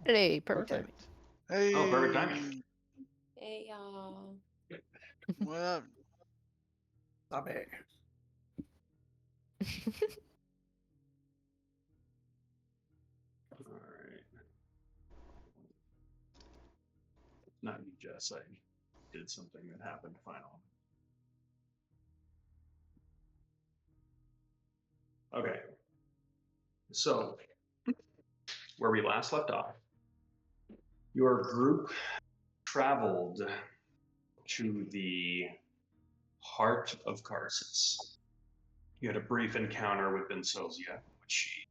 Hey, perfect timing. Hey. Oh, perfect timing. Hey, y'all. What up? Stop it. All right. Not you, Jess. I did something that happened final. Okay. So, where we last left off, your group traveled to the heart of Karsus. You had a brief encounter with Bensozia, which she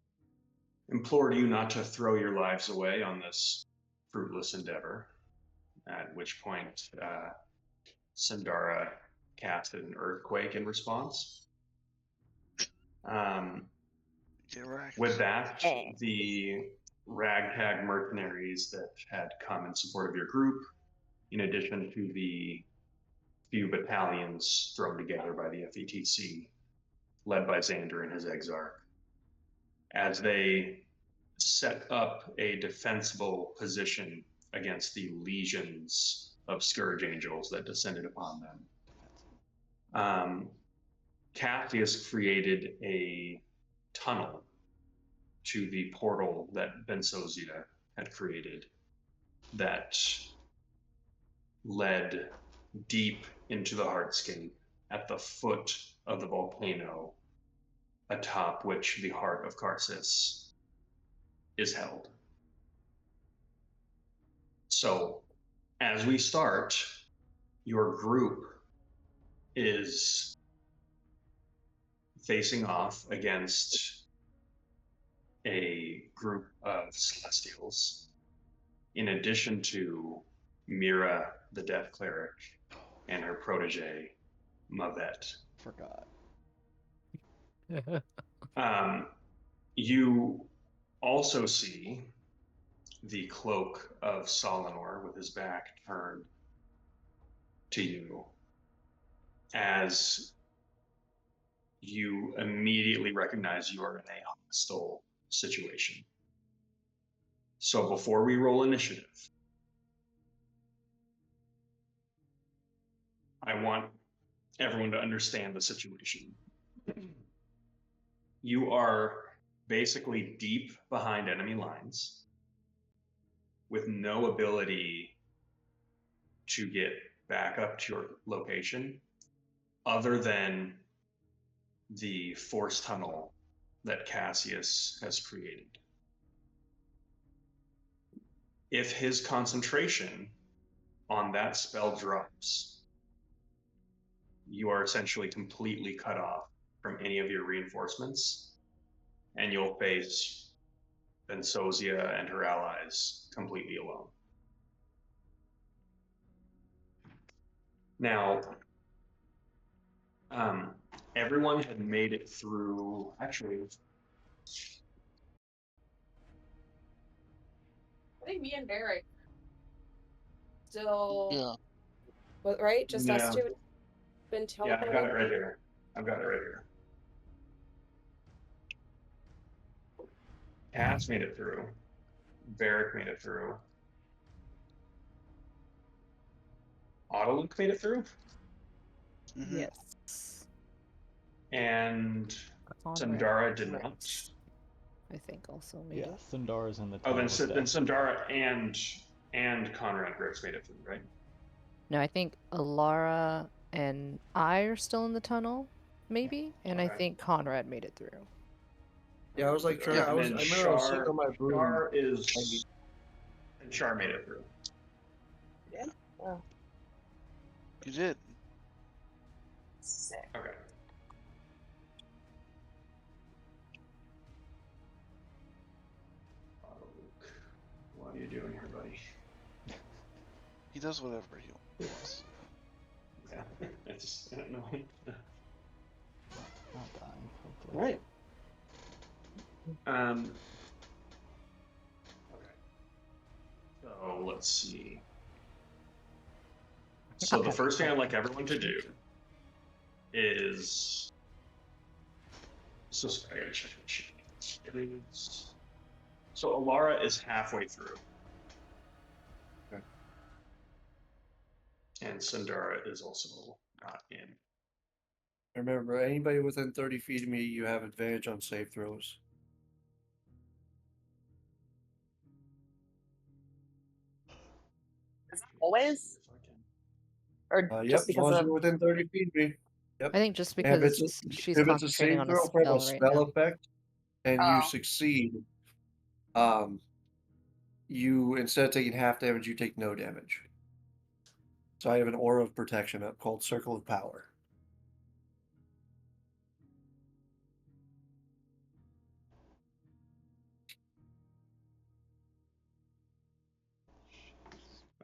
implored you not to throw your lives away on this fruitless endeavor, at which point Sindara casted an earthquake in response. With that, the ragtag mercenaries that had come in support of your group, in addition to the few battalions thrown together by the FETC, led by Xander and his exarch, as they set up a defensible position against the legions of Scourge Angels that descended upon them. Cassius created a tunnel to the portal that Bensozia had created that led deep into the Heartscape at the foot of the volcano, atop which the heart of Karsus is held. So, as we start, your group is facing off against a group of Celestials, in addition to Mira, the Death Cleric, and her protege, Mavet. Forgot. You also see the cloak of Solinor with his back turned to you, as you immediately recognize you are in a hostile situation. So before we roll initiative, I want everyone to understand the situation. You are basically deep behind enemy lines with no ability to get back up to your location other than the force tunnel that Cassius has created. If his concentration on that spell drops, you are essentially completely cut off from any of your reinforcements, and you'll face Bensozia and her allies completely alone. Now, everyone had made it through, actually, I think me and Barrett still. Yeah. But, right? Just us two. Been Yeah, teleported. I've got it right here. Cass made it through. Varric made it through. Autolink made it through. Mm-hmm. Yes. And Conrad. Sindara did not. I think also made Yeah, it. Sindara's in the Oh, tunnel. then Sindara and Conrad Grix made it through, right? No, I think Alara and I are still in the tunnel, maybe, and I Okay. think Conrad made it through. Yeah, I was like trying. Yeah, I remember I was sitting on my broom. And Char made it through. Yeah. Oh. You did. Sick. Okay. What are you doing here, buddy? He does whatever he wants. Yeah, I don't know. Not dying, hopefully. Right. Okay. So let's see. So the first thing I'd like everyone to do is, I gotta check the sheet. So Alara is halfway through. And Sundara is also not in. Remember, anybody within 30 feet of me, you have advantage on save throws. Always? Or Yep, just as because long as of you're within 30 feet of me. Yep. I think just And if because it's she's if it's a concentrating save on a throw from a spell right spell now. effect, and you Oh. succeed, you instead of taking half damage, you take no damage. So I have an aura of protection up called Circle of Power.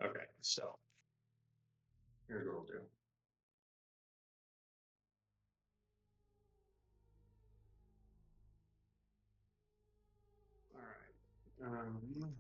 Okay, so here's what we'll do. All right.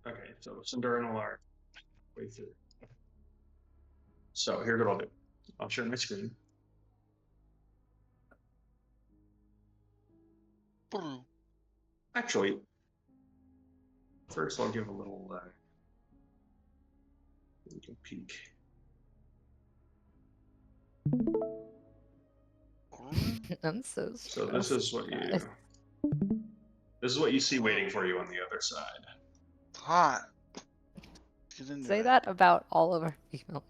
Okay, so Sundara and Alar way through. So here's what I'll do. I'll share my screen. Actually, first I'll give a little peek. I'm so stressed. So this is what you see waiting for you on the other side. Hot. Get into Say it. that about all of our female.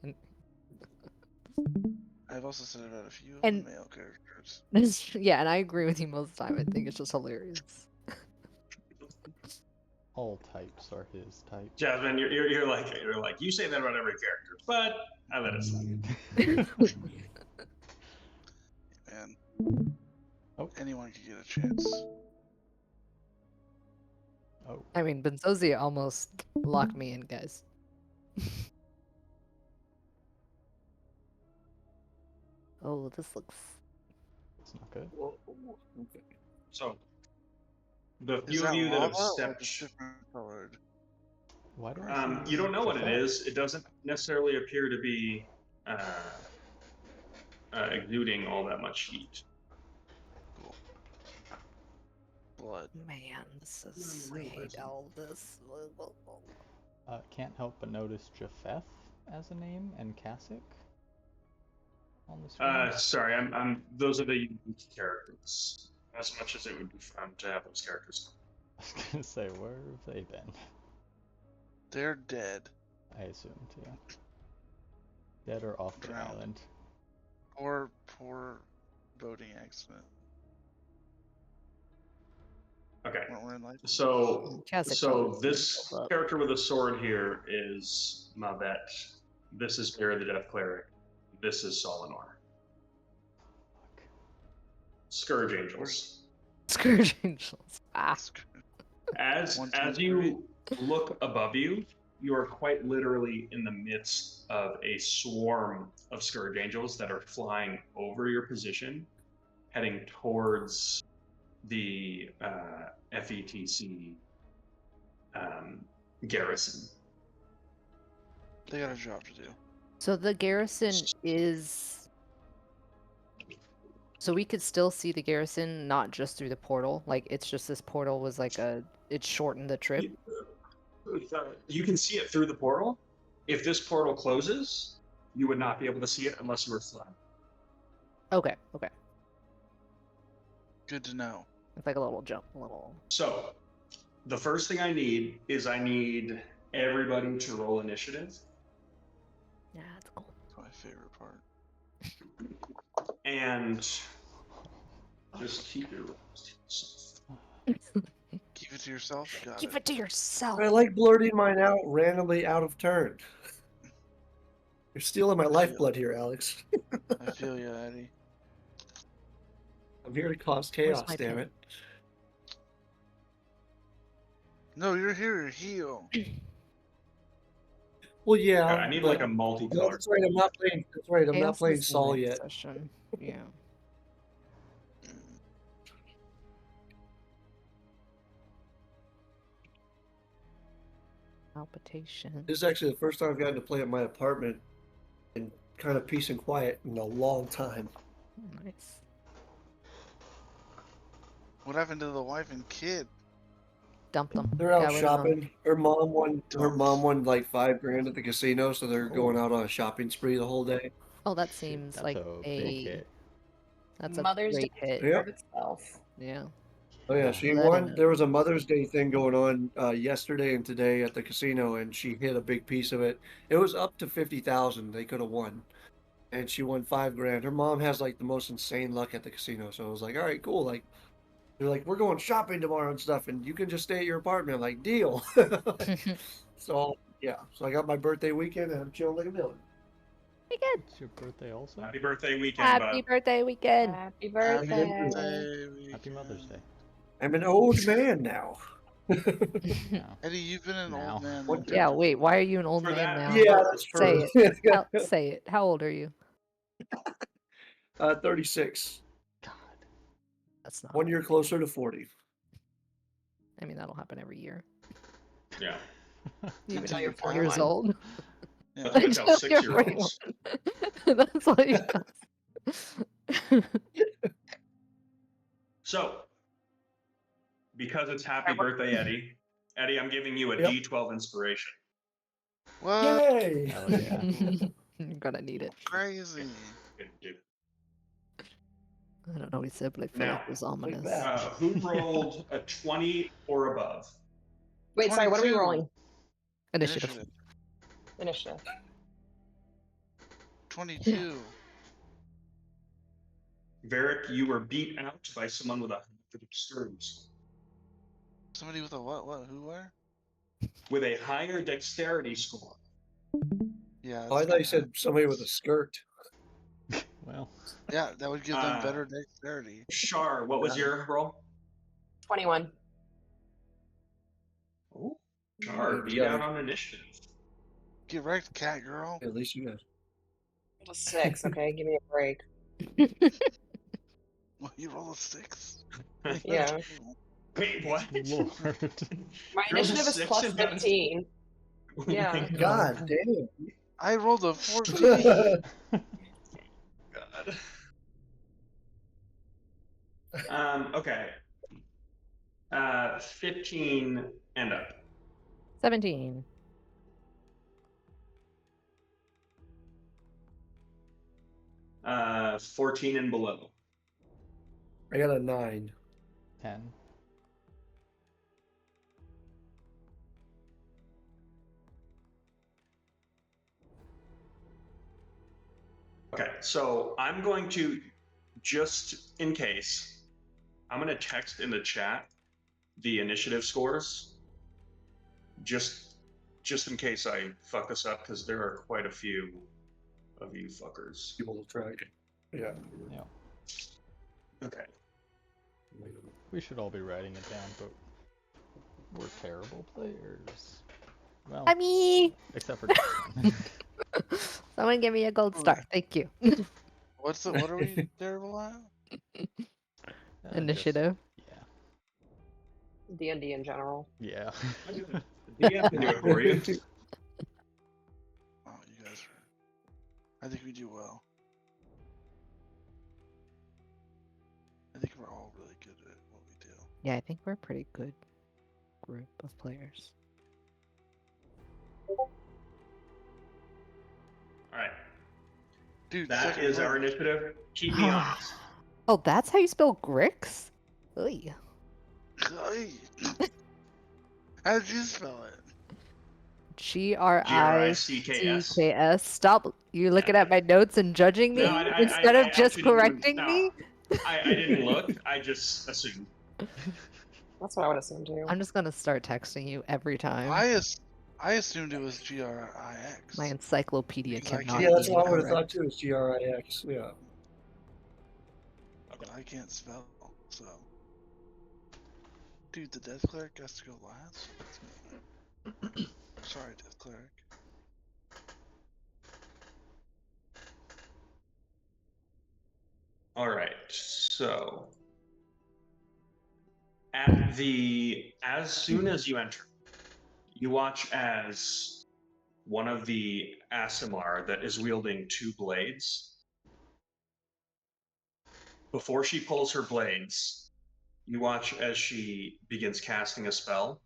I've also said it about a few of And- the male characters. Yeah, and I agree with you most of the time. I think it's just hilarious. All types are his type. Jasmine, you're like you say that about every character, but I let it slide. Man. Oh. Anyone could get a chance. Oh, I mean, Benzozia almost locked me in, guys. Oh, this looks. it's not good. Okay. So the Is few that of you that have lava or stepped, just different colored? Why do I see you don't know what it Jafet? is. It doesn't necessarily appear to be exuding all that much heat. Cool. Blood. Man, this is. No, I no, hate isn't. all this. Can't help but notice Japheth as a name and Kasich on the screen. Sorry, I'm. Those are the unique characters. As much as it would be fun to have those characters. I was gonna say, where have they been? They're dead. I assumed, yeah. Dead or off the Drowned. island. Poor boating accident. Okay. Weren't we in life? So Kasich so probably this himself up. character with a sword here is Mabet. This is Mira the Death Cleric. This is Solinor. Fuck. Scourge Angels. Scourge Angels. Ah. As 1, 2, 3. you look above you, you are quite literally in the midst of a swarm of Scourge Angels that are flying over your position, heading towards the FETC garrison. They got a job to do. So the garrison is. So we could still see the garrison, not just through the portal. Like it's just this portal was like a. It shortened the trip. You can see it through the portal. If this portal closes, you would not be able to see it unless you were flying. Okay. Okay. Good to know. It's like a little jump, a little. So, the first thing I need is I need everybody to roll initiative. Yeah, it's cool. That's my favorite part. And just keep your rolls to yourself. Keep it to yourself. Got Keep it. it to yourself. I like blurting mine out randomly out of turn. You're stealing my lifeblood here, Alex. I feel you, Eddie. I'm here to cause Where's chaos, my damn pen? it. No, you're here to heal. Well, yeah. I need like a No, multicolored. that's right. I'm not playing. That's right. I'm not Chaos playing is the Saul next yet. Session. Yeah. Palpitation. This is actually the first time I've gotten to play at my apartment in kind of peace and quiet in a long time. Oh, nice. What happened to the wife and kid? Dumped them. They're out Got rid of 'em. shopping. Her mom Dumped. won like $5,000 at the casino, so they're going out on a shopping spree the whole day. Oh, that seems That's like a big hit. That's a Mother's great Day hit. Yeah. of itself. Yeah. Oh yeah, she Let won. it There was a Mother's Day thing going on yesterday and today at the casino, and she hit a big piece of it. It was up to 50,000. They could have won, and she won $5,000. Her mom has like the most insane luck at the casino, so I was like, all right, cool. Like they're like, we're going shopping tomorrow and stuff, and you can just stay at your apartment. I'm like, deal. So yeah, so I got my birthday weekend, and I'm chilling like a villain. Pretty good. It's your birthday also? Happy birthday weekend, Happy bud. birthday weekend. Happy Happy birthday. birthday. Happy Mother's Day. I'm an old man now. Now. Eddie, you've been an Now. old man. What- longer Yeah, than- wait, why are you an old For man that- now? Yeah, that's Say true. Say it. How old are you? 36. God. That's not 1 year closer to 40. I mean, that'll happen every year. Yeah. Even Until if you're you're 4 years 41. old. Yeah. That's what I tell Until you're 6-year-olds. 41. That's all you got. So, because it's happy birthday, Eddie. Eddie, I'm giving you a Yep. D12 inspiration. What? Yay! Hell yeah. You're gonna need it. Crazy. Good, dude. I don't know what he said, but I feel Now, like it was ominous. that. Who rolled a 20 or above? Wait, sorry, what are we 22. rolling? Initiative. Initiative. 22. Varric, you were beat out by someone with a dexterity. Somebody with a what? What? Who? Where? With a higher dexterity score. Yeah. Oh, I that's thought you good. said somebody with a skirt. Well, Yeah, that would give them better dexterity. Shar, what was your roll? 21. Oh, Shar, Good beat job. out on initiative. Get wrecked, cat girl. At least you guys. A 6, okay? Give me a break. Well, you roll a 6. Yeah. Wait, what? Lord. My You're on initiative is six plus and not- 15. Oh my Yeah. God damn. I rolled a 14. God. Okay. 15 and up. 17. Uh, 14 and below. I got a 9. 10. Okay, so I'm going to, just in case, I'm going to text in the chat the initiative scores. Just in case I fuck this up, because there are quite a few of you fuckers. People will try. Yeah. Yeah. Okay. We should all be writing it down, but we're terrible players. Well, I mean, except for someone give me a gold star. Thank you. What are we terrible at? Initiative. D&D in general. Yeah. DM can do it for you. Oh, you guys are. I think we do well. I think we're all really good at what we do. Yeah, I think we're a pretty good group of players. All right. Dude, That second is word. our initiative. Keep me honest. Oh, that's how you spell Grix? Oy. Hey. How did you spell it? Gricks. Stop you looking at my notes and judging me No, I instead of just actually didn't- correcting no. me? I didn't look. I just assumed. That's what I would assume too. I'm just gonna start texting you every time. I assumed it was Grix. My encyclopedia Because I cannot. Yeah, that's be what I would have correct. thought too. Is Grix. Yeah. But I can't spell, so. Dude, the Death Cleric has to go last? Sorry, Death Cleric. All right. So, as soon as you enter, You watch as one of the Asimar that is wielding two blades, before she pulls her blades, you watch as she begins casting a spell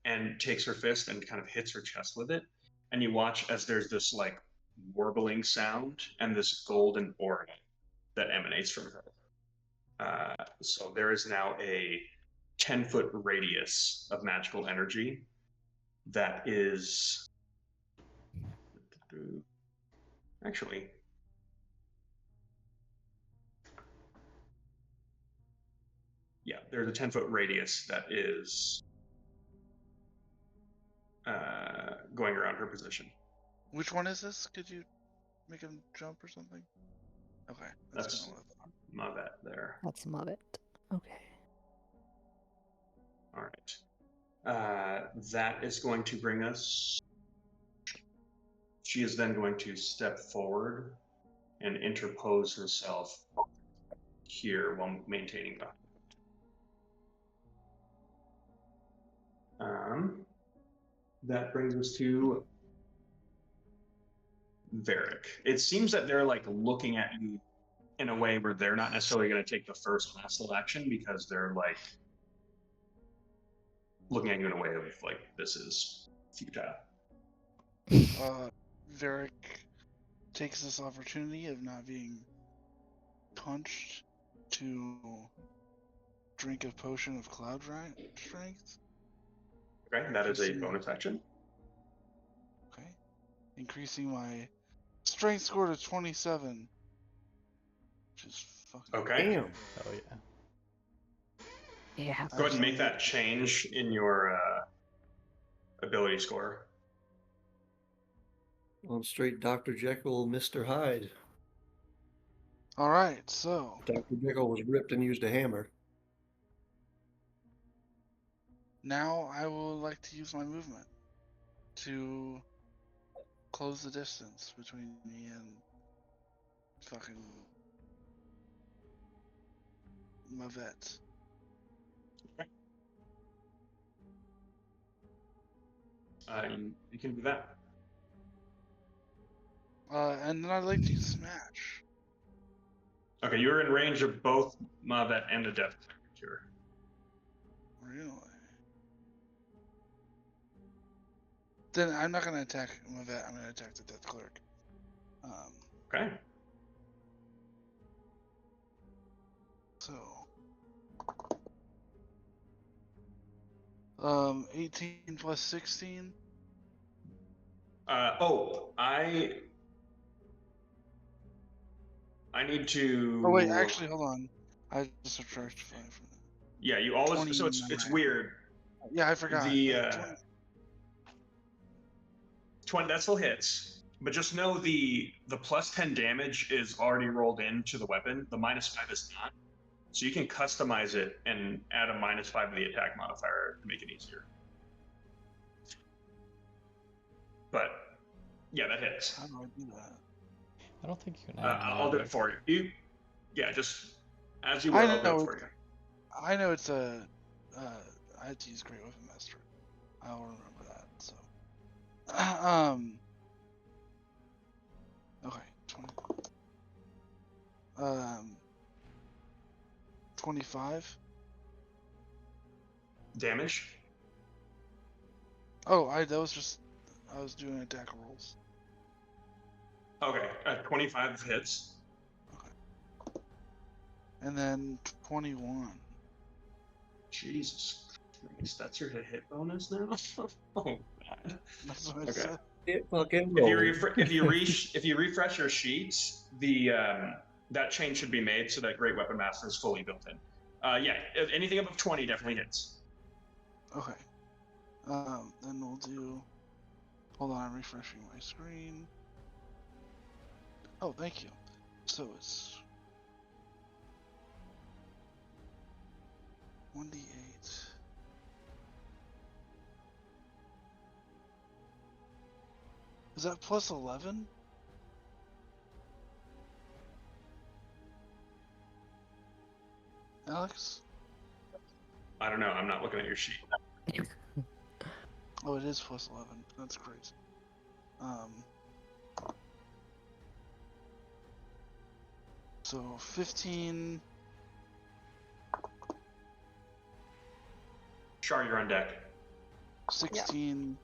and takes her fist and kind of hits her chest with it. And you watch as there's this like warbling sound and this golden aura that emanates from her. So there is now a 10-foot radius of magical energy that is actually there's a 10-foot radius that is going around her position. Which one is this? Could you make him jump or something? Okay, That's kinda what I thought. my bet there. That's Muppet. Okay. All right. That is going to bring us. She is then going to step forward and interpose herself here while maintaining the. That brings us to Varric. It seems that they're like looking at you in a way where they're not necessarily going to take the first hostile action because they're like looking at you in a way of like this is futile. Varric takes this opportunity of not being punched to drink a potion of cloud strength. Okay, that is a bonus action. Okay, increasing my strength score to 27, which is fucking. Okay. Damn. Oh yeah. Yeah. Go ahead and make that change in your ability score. On straight Dr. Jekyll, Mr. Hyde. All right, so Dr. Jekyll was ripped and used a hammer. now I would like to use my movement to close the distance between me and fucking my vet. You can do that. And then I'd like to use smash. Okay, you're in range of both Mavet and the Death Cure. Really? Then I'm not gonna attack my vet. I'm gonna attack the Death Cleric. Okay. So, 18 plus 16. I need to. Oh wait, actually, hold on. I just subtracted 5 from that. Yeah, you always. So it's 29. weird. Yeah, I forgot. The 20 that still hits, but just know the plus 10 damage is already rolled into the weapon. The minus 5 is not. So you can customize it and add a minus 5 to the attack modifier to make it easier. But yeah, that hits. How do I do that? I don't think you can add. I'll do it for you. Yeah, just as you I will, I'll do know it for you. I know it's a. I had to use Great Weapon Master. I'll remember that. So. Okay. 25. Damage. Oh, I was doing attack rolls. Okay, 25 hits. Okay. And then 21. Jesus Christ, that's your hit bonus now? Oh, God. That's what I Okay. said. It fucking If you refresh your sheets, the that change should be made so that Great Weapon Master is fully built in. Yeah, anything above 20 definitely hits. Okay. Then we'll do. Hold on, I'm refreshing my screen. Oh, thank you. So it's 1d8. Is that plus 11? Alex? I don't know. I'm not looking at your sheet. Oh, it is plus 11. That's great. So 15. Char, you're on deck. 16.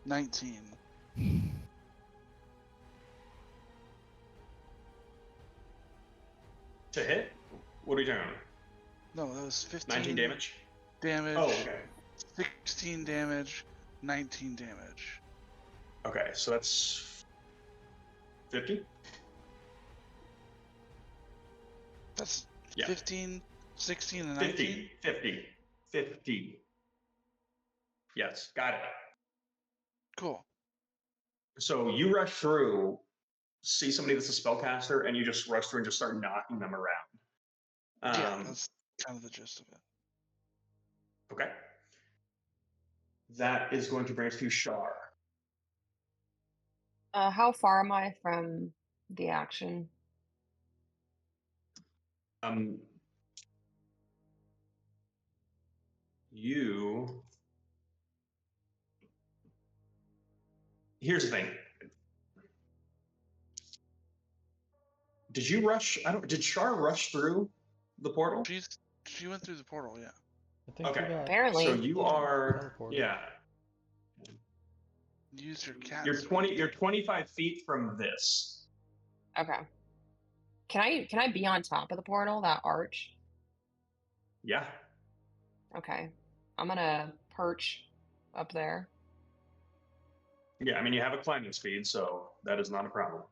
19. To hit? What are you doing? No, that was 15 19 damage? damage. Oh, okay. 16 damage. 19 damage. Okay, so that's 50? That's Yeah. 15, 16, and 19? 50. Yes, got it. Cool. So you rush through, see somebody that's a spellcaster, and you just rush through and just start knocking them around. Yeah, that's kind of the gist of it. Okay. That is going to bring us to Shar. How far am I from the action? You. Here's the thing. Did you rush? Did Shar rush through the portal? She went through the portal, yeah. I think she Okay. got Apparently. So you are. teleported. Yeah. Use your cat. You're 20. You're 25 feet from this. Okay. Can I be on top of the portal, that arch? Yeah. Okay. I'm gonna perch up there. Yeah. I mean, you have a climbing speed, so that is not a problem.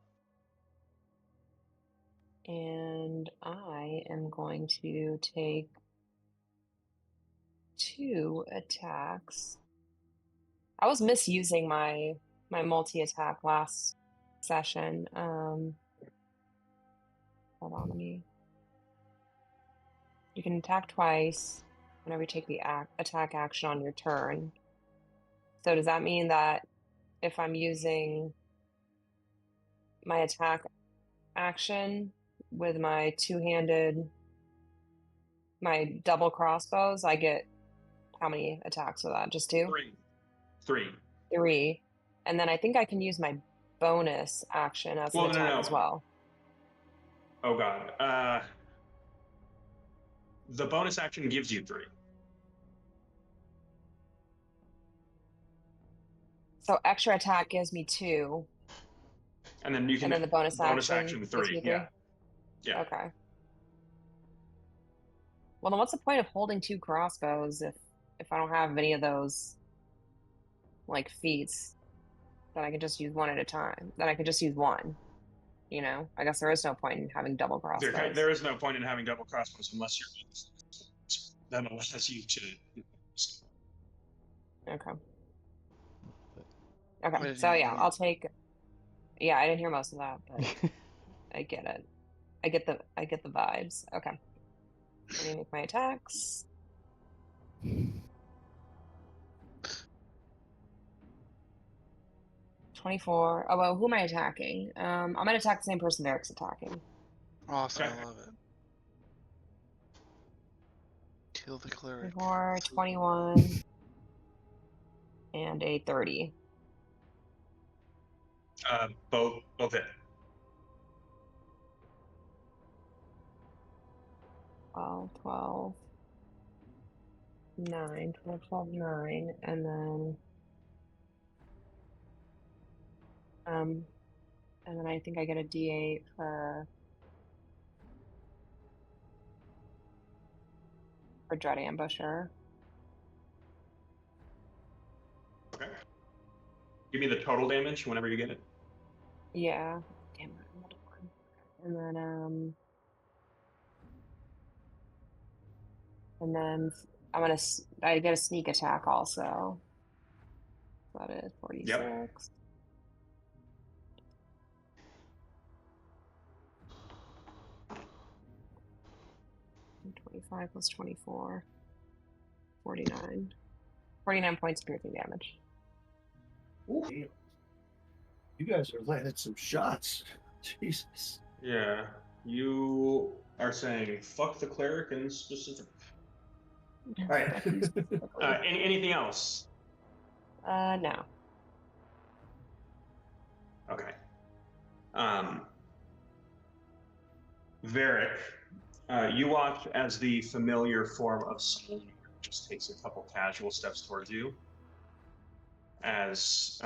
And I am going to take 2 attacks. I was misusing my multi-attack last session. Hold on, you can attack twice whenever you take the attack action on your turn. So does that mean that if I'm using my attack action with my my double crossbows, I get how many attacks with that? Just 2? 3. 3. And then I think I can use my bonus action as an attack as well. Oh god. The bonus action gives you 3. So extra attack gives me 2. And then you can. And then the bonus action action gives 3. me 3? Yeah. Yeah. Okay. Well, then what's the point of holding 2 crossbows if I don't have any of those like feats that I can just use one at a time? That I could just use one. You know, I guess there is no point in having double crossbows. There is no point in having double crossbows unless you're. That allows you to. Okay. Okay. Wait, So you yeah, idiot. I'll take. Yeah, I didn't hear most of that, but I get it. I get the vibes. Okay. Let me make my attacks. 24. Oh well, who am I attacking? I'm gonna attack the same person Eric's attacking. Awesome, Okay. I love it. Kill the cleric. 24, 21, and a 30. Both hit. 12, 9, 12, 9, and then I think I get a D8 for Dread Ambusher. Okay. Give me the total damage whenever you get it. Yeah. Damn it, I rolled a 1. And then I get a sneak attack also. So that is 46. Yep. And 25 plus 24. 49. 49 points of piercing damage. Damn. You guys are landing some shots. Jesus. Yeah. You are saying fuck the cleric in specific. All right. Anything else? No. Okay. Varric, you watch as the familiar form of Solomon just takes a couple casual steps towards you. As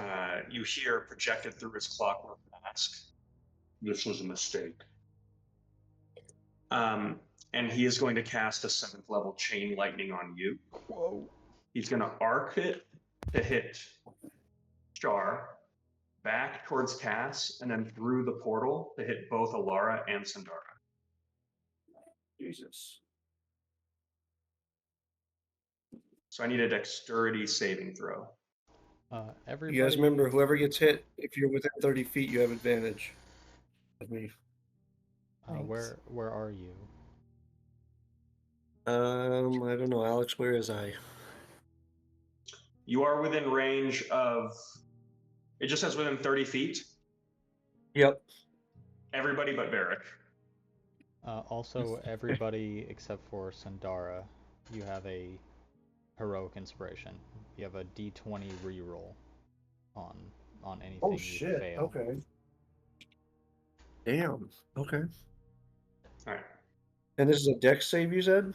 you hear projected through his clockwork mask, "This was a mistake." And he is going to cast a 7th level chain lightning on you. Whoa. He's going to arc it to hit Char, back towards Cass, and then through the portal to hit both Alara and Sandara. Jesus. So I need a dexterity saving throw. Everybody. You guys remember, whoever gets hit, if you're within 30 feet, you have advantage. Of me. Where are you? I don't know, Alex. Where is I? You are within range of. It just says within 30 feet. Yep. Everybody but Varric. Also, everybody except for Sandara, you have a heroic inspiration. You have a D20 reroll on anything Oh you shit. fail. Okay. Damn. Okay. All right. And this is a dex save, you said?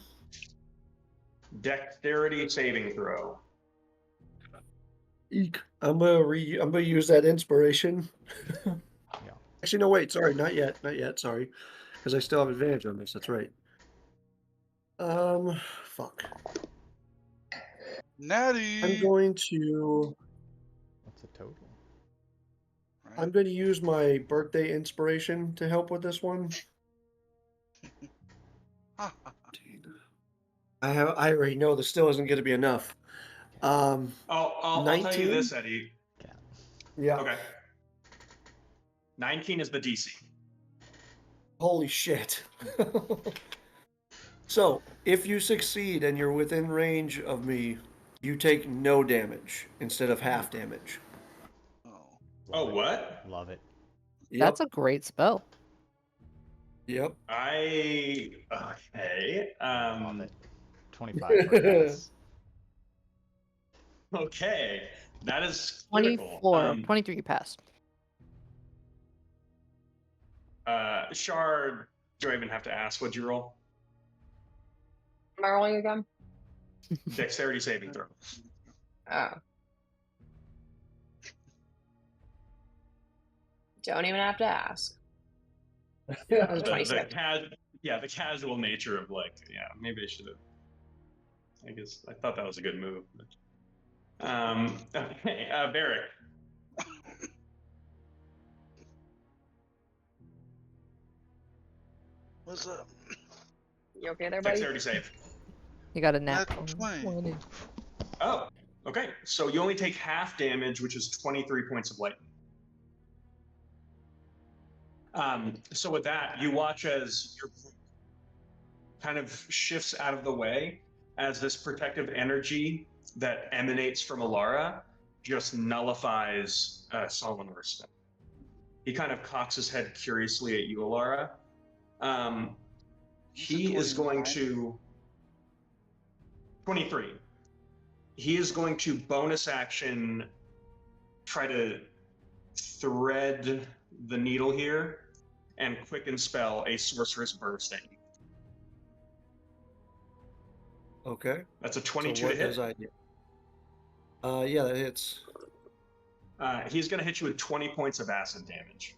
Dexterity saving throw. Eek. I'm gonna use that inspiration. Yeah. Actually, no, wait. Sorry, not yet. Not yet. Sorry, because I still have advantage on this. That's right. Fuck. Natty. I'm going to. What's the total? Right? I'm going to use my birthday inspiration to help with this one. I already know this still isn't going to be enough. I'll tell you 19? this, Eddie. Yeah. Okay. 19 is the DC. Holy shit. So, if you succeed and you're within range of me, you take no damage instead of half damage. Oh. Oh, what? Love it. Yep. That's a great spell. Yep. Okay. Love it. 25 for Cass. Okay. That is critical. 24, 23 you passed. Shard, do I even have to ask what'd you roll? Am I rolling again? Dexterity saving throw. Oh. Don't even have to ask. Yeah, That was a 26. the casual nature of maybe I should have. I guess I thought that was a good move. Okay, Varric. What's up? You okay there, buddy? Dexterity save. You got a nat Natural 20. Oh, okay. So you only take half damage, which is 23 points of lightning. So with that, you watch as your kind of shifts out of the way as this protective energy that emanates from Alara just nullifies Solomon's spell. He kind of cocks his head curiously at you, Alara. He is going to 23. He is going to bonus action try to thread the needle here and quicken spell a sorceress burst at you. Okay. That's a So 22 what to hit. does I do? Yeah, that hits. He's going to hit you with 20 points of acid damage.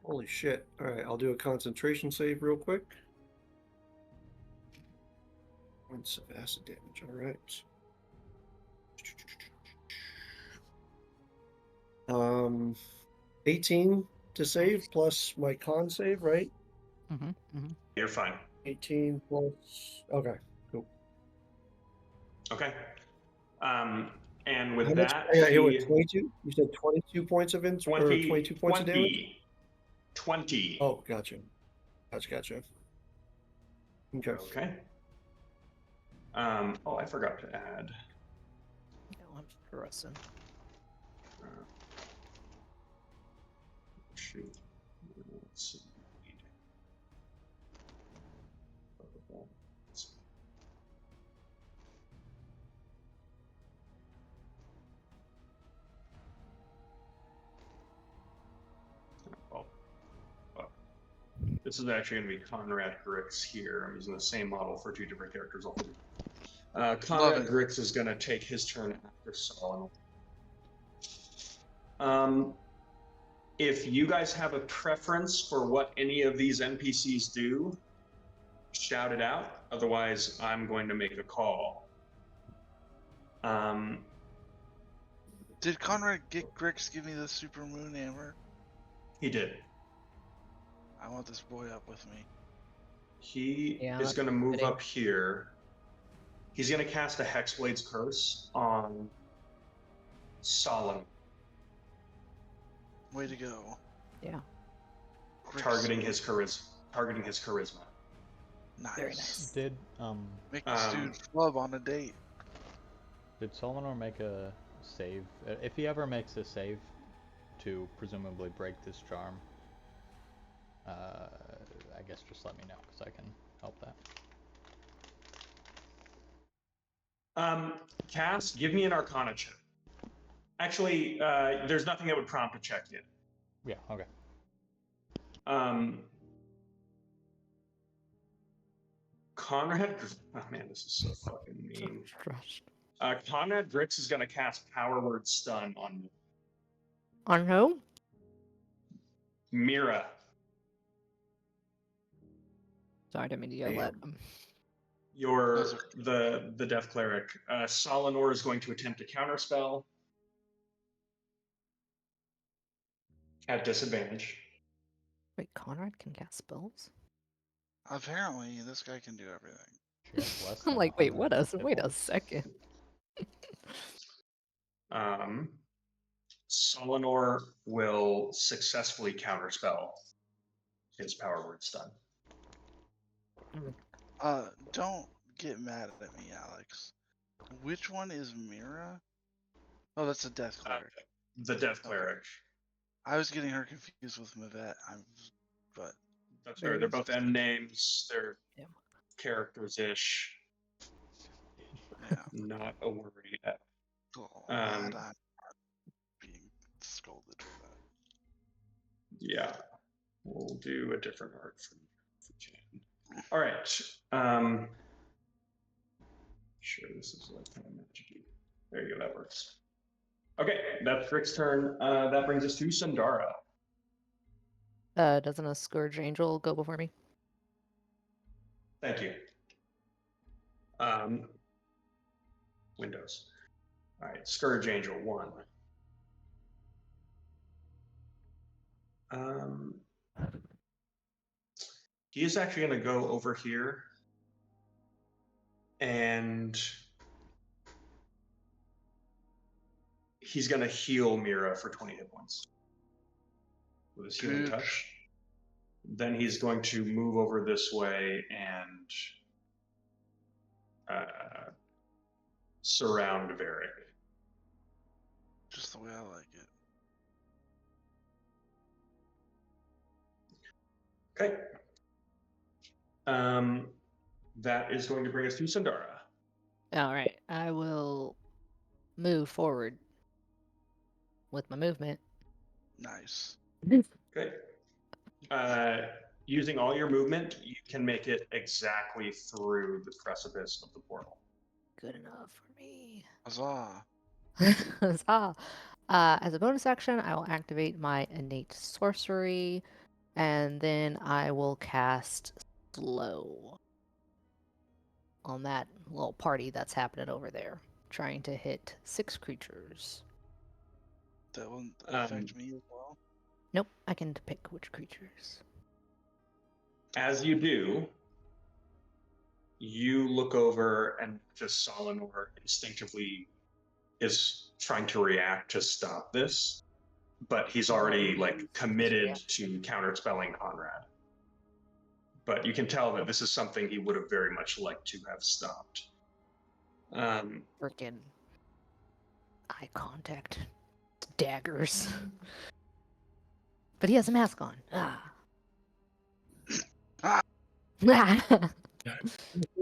Holy shit. All right, I'll do a concentration save real quick. Points of acid damage. All right. 18 to save plus my con save, right? You're fine. 18 plus. Okay, cool. Okay. And with How much? that, I got hit with 22. You said 22 points of ins or 20, 22 points of damage. 20. Oh, gotcha. Gotcha. Okay. Okay. I forgot to add. No, I'm progressing. Shoot. Let's see. This is actually going to be Conrad Grix here. I'm using the same model for two different characters. Conrad Grix is going to take his turn after Solomon. If you guys have a preference for what any of these NPCs do, shout it out. Otherwise, I'm going to make a call. Did Conrad Grix give me the super moon hammer? He did. I want this boy up with me. He Yeah, is that's going to move fitting. up here. He's going to cast a Hexblade's Curse on Solomon, Way to go. Yeah. Grix. targeting his charisma. Nice. Very nice. Did Make this dude flub on a date. did Solonor make a save? If he ever makes a save to presumably break this charm, I guess just let me know because I can help that. Cass, give me an Arcana check. Actually, there's nothing that would prompt a check yet. Yeah. Okay. Conrad, oh man, this is so fucking mean. Trust. Conrad Grix is going to cast Power Word Stun on On who? Mira. Sorry, I didn't mean to yell at him. The Death Cleric. Solinor is going to attempt to counterspell at disadvantage. Wait, Conrad can cast spells? Apparently, this guy can do everything. She has less I'm than like, wait, 100 hit wait a points. second. Solinor will successfully counterspell his Power Word Stun. Don't get mad at me, Alex. Which one is Mira? Oh, that's the Death Cleric. The Death Cleric. I was getting her confused with Mavet. But that's fair. They're both M names. They're characters-ish. Yeah. Not a worry. Glad I'm being scolded for that. Yeah. We'll do a different art for Jan. All right. Sure, this is like kind of magic-y. There you go, that works. Okay, that's Rick's turn. That brings us to Sundara. Doesn't a Scourge Angel go before me? Thank you. Windows. All right, Scourge Angel 1. He is actually going to go over here and he's going to heal Mira for 20 hit points with his healing touch. Then he's going to move over this way and surround Varric. Just the way I like it. Okay. That is going to bring us to Sundara. All right, I will move forward with my movement. Nice. Okay. Using all your movement, you can make it exactly through the precipice of the portal. Good enough for me. Huzzah. Huzzah. As a bonus action, I will activate my innate sorcery, and then I will cast Slow on that little party that's happening over there, trying to hit 6 creatures. That won't affect me as well? Nope, I can pick which creatures. As you do, you look over and just Solinor instinctively is trying to react to stop this, but he's already committed to counterspelling Conrad. But you can tell that this is something he would have very much liked to have stopped. Frickin' eye contact. Daggers. But he has a mask on.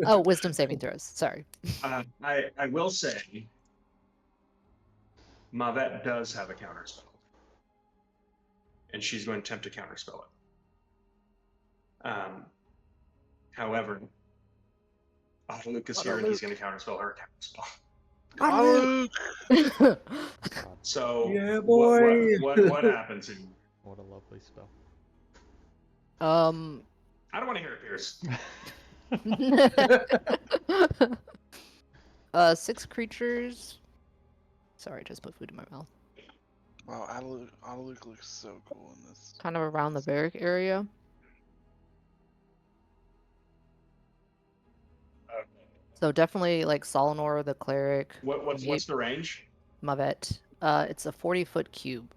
Oh, wisdom saving throws. Sorry. I will say, Mavet does have a counterspell. And she's going to attempt to counterspell However, Luke is here and he's going to counterspell her counterspell. Luke! God, So Yeah, boy. what happens? what a lovely spell. I don't want to hear it, Pierce. 6 creatures. Sorry, just put food in my mouth. Wow, Luke looks so cool in this. Kind of around the barrack area. So definitely like Solinor, the cleric. What's the range? Mavet. It's a 40-foot cube.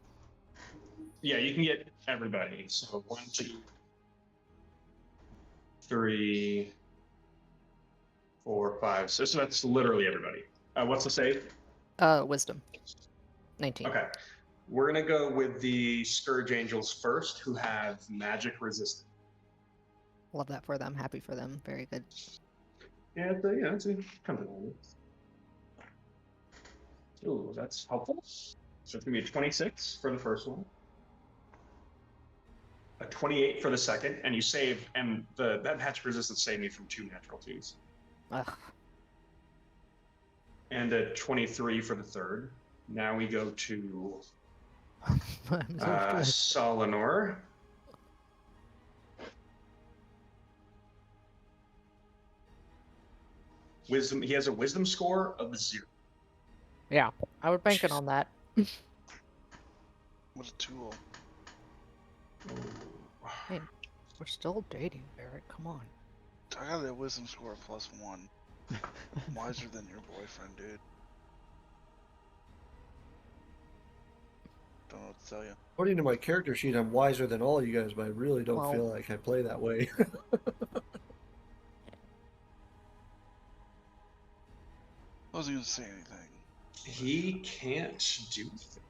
Yeah, you can get everybody. So 1, 2, 3, 4, 5. So that's literally everybody. What's the save? Wisdom. 19. Okay. We're going to go with the Scourge Angels first, who have magic resistance. Love that for them. Happy for them. Very good. Yeah, it's a company. Ooh, that's helpful. So it's going to be a 26 for the first one, a 28 for the second, and you saved, and that magic resistance saved me from 2 natural 2s. Ugh. And a 23 for the third. Now we go to I'm so stressed. Solinor. Wisdom. He has a wisdom score of 0. Yeah, I would bank it on that. What a tool. Hey, we're still dating, Barrett. Come on. I got a wisdom score of +1. Wiser than your boyfriend, dude. Don't know what to tell you. According to my character sheet, I'm wiser than all you guys, but I really don't Well- feel like I play that way. I wasn't gonna say anything. He can't do that.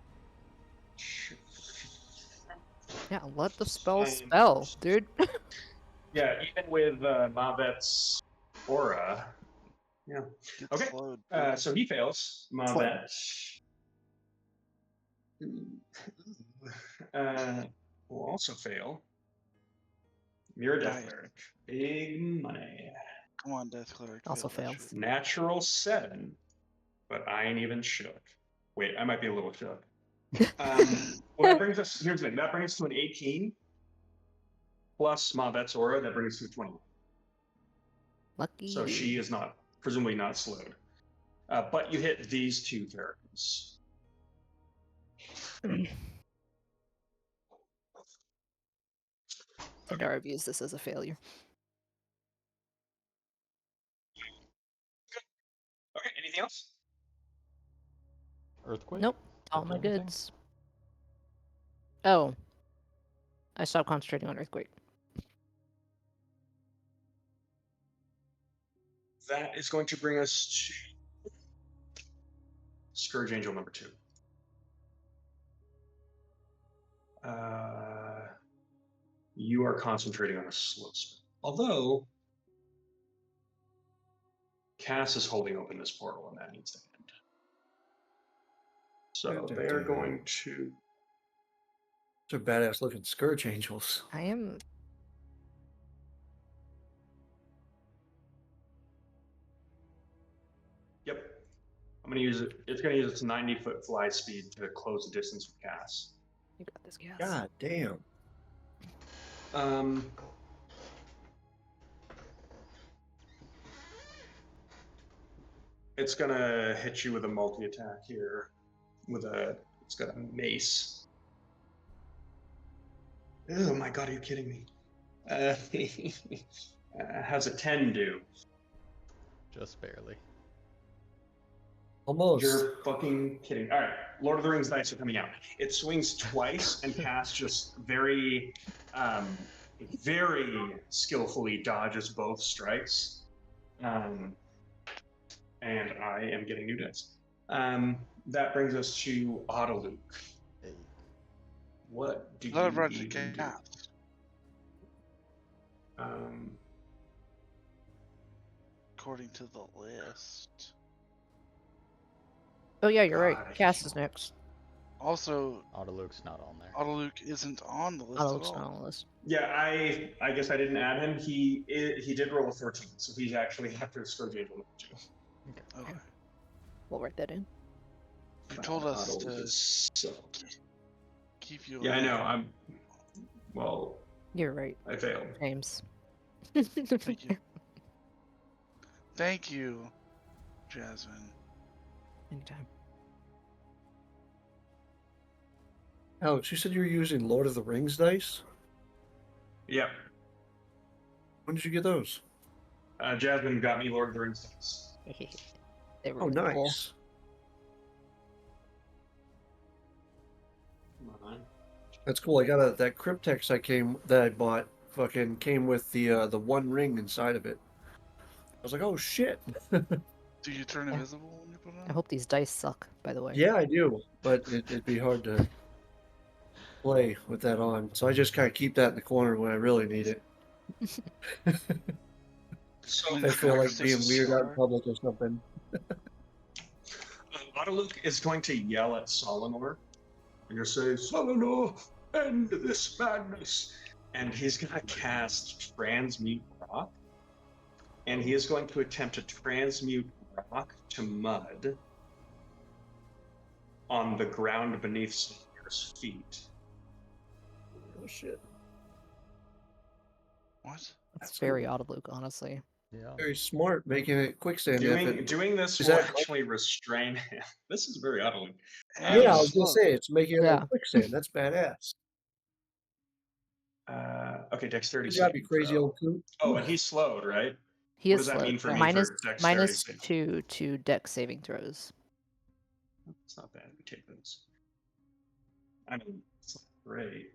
Yeah, let the spell spell, dude. Yeah, even with Mavet's aura. Yeah. Get Okay. slowed. So he fails. Mavet. Will also fail. Mirror Death Nice. Cleric. Big money. Come on, Death Cleric. Also fail that fails. shit. Natural 7. But I ain't even shook. Wait, I might be a little shook. Well, that brings us. Here's the thing. That brings us to an 18. Plus Mavet's aura, that brings us to a 20. Lucky. So she is not, presumably not slowed. But you hit these 2 characters. Sandara views this as a failure. Okay, anything else? Earthquake? Nope. Is All that my the only thing? goods. Oh. I stopped concentrating on earthquake. That is going to bring us to Scourge Angel number 2. You are concentrating on a slow spell. Although, Cass is holding open this portal and that needs to end. So they are going to... Those are badass looking Scourge Angels. I am. Yep. I'm going to use it. It's going to use its 90-foot fly speed to close the distance with Cass. You got this, Cass. God damn. It's going to hit you with a multi-attack here. It's got a mace. Oh my god, are you kidding me? How's a 10 do? Just barely. Almost. You're fucking kidding. All right, Lord of the Rings dice are coming out. It swings twice, and Cass just very skillfully dodges both strikes. And I am getting new dice. That brings us to Autoluke. Hey. What do Let it you run to even do? Cass. According to the list. Oh yeah, you're God, I right. Cass feel- is next. Also, Autoluke's not on there. Autoluke isn't on the list Autoluke's at not all. on the list. Yeah, I guess I didn't add him. He did roll a 14, so he's actually after Scourge Angel number 2. Okay. We'll write that in. You told us Auto to is so... keep you. Yeah, I know. Well, You're right, I failed. James. Thank you. Thank you, Jasmine. Anytime. Alex, you said you were using Lord of the Rings dice? Yep. When did you get those? Jasmine got me Lord of the Rings dice. They were Oh, really cool. nice. Come on. That's cool. I got that Cryptex that I bought fucking came with the one ring inside of it. I was like, oh shit. Do you turn Yeah. invisible when you put it on? I hope these dice suck, by the way. Yeah, I do, but it'd be hard to play with that on. So I just kind of keep that in the corner when I really need it. So If I feel like Practice being weird out in hard. public or something. Autoluke is going to yell at Solinor. You're going to say, Solinor, end this madness. And he's going to cast Transmute Rock. And he is going to attempt to transmute rock to mud on the ground beneath Solinor's feet. Oh shit. What? That's very Autoluke, honestly. Yeah. Very smart making it quicksand. Doing this is will that- actually restrain him. This is very Autoluke. And Yeah, I was gonna slow. say it's making it Yeah. like quicksand. That's badass. Okay, dexterity Good job, saving you crazy throw. old coot. Oh, and he's slowed, right? He What is does that slow. mean for me minus, for dexterity minus saving? 2 to dex saving throws. It's not bad. We take those. I mean, it's not great.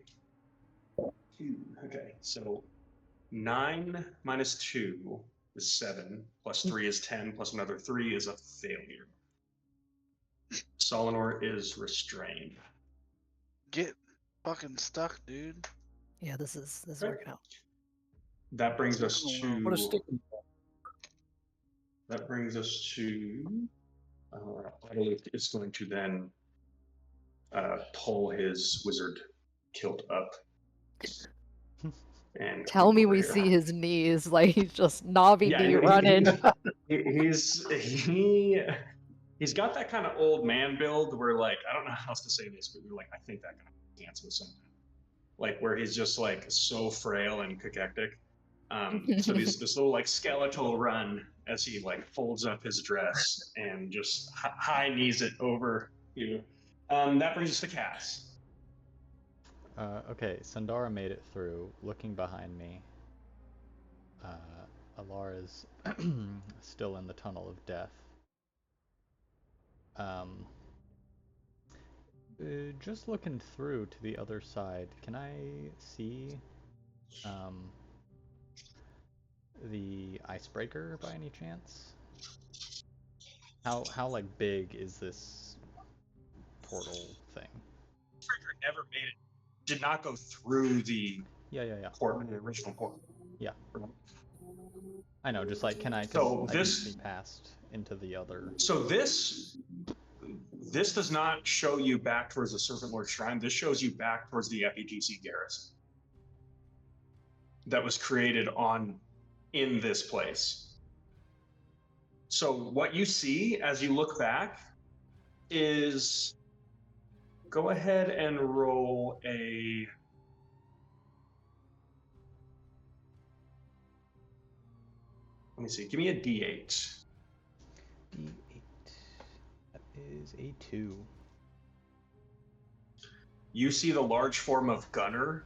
2. Okay, so 9 minus 2 is 7, plus 3 is 10, plus another 3 is a failure. Solinor is restrained. Get fucking stuck, dude. Yeah, this is Okay. working out. That brings us What a to. stick. That brings us to. Autoluke is going to then pull his wizard kilt up. And Tell me over we here. see his knees, like he's just knobby knee running. He's got that kind of old man build where, like, I don't know how else to say this, but you're like, I think that guy dance with someone. Like, where he's just like so frail and cachectic. So this little like skeletal run as he like folds up his dress and just high knees it over you. That brings us to Cass. Okay, Sandara made it through. Looking behind me, Alara is still in the tunnel of death. Just looking through to the other side, can I see the icebreaker by any chance? How like big is this portal thing? Icebreaker never made it. Did not go through the Yeah. port, the original port. Yeah. I know, just like can I see past into the other. So this does not show you back towards the Serpent Lord Shrine. This shows you back towards the FEGC garrison that was created in this place. So what you see as you look back is, go ahead and roll a. Let me see. Give me a D8. D8. That is a 2. You see the large form of Gunner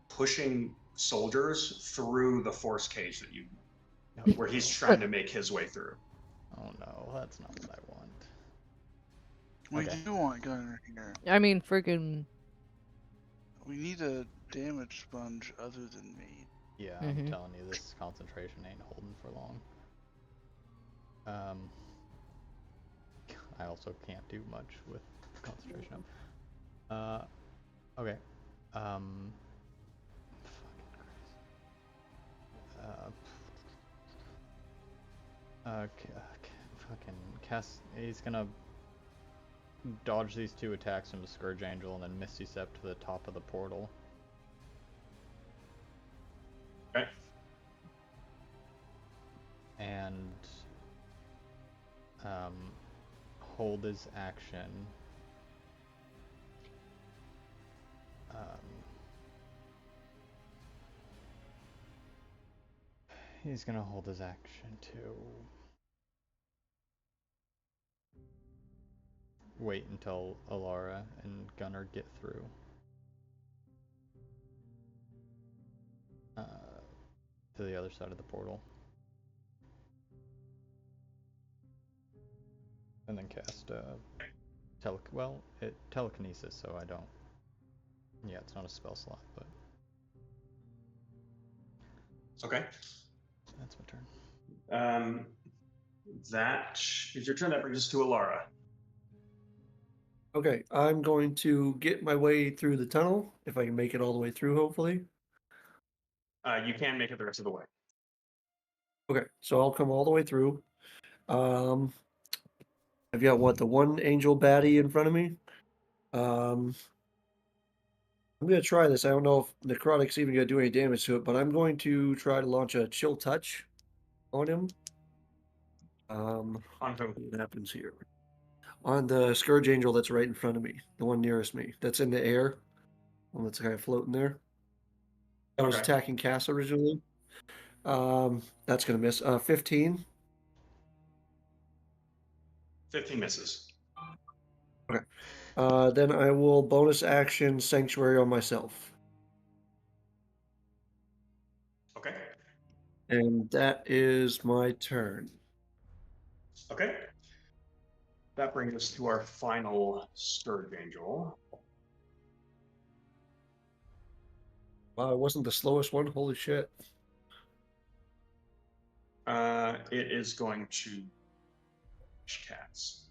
pushing soldiers through the force cage that where he's trying to make his way through. Oh no, that's not what I want. We Okay. do want Gunner here. I mean, friggin'. We need a damage sponge other than me. Yeah, I'm telling you, this concentration ain't holding for long. I also can't do much with concentration up. Okay. Fucking Christ. Fucking Cass. He's gonna dodge these 2 attacks from the Scourge Angel and then Misty Step to the top of the portal. hold his action. He's gonna hold his action to wait until Alara and Gunnar get through. To the other side of the portal. And then cast telekinesis, so I don't. Yeah, it's not a spell slot, but. Okay. That's my turn. That is your turn. That brings us to Alara. Okay, I'm going to get my way through the tunnel, if I can make it all the way through, hopefully. You can make it the rest of the way. Okay, so I'll come all the way through. I've got what, the one angel baddie in front of me? I'm gonna try this. I don't know if necrotic's even gonna do any damage to it, but I'm going to try to launch a chill touch on him. On who? What happens here? On the scourge angel that's right in front of me, the one nearest me, that's in the air, one that's kind of floating there. I was attacking Cass originally. That's gonna miss. 15. 15 misses. Okay. Then I will bonus action sanctuary on myself. Okay. And that is my turn. Okay. That brings us to our final Scourge Angel. Wow, it wasn't the slowest one. Holy shit. It is going to cats.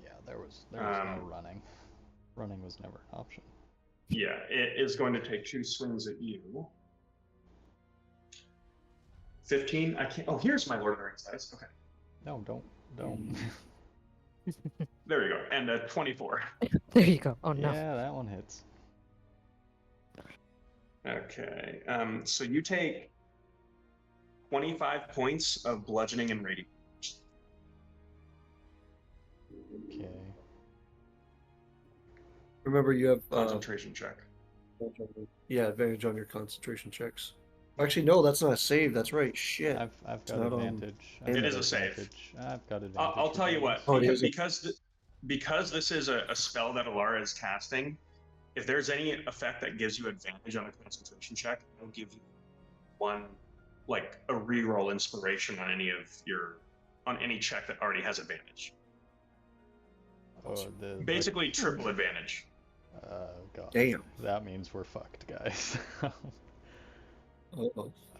Yeah, there was no running. Running was never an option. Yeah, it is going to take 2 swings at you. 15. I can't. Oh, here's my Lord of the Rings dice. Okay. No, don't. There we go. And a 24. There you go. Oh no. Yeah, that one hits. Okay. So you take 25 points of bludgeoning and radiant. Okay. Remember, you have Concentration check. Yeah, advantage on your concentration checks. Actually, no, that's not a save. That's right. Shit. I've got advantage. It is a save. I've got advantage. I'll tell you what. Oh, it is Because this is a spell that Alara is casting, if there's any effect that gives you advantage on a concentration check, I'll give you one, like a reroll inspiration on any check that already has advantage. Basically, triple advantage. God. Damn. That means we're fucked, guys.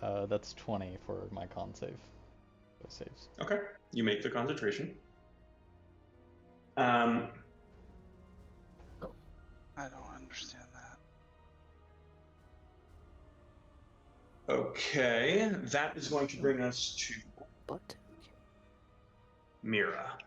That's 20 for my con save. Those saves. Okay, you make the concentration. I don't understand that. Okay, that is going to bring us to Mira.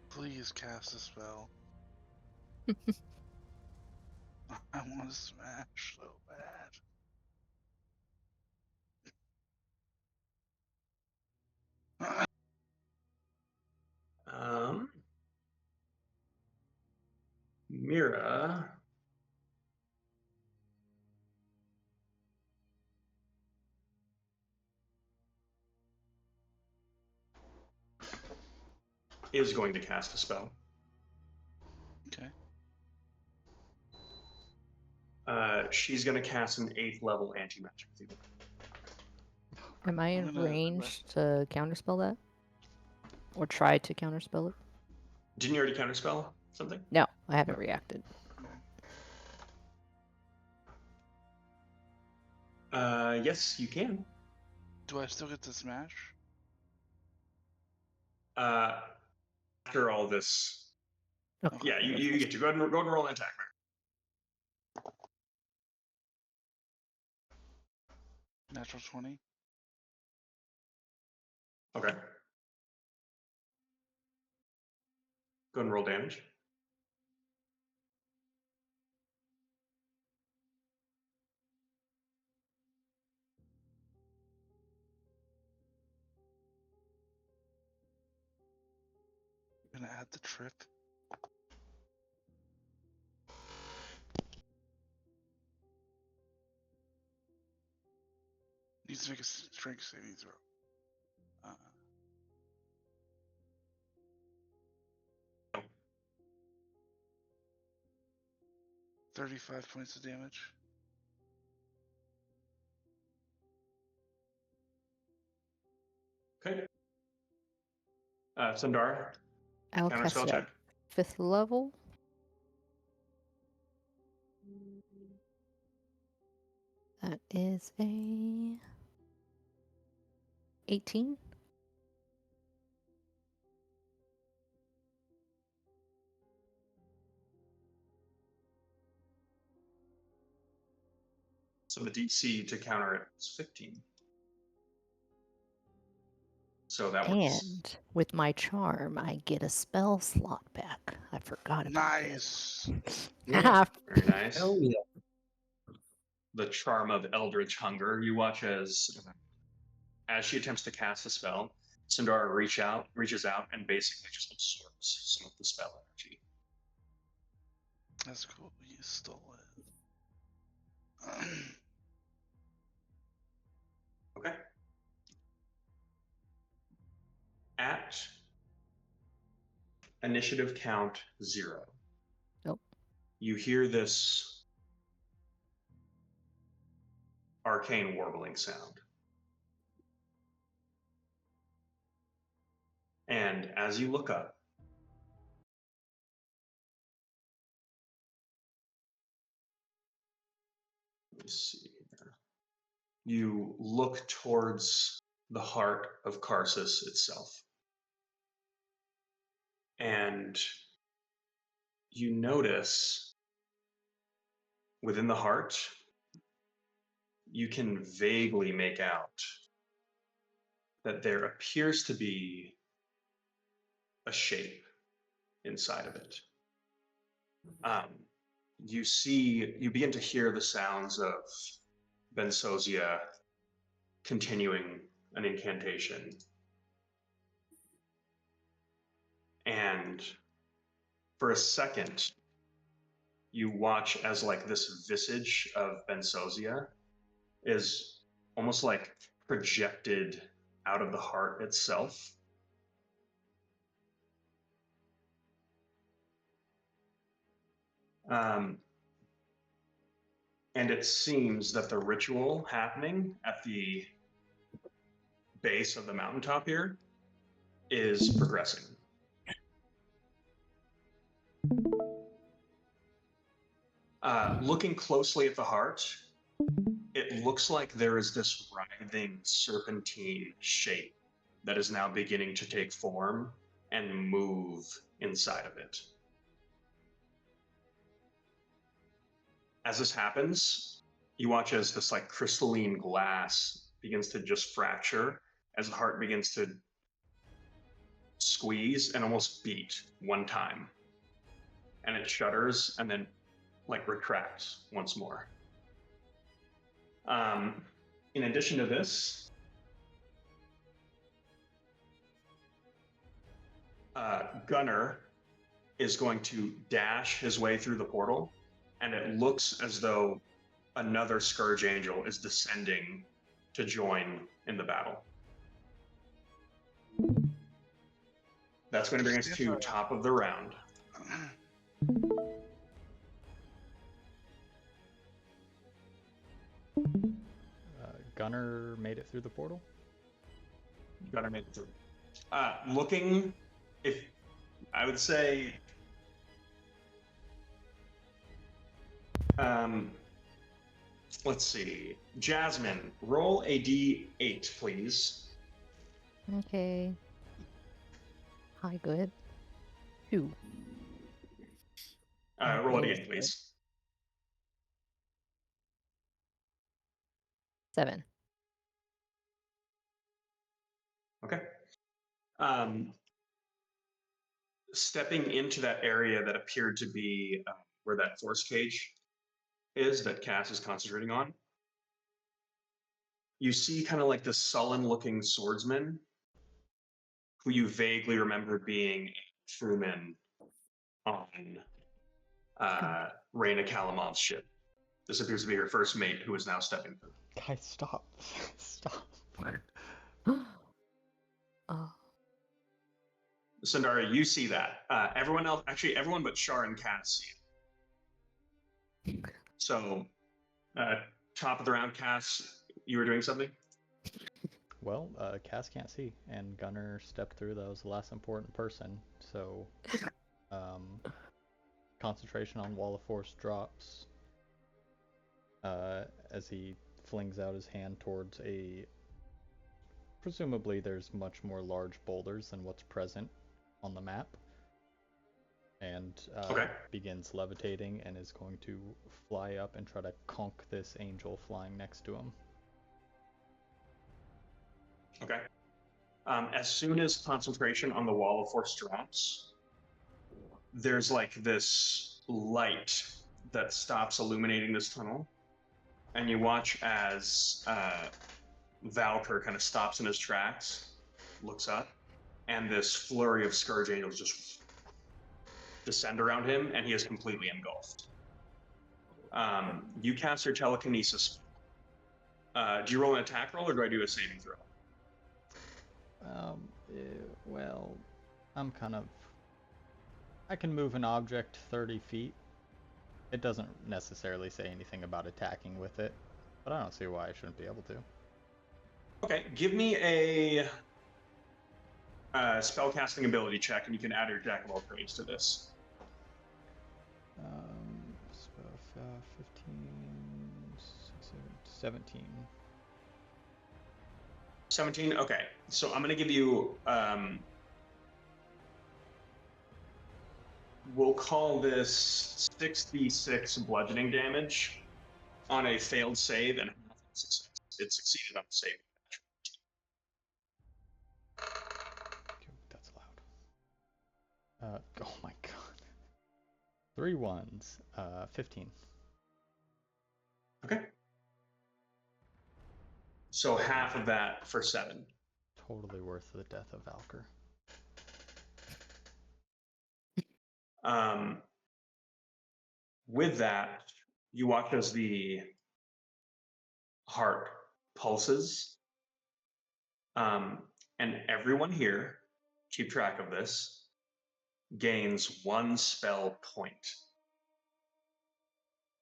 Please cast a spell. I want to smash so bad. Mira is going to cast a spell. Okay. She's going to cast an 8th level anti-magic field. Am I in range to counterspell that? Or try to counterspell it? Didn't you already counterspell something? No, I haven't reacted. Yes, you can. Do I still get to smash? After all this, Okay. yeah, you get to go ahead and roll an attack. Natural 20. Okay. Go and roll damage. Gonna add the trip. Needs to make a strength saving throw. 35 points of damage. Okay. Sundara, I'll counter cast spell it check. at 5th level. That is a 18. So the DC to counter it is 15. So that works. And with my charm, I get a spell slot back. I forgot about Nice. this. Yeah. Very nice. Hell yeah. The charm of Eldritch Hunger. You watch as she attempts to cast a spell, Sundara reaches out, and basically just absorbs some of the spell energy. That's cool. You stole it. Okay. At initiative count 0. Nope. You hear this arcane warbling sound. And as you look up, let me see here. You look towards the heart of Karsus itself. And you notice within the heart, you can vaguely make out that there appears to be a shape inside of it. You begin to hear the sounds of Bensozia continuing an incantation. And for a second, you watch as like this visage of Bensozia is almost like projected out of the heart itself. And it seems that the ritual happening at the base of the mountaintop here is progressing. Looking closely at the heart, it looks like there is this writhing serpentine shape that is now beginning to take form and move inside of it. As this happens, you watch as this like crystalline glass begins to just fracture as the heart begins to squeeze and almost beat one time. And it shudders and then like retracts once more. In addition to this, Gunnar is going to dash his way through the portal, and it looks as though another Scourge Angel is descending to join in the battle. That's going to bring us to top of the round. Gunnar made it through the portal? Gunnar made it through. Looking, if I would say, let's see. Jasmine, roll a d8, please. Okay. Hi, good. 2. Roll it Okay, again, please. 7. Okay. Stepping into that area that appeared to be where that force cage is that Cass is concentrating on, you see kind of like this sullen-looking swordsman who you vaguely remember being Truman on Reyna Kalamov's ship. This appears to be her first mate, who is now stepping through. Guys, stop. Stop. Oh. Sundara, you see that. Everyone else, actually, everyone but Shar and Cass see it. So, top of the round, Cass, you were doing something? Well, Cass can't see, and Gunner stepped through. That was the last important person. So, concentration on Wall of Force drops as he flings out his hand towards a. Presumably, there's much more large boulders than what's present on the map. And begins levitating and is going to fly up and try to conk this angel flying next to him. Okay. As soon as concentration on the Wall of Force drops, there's like this light that stops illuminating this tunnel, and you watch as Valkyr kind of stops in his tracks, looks up, and this flurry of Scourge Angels just descend around him, and he is completely engulfed. You cast your telekinesis. Do you roll an attack roll, or do I do a saving throw? Well, I'm kind of... I can move an object 30 feet. It doesn't necessarily say anything about attacking with it, but I don't see why I shouldn't be able to. Okay, give me a spellcasting ability check, and you can add your Jack of all trades to this. 15, 17. 17? Okay, so I'm going to give you, we'll call this 6d6 bludgeoning damage on a failed save, and it succeeded on the save. That's loud. Oh my god. 3 ones. 15. Okay. So half of that for 7. Totally worth the death of Valkyr. With that, you watch as the heart pulses, and everyone here, keep track of this, gains 1 spell point.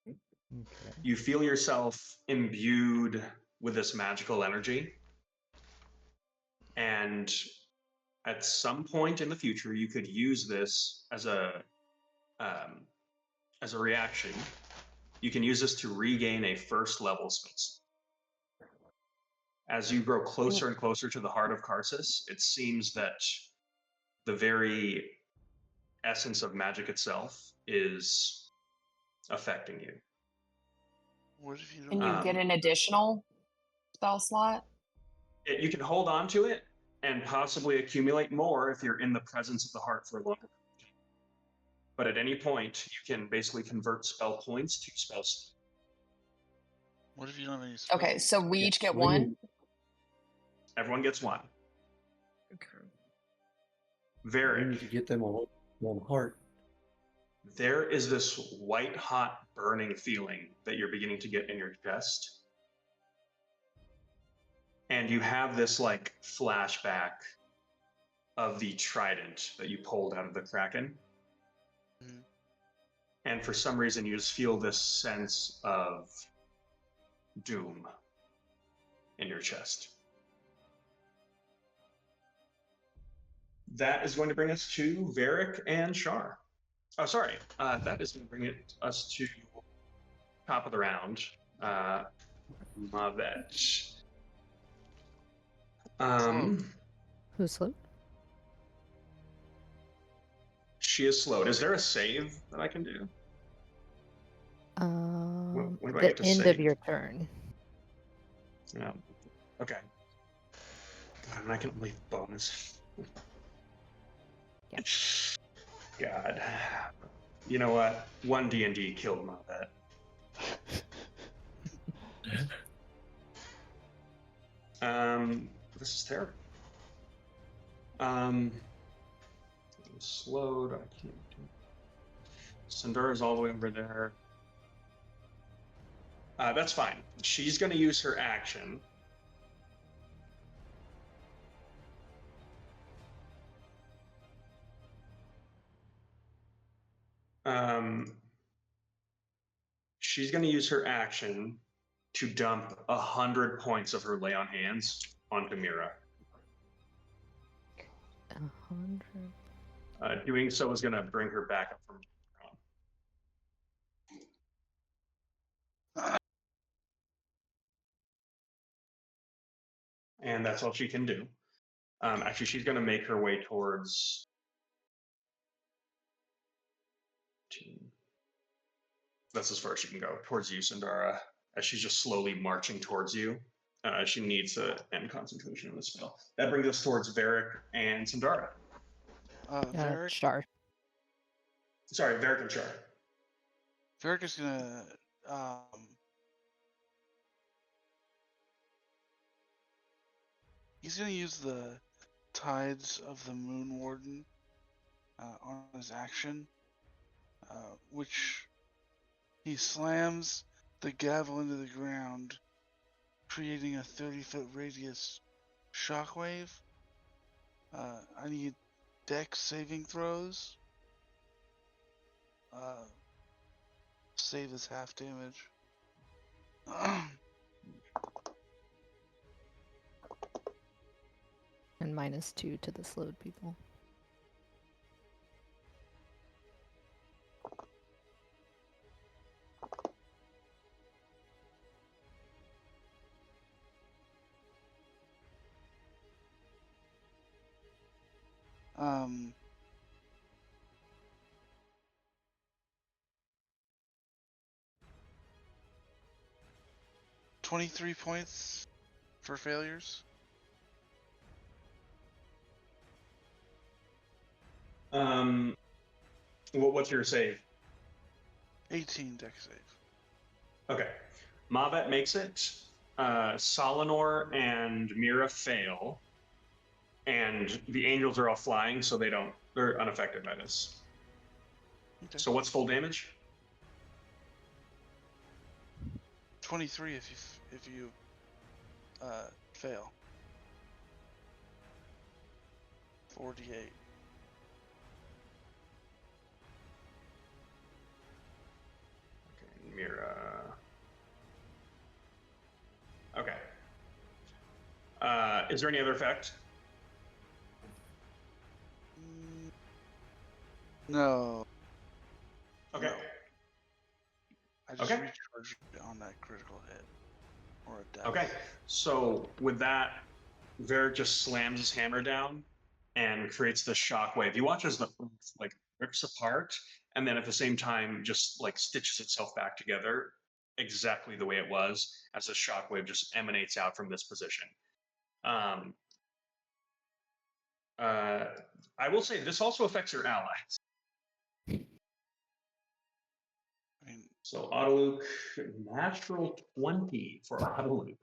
Okay. You feel yourself imbued with this magical energy, and at some point in the future, you could use this as a reaction. You can use this to regain a first level space. As you grow closer and closer to the heart of Karsus, it seems that the very essence of magic itself is affecting you. What if you don't? Can you get an additional spell slot? You can hold on to it and possibly accumulate more if you're in the presence of the heart for a longer time. But at any point, you can basically convert spell points to spells. What if you don't have any spells? Okay, so we each get 1? Everyone gets 1. Okay. Varric. We need to get them on heart. There is this white hot burning feeling that you're beginning to get in your chest. And you have this like flashback of the trident that you pulled out of the Kraken. Mm-hmm. And for some reason you just feel this sense of doom in your chest. That is going to bring us to Varric and Shar. Oh, sorry. That is going to bring us to top of the round. Mavet. Who's slowed? She is slowed. Is there a save that I can do? When do I The get to end save? of your turn. Yeah. Okay. And I can only bonus. Yep. God. You know what? One D&D killed my bet. This is terrible. Slowed. I can't do. Sandara's all the way over there. That's fine. She's going to use her action. She's going to use her action to dump 100 points of her lay on hands onto Mira. 100. Doing so is going to bring her back up from ground. And that's all she can do. Actually, she's going to make her way towards. That's as far as she can go, towards you, Sandara, as she's just slowly marching towards you. She needs to end concentration on the spell. That brings us towards Varric and Sandara. Varric. Char. Sorry, Varric and Char. Varric is gonna he's gonna use the Tides of the Moon Warden on his action, which he slams the gavel into the ground, creating a 30-foot radius shockwave. I need Dex saving throws. Save is half damage. And -2 to the slowed people. Um, 23 points for failures. What's your save? 18 Dex save. Okay. Mavet makes it. Solinor and Mira fail. And the angels are all flying, so they're unaffected by this. Okay. So what's full damage? 23 if you fail. 48. Okay, Mira. Okay. Is there any other effect? No. Okay. No. I just Okay. recharged on that critical hit. Or a death. Okay. So with that, Varric just slams his hammer down and creates this shockwave. You watch as the earth like rips apart, and then at the same time just like stitches itself back together exactly the way it was, as the shockwave just emanates out from this position. I will say this also affects your allies. So Autoluke, natural 20 for Autoluke.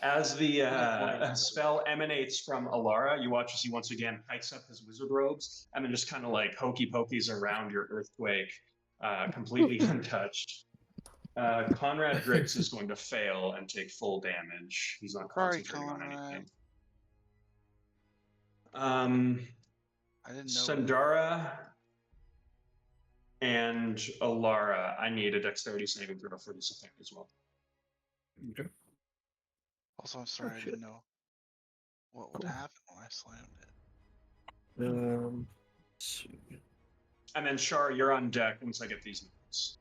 As the spell emanates from Alara, you watch as he once again hikes up his wizard robes and then just kind of like hokey pokeys around your earthquake, completely untouched. Conrad Griggs is going to fail and take full damage. He's not concentrating on anything. I didn't know. Sandara and Alara, I need a dexterity saving throw for this effect as well. Okay. Also, I'm sorry, I didn't know what would happen when I slammed it. Let's see. And then Shar, you're on deck once I get these notes.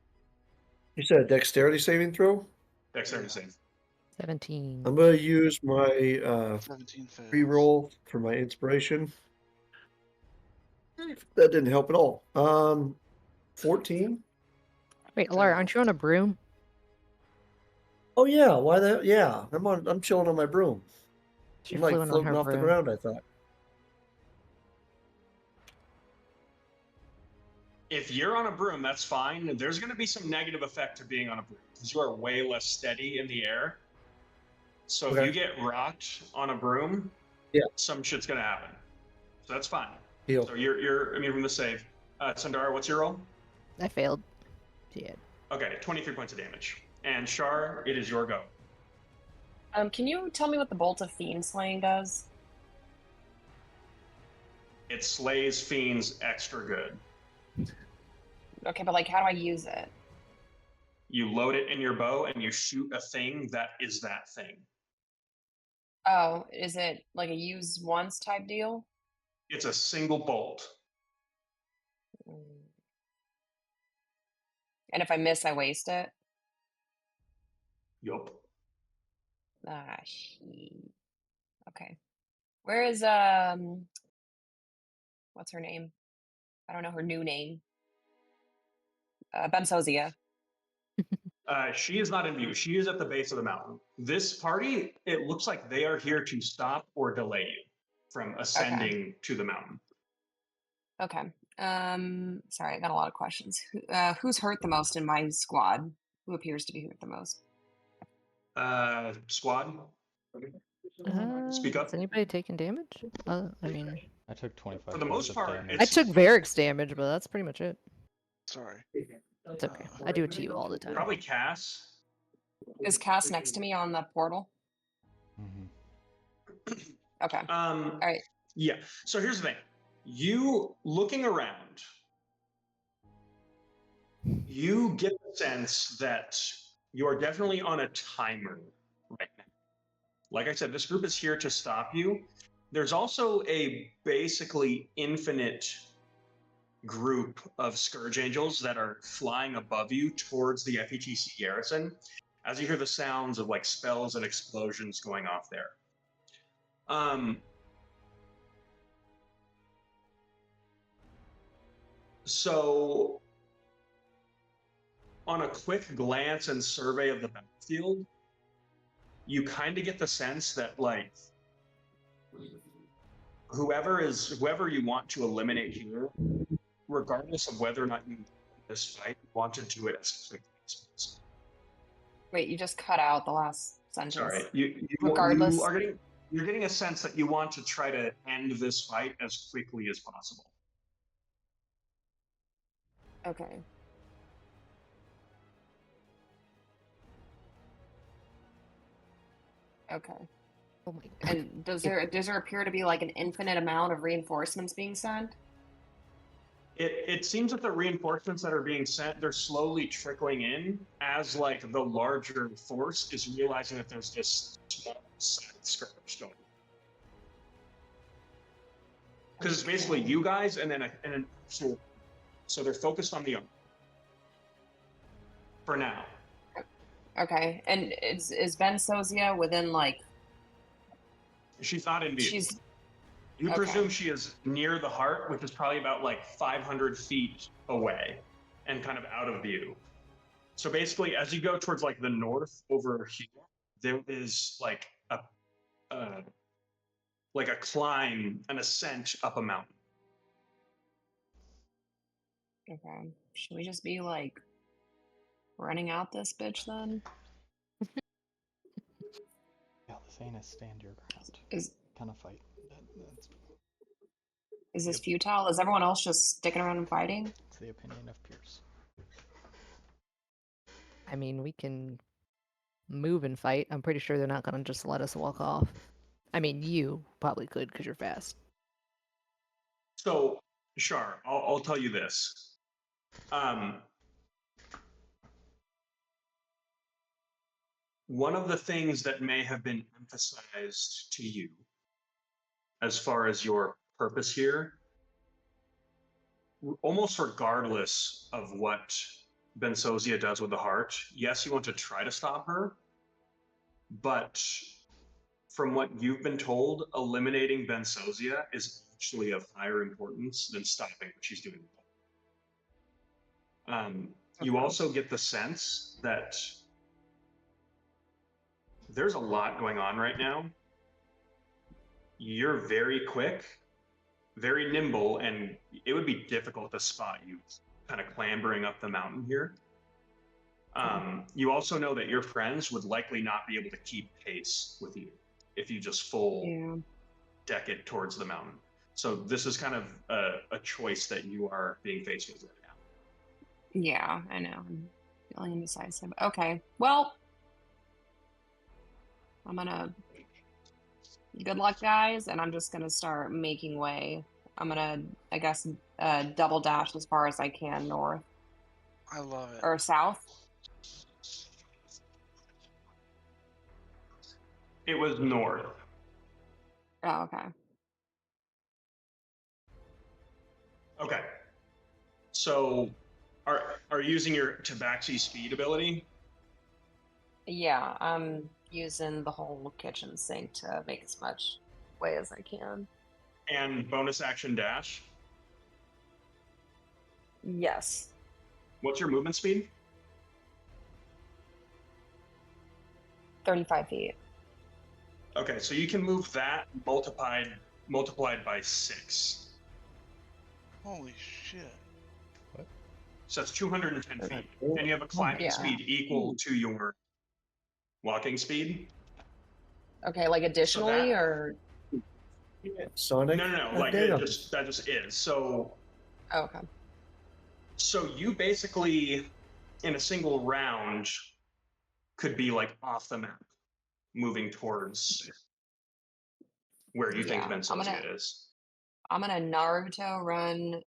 You said a dexterity saving throw? Dexterity save. 17. I'm going to use my 17 fails. reroll for my inspiration. That didn't help at all. 14. Wait, Alara, aren't you on a broom? Oh yeah, why the yeah? I'm chilling on my broom. She I'm flew like in on floating her off the broom. ground, I thought. If you're on a broom, that's fine. There's going to be some negative effect to being on a broom because you are way less steady in the air. So if Okay. you get rocked on a broom, Yeah. some shit's going to happen. So that's fine. Heal. So you're immune from the save. Sundara, what's your roll? I failed. Yeah. Okay, 23 points of damage. And Shar, it is your go. Can you tell me what the Bolt of Fiend Slaying does? It slays fiends extra good. Okay, but like, how do I use it? You load it in your bow and you shoot a thing that is that thing. Oh, is it like a use once type deal? It's a single bolt. Mm. And if I miss, I waste it? Yup. Ah, shit. Okay. Where is, what's her name? I don't know her new name. Bensozia. She is not in view. She is at the base of the mountain. This party, it looks like they are here to stop or delay you from ascending to the mountain. Okay. Sorry, I got a lot of questions. Who's hurt the most in my squad? Who appears to be hurt the most? Squad, speak Is up. anybody taking damage? I mean, I took 25 For the points most of part, damage. I it's took Varric's damage, but that's pretty much it. Sorry. It's okay. I do it to you all the time. probably Cass. Is Cass next to me on the portal? Mm-hmm. Okay. All right. Yeah. So here's the thing. You looking around, you get the sense that you are definitely on a timer right now. Like I said, this group is here to stop you. There's also a basically infinite group of Scourge Angels that are flying above you towards the FETC garrison as you hear the sounds of like spells and explosions going off there. So on a quick glance and survey of the battlefield, you kind of get the sense that like whoever you want to eliminate here, regardless of whether or not you win this fight, want to do it as quickly as possible. Wait, you just cut out the last sentence. Sorry, Regardless. you're getting a sense that you want to try to end this fight as quickly as possible. Okay. Okay. Oh my god. And does there appear to be like an infinite amount of reinforcements being sent? It seems that the reinforcements that are being sent, they're slowly trickling in as like the larger force is realizing that there's this small side skirmish going. Because it's basically you guys and then so they're focused on the army for now. Okay. And is Bensozia within like She's not in view. You okay. presume she is near the heart, which is probably about like 500 feet away and kind of out of view. So basically, as you go towards like the north over here, there is like a climb, an ascent up a mountain. Okay. Should we just be like running out this bitch then? Yeah, this ain't a stand your ground kind of fight. Is this futile? Is everyone else just sticking around and fighting? It's the opinion of Pierce. I mean, we can move and fight. I'm pretty sure they're not going to just let us walk off. I mean, you probably could because you're fast. So, Shar, I'll tell you this. One of the things that may have been emphasized to you as far as your purpose here, almost regardless of what Bensozia does with the heart, yes, you want to try to stop her, but from what you've been told, eliminating Bensozia is actually of higher importance than stopping what she's doing. You also get the sense that there's a lot going on right now. You're very quick, very nimble, and it would be difficult to spot you kind of clambering up the mountain here. You also know that your friends would likely not be able to keep pace with you if you just full deck it towards the mountain. So this is kind of a choice that you are being faced with right now. Yeah, I know. I'm feeling indecisive. Okay, well, I'm gonna. Good luck, guys, and I'm just gonna start making way. I'm gonna, I guess, double dash as far as I can north I love it. or south. It was north. Oh, okay. Okay. So, are you using your Tabaxi speed ability? Yeah, I'm using the whole kitchen sink to make as much way as I can. And bonus action dash? Yes. What's your movement speed? 35 feet. Okay, so you can move that multiplied by 6. Holy shit. So that's 210 feet. And you have a climbing speed equal to your walking speed. Okay, like additionally or Sonic? No. Like that just is. So okay. So you basically in a single round could be like off the map, moving towards where you think Bensosia is. I'm gonna Naruto run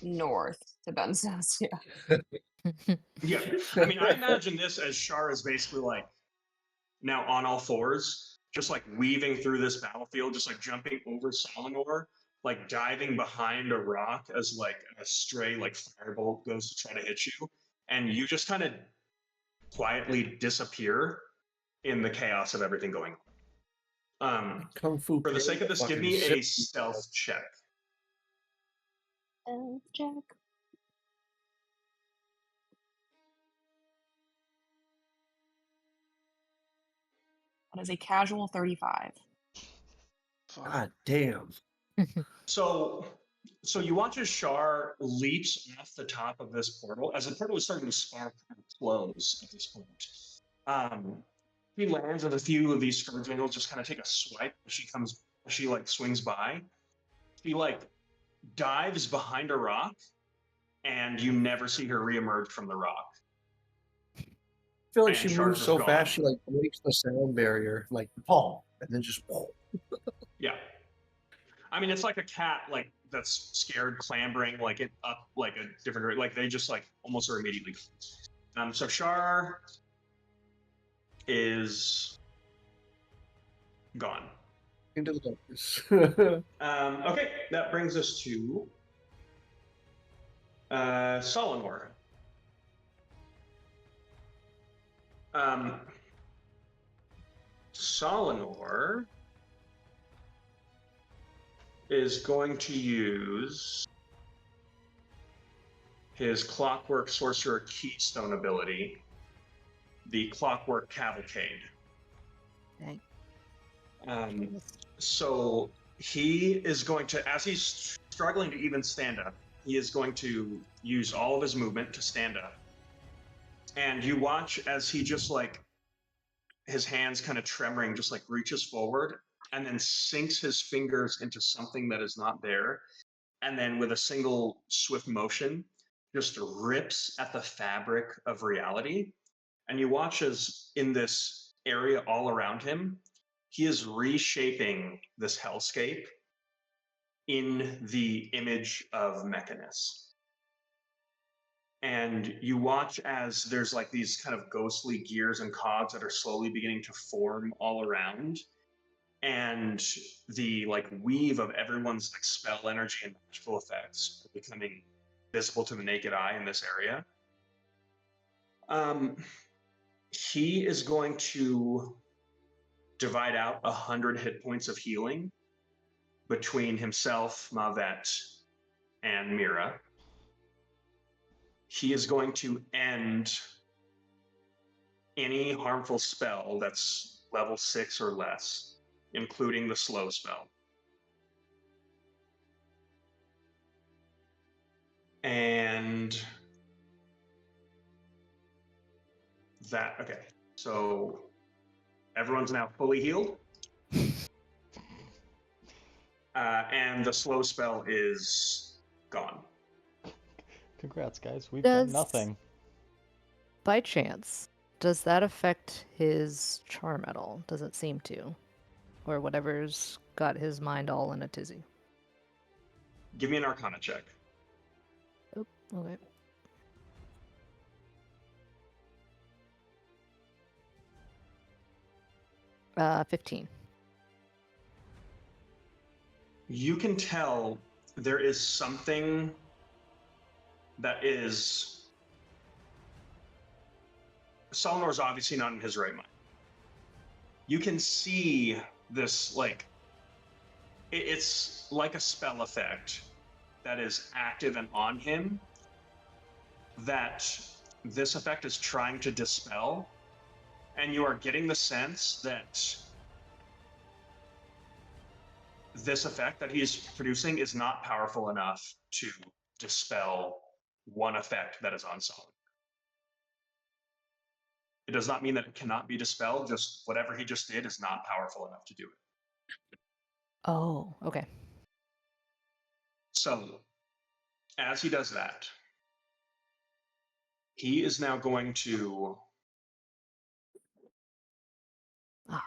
north to Bensosia. Yeah. I mean, I imagine this as Shar is basically like now on all fours, just like weaving through this battlefield, just like jumping over Solinor, like diving behind a rock as like a stray like firebolt goes to try to hit you. And you just kind of quietly disappear in the chaos of everything going on. Kung Fu For the sake of this, give me a stealth check. Stealth check. That is a casual 35. God damn. So you watch as Shar leaps off the top of this portal as the portal is starting to spark and close at this point. He lands and a few of these scourge angels just kind of take a swipe as she like swings by. She like dives behind a rock and you never see her reemerge from the rock. I feel like And she Shar's moves is so gone. fast, she like breaks the sound barrier, like boom, and then just boom. Yeah. I mean, it's like a cat, like that's scared, clambering, like it up, like a different, like they just like almost are immediately. So Shar is gone. Into the darkness. Okay, that brings us to Solinor. Solinor is going to use his Clockwork Sorcerer Keystone ability, the Clockwork Cavalcade. Okay. So he is going to, as he's struggling to even stand up, he is going to use all of his movement to stand up. And you watch as he just like, his hands kind of tremoring, just like reaches forward and then sinks his fingers into something that is not there. And then with a single swift motion, just rips at the fabric of reality. And you watch as in this area all around him, he is reshaping this hellscape in the image of Mechanus. And you watch as there's like these kind of ghostly gears and cogs that are slowly beginning to form all around. And the like weave of everyone's like spell energy and magical effects are becoming visible to the naked eye in this area. He is going to divide out 100 hit points of healing between himself, Mavet, and Mira. He is going to end any harmful spell that's level 6 or less, including the slow spell. And that, okay. So everyone's now fully healed. And the slow spell is gone. Congrats, guys. We've done Does, nothing. by chance, does that affect his charm at all? Doesn't seem to. Or whatever's got his mind all in a tizzy. Give me an Arcana check. Oh, okay. Uh, 15. You can tell there is something that is. Selenor's obviously not in his right mind. You can see this, like, it's like a spell effect that is active and on him that this effect is trying to dispel, and you are getting the sense that this effect that he's producing is not powerful enough to dispel one effect that is on Solid. It does not mean that it cannot be dispelled, just whatever he just did is not powerful enough to do it. Oh, okay. So, as he does that, he is now going to. Ah.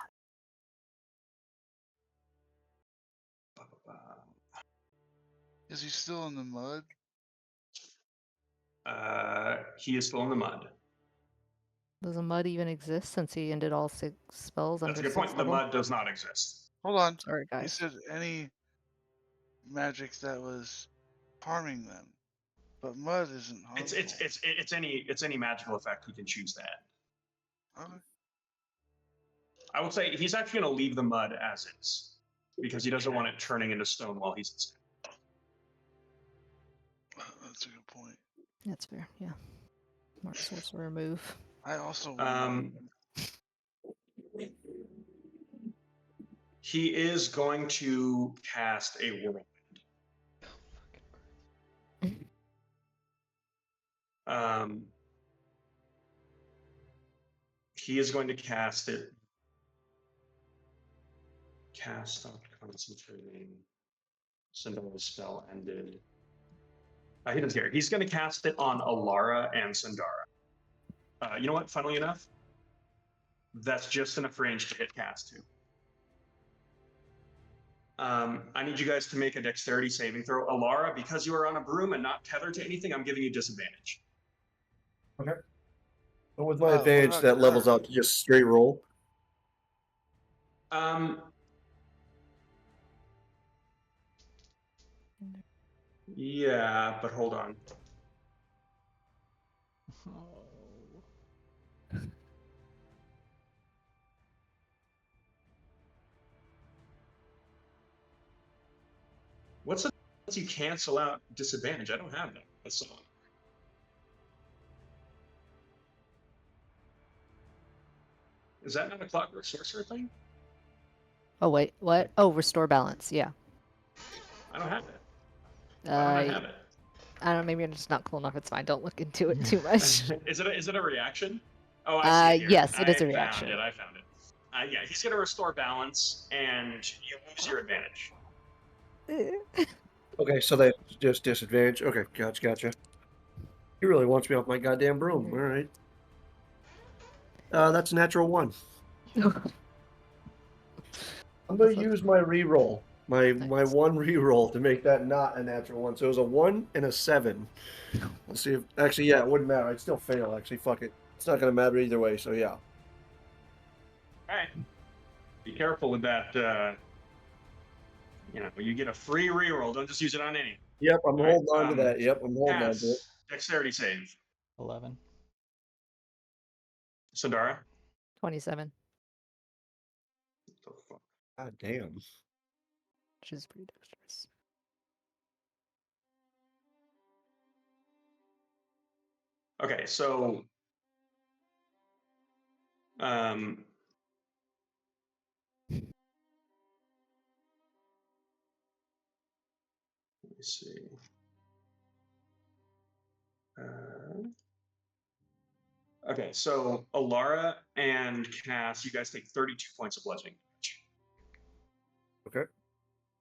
Is he still in the mud? He is still in the mud. Does the mud even exist since he ended all 6 spells That's under a good 6th point. The level? mud does not exist. Hold on. Sorry, He guys. said any magic that was harming them, but mud isn't harmful. It's any magical effect he can choose to add. Okay. I would say he's actually going to leave the mud as is because he doesn't want it turning into stone while he's in sand. That's a good point. That's fair, yeah. Smart sorcerer move. I also want He is going to cast a whirlwind. He is going to cast it. Cast, stopped concentrating. Cinderella's spell ended. He doesn't care. He's going to cast it on Alara and Sundara. You know what? Funnily enough, that's just enough range to hit cast too. I need you guys to make a dexterity saving throw. Alara, because you are on a broom and not tethered to anything, I'm giving you disadvantage. Okay. But with my what advantage, about that levels Kurt? out to just straight roll. Yeah, but hold on. What's the chance you cancel out disadvantage? I don't have that. That's all. Is that not a clockwork sorcerer thing? Oh, wait, what? Oh, restore balance, yeah. I don't have it. Why don't I have it? I don't know, maybe I'm just not cool enough. It's fine. Don't look into it too much. Is it a reaction? Oh, I see it here. Yes, it is a I reaction. found it. Yeah, he's going to restore balance, and you lose your advantage. Okay, so that's just disadvantage. Okay, gotcha. He really wants me off my goddamn broom. All right. That's a natural 1. I'm gonna use my reroll, my one reroll to make that not a natural 1. So it was a 1 and a 7. Let's see if actually, yeah, it wouldn't matter. I'd still fail. Actually, fuck it. It's not gonna matter either way. So yeah. All right. Be careful with that. You get a free reroll. Don't just use it on any. Yep, I'm All holding right, on to that. Yep, I'm holding on to it. Dexterity save. 11. Sundara. 27. What the fuck? God damn. Which is pretty dexterous. Okay, so Let's see. Okay, so Alara and Cass, you guys take 32 points of bludgeoning damage. Okay.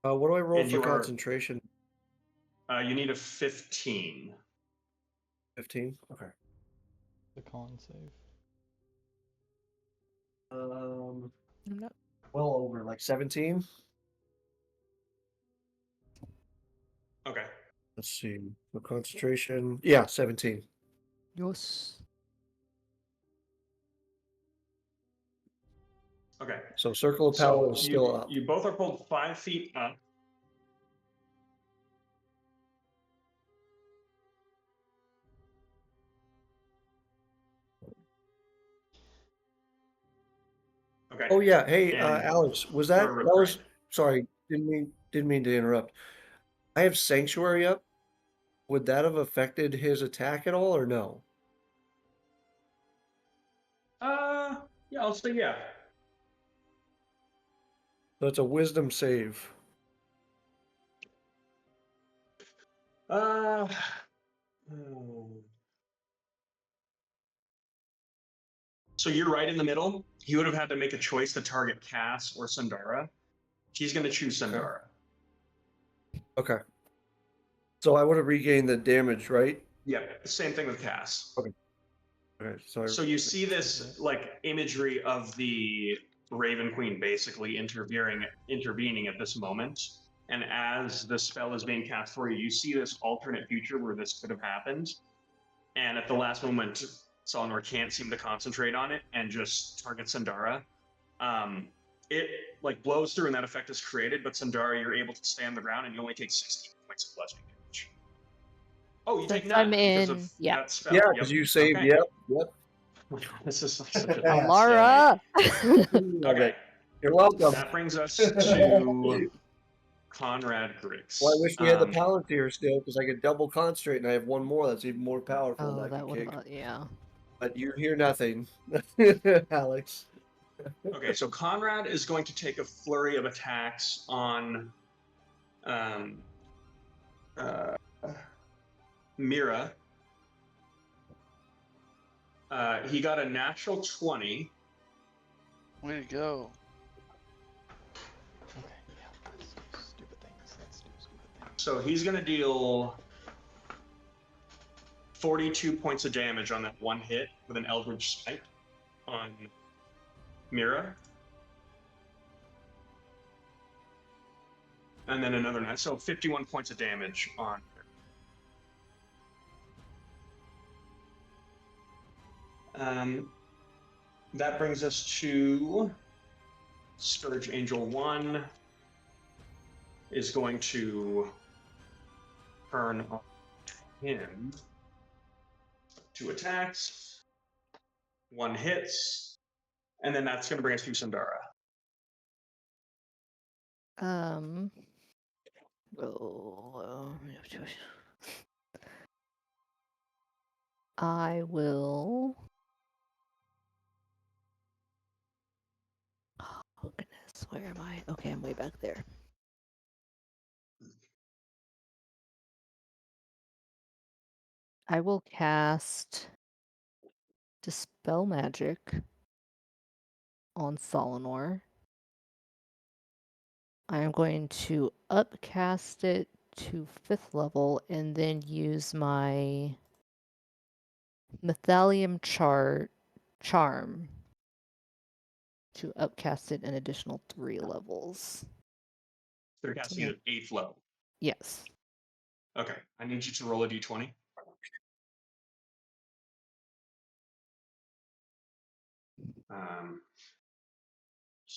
What do I roll And for you are- concentration? You need a 15. 15? Okay. The con save. I'm not. Well over, like 17? Okay. Let's see. For concentration. Yeah, 17. Yes. Okay. So Circle of Power is still up. You both are pulled 5 feet up. Okay. Oh yeah. Hey, And Alex, was you're that a rip that was grind. sorry, didn't mean to interrupt. I have Sanctuary up. Would that have affected his attack at all or no? Yeah, I'll say yeah. So it's a wisdom save. Hmm. So you're right in the middle. He would have had to make a choice to target Cass or Sundara. He's going to choose Sundara. Okay. So I would have regained the damage, right? Yep. Same thing with Cass. Okay. Okay. So you see this like imagery of the Raven Queen basically intervening at this moment. And as the spell is being cast for you, you see this alternate future where this could have happened. And at the last moment, Solnor can't seem to concentrate on it and just targets Sundara. It like blows through and that effect is created, but Sundara, you're able to stay on the ground and you only take 16 points of bludgeoning damage. Oh, you take Since none I'm because in, of yeah. that spell. Yeah, Yep. because you saved. Okay. Yep. This is like such a Alara! Okay. You're welcome. That brings us to Conrad Griggs. Well, I wish we had the Palantir still, because I could double concentrate, and I have one more that's even more powerful Oh, that I that could would kick. have, yeah. But you hear nothing, Alex. Okay, so Conrad is going to take a flurry of attacks on Mira. He got a natural 20. Way to go. Okay, yeah, let's do stupid things. Let's do stupid things. So he's going to deal 42 points of damage on that one hit with an Eldritch Smite on Mira. And then another net, so 51 points of damage on that brings us to Scourge Angel 1 is going to turn on him. 2 attacks, 1 hits, and then that's going to bring us to Sundara. I will. Oh, goodness. Where am I? Okay, I'm way back there. I will cast Dispel Magic on Solinor. I am going to upcast it to 5th level and then use my Mythalium Charm to upcast it an additional 3 levels. They're casting it at 8th level. Yes. Okay, I need you to roll a d20.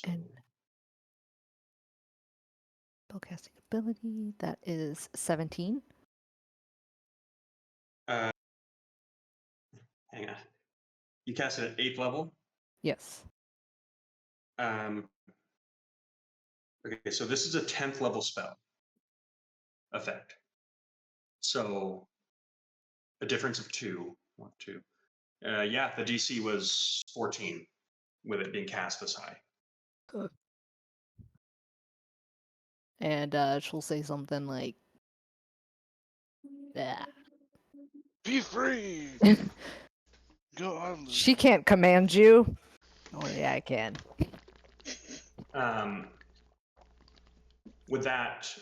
And spellcasting ability, that is 17. Hang on. You cast it at 8th level? Yes. Okay, so this is a 10th level spell effect. So a difference of 2. 1, 2. Yeah, the DC was 14 with it being cast this high. And she'll say something like, Yeah. Be free. Go on, Luke. She can't command you. Only I can. With that,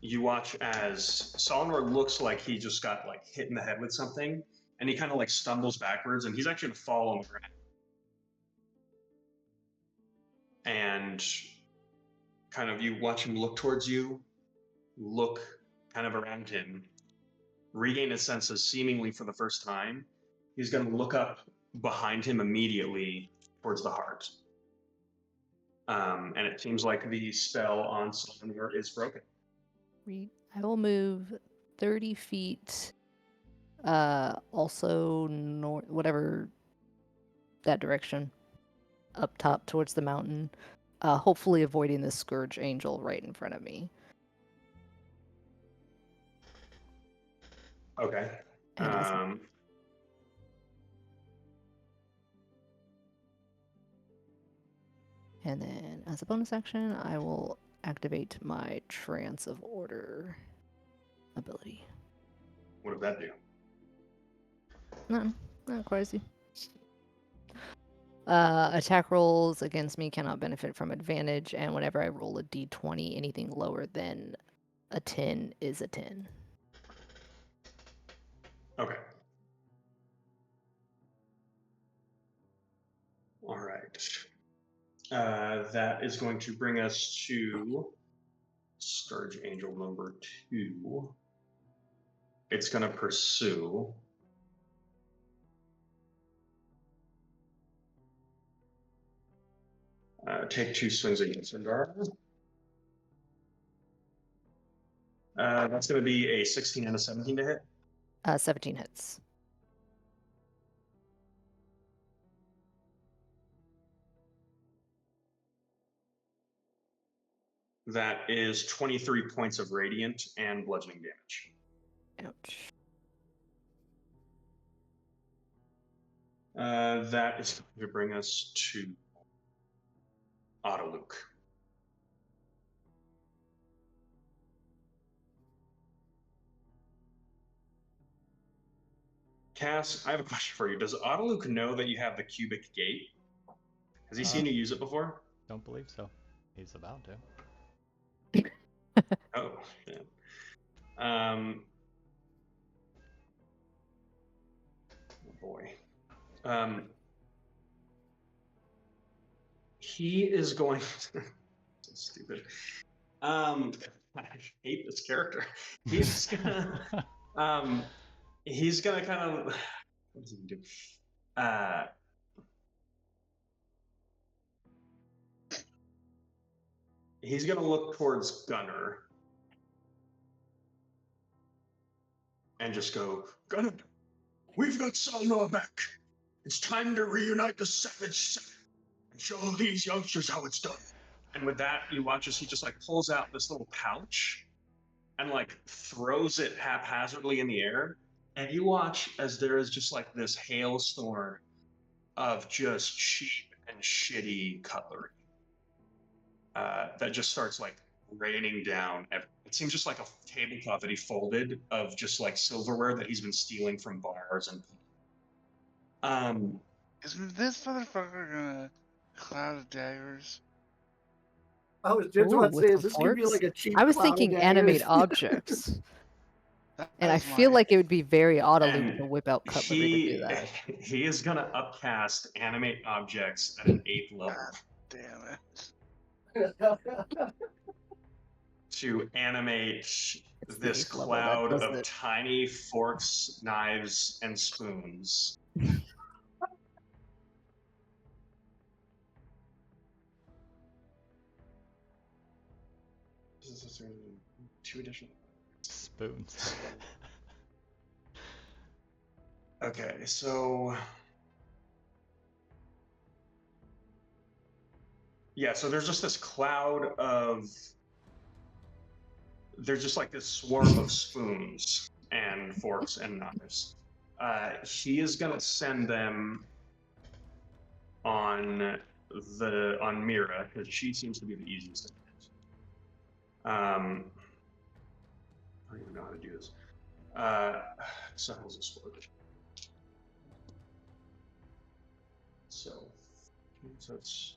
you watch as Solomor looks like he just got like hit in the head with something, and he kind of like stumbles backwards, and he's actually gonna fall on the ground. And kind of you watch him look towards you, look kind of around him, regain his senses seemingly for the first time. He's gonna look up behind him immediately towards the heart. And it seems like the spell on Solomor is broken. I will move 30 feet. Also north, whatever that direction, up top towards the mountain. Hopefully avoiding the Scourge Angel right in front of me. Okay. And as, and then as a bonus action, I will activate my Trance of Order ability. What did that do? Nothing. Not crazy. Attack rolls against me cannot benefit from advantage, and whenever I roll a d20, anything lower than a 10 is a 10. Okay. All right. That is going to bring us to Scourge Angel number 2. It's going to pursue. Take 2 swings against Sindar. That's going to be a 16 and a 17 to hit. 17 hits. That is 23 points of radiant and bludgeoning damage. Ouch. That is going to bring us to Autoluke. Cass, I have a question for you. Does Autoluke know that you have the cubic gate? Has he seen you use it before? Don't believe so. He's about to. Oh, yeah. Oh boy. He is going. So stupid. I hate this character. He's gonna. He's gonna kind of. What does he do? He's gonna look towards Gunner and just go, Gunner, we've got Salnor back. It's time to reunite the Savage Set and show these youngsters how it's done. And with that, you watch as he just like pulls out this little pouch and like throws it haphazardly in the air. And you watch as there is just like this hailstorm of just cheap and shitty cutlery that just starts like raining down. It seems just like a tablecloth that he folded of just like silverware that he's been stealing from bars and. Isn't this motherfucker gonna cloud of daggers? I was just about to with say, is the this gonna be forks? like a cheap I was cloud of thinking daggers? animate objects. That And I is feel my- like it would be very Autoluke And to whip out cutlery to do that. He is gonna upcast animate objects at an 8th level God damn it. to animate It's the this 8th level that cloud does of it. tiny forks, knives, and spoons. Two additional Spoons. Okay, so yeah, so there's just this cloud of there's just like this swarm of spoons and forks and knives. He is gonna send them on Mira because she seems to be the easiest to hit. I don't even know how to do this. So how's this work? So it's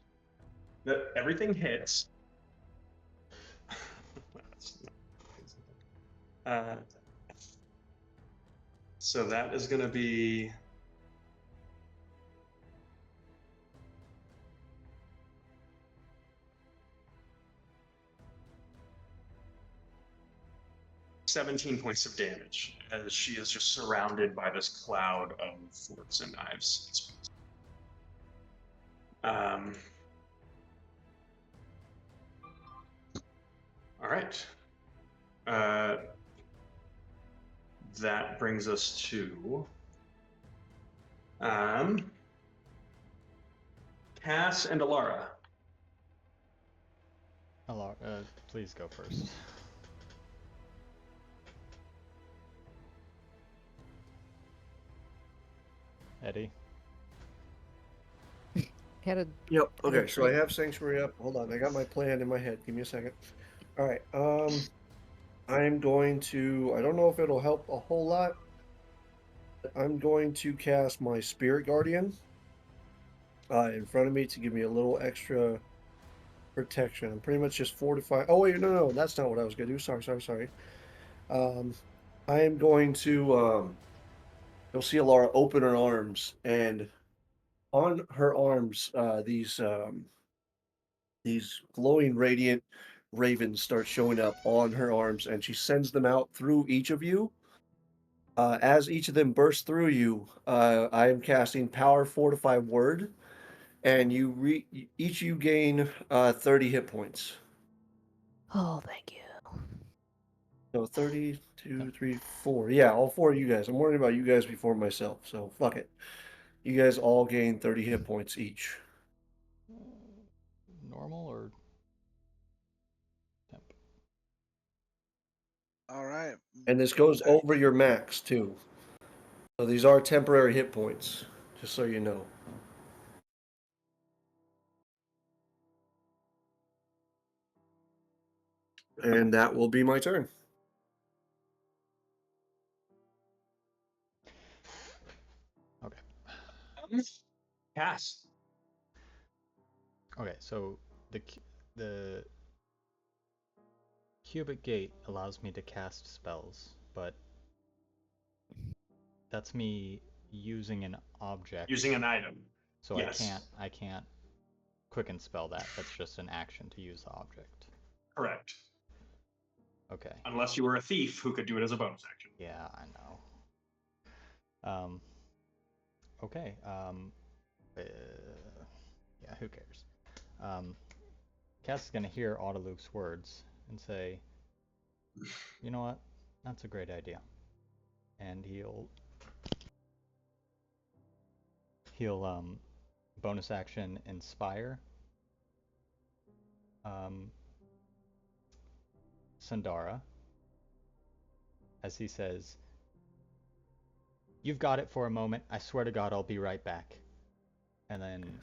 that everything hits. So that is going to be 17 points of damage as she is just surrounded by this cloud of forks and knives. All right. That brings us to Cass and Alara. Alara, please go first. Eddie. Had a Yep. Okay. So I retreat. have Sanctuary up. Hold on. I got my plan in my head. Give me a second. All right. I'm going to. I don't know if it'll help a whole lot. But I'm going to cast my Spirit Guardian in front of me to give me a little extra protection. I'm pretty much just fortifying. Oh wait, no, that's not what I was gonna do. Sorry. I am going to. You'll see Alara open her arms, and on her arms, these glowing, radiant ravens start showing up on her arms, and she sends them out through each of you. As each of them bursts through you, I am casting Power Fortify Word, and each you gain 30 hit points. Oh, thank you. So 30, 2, 3, 4. Yeah, all four of you guys. I'm worried about you guys before myself, so fuck it. You guys all gain 30 hit points each. Normal or temp? All right. And this goes over your max, too. So these are temporary hit points, just so you know. And that will be my turn. Okay. Cass. Okay, so the cubic gate allows me to cast spells, but that's me using an object. Using an item. So yes. I can't quicken spell that. That's just an action to use the object. Correct. Okay. Unless you were a thief who could do it as a bonus action. Yeah, I know. Okay. Yeah, who cares? Cass is gonna hear Autoluke's words and say, "You know what? That's a great idea." And he'll bonus action inspire Sandara as he says, "You've got it for a moment. I swear to God, I'll be right back." And then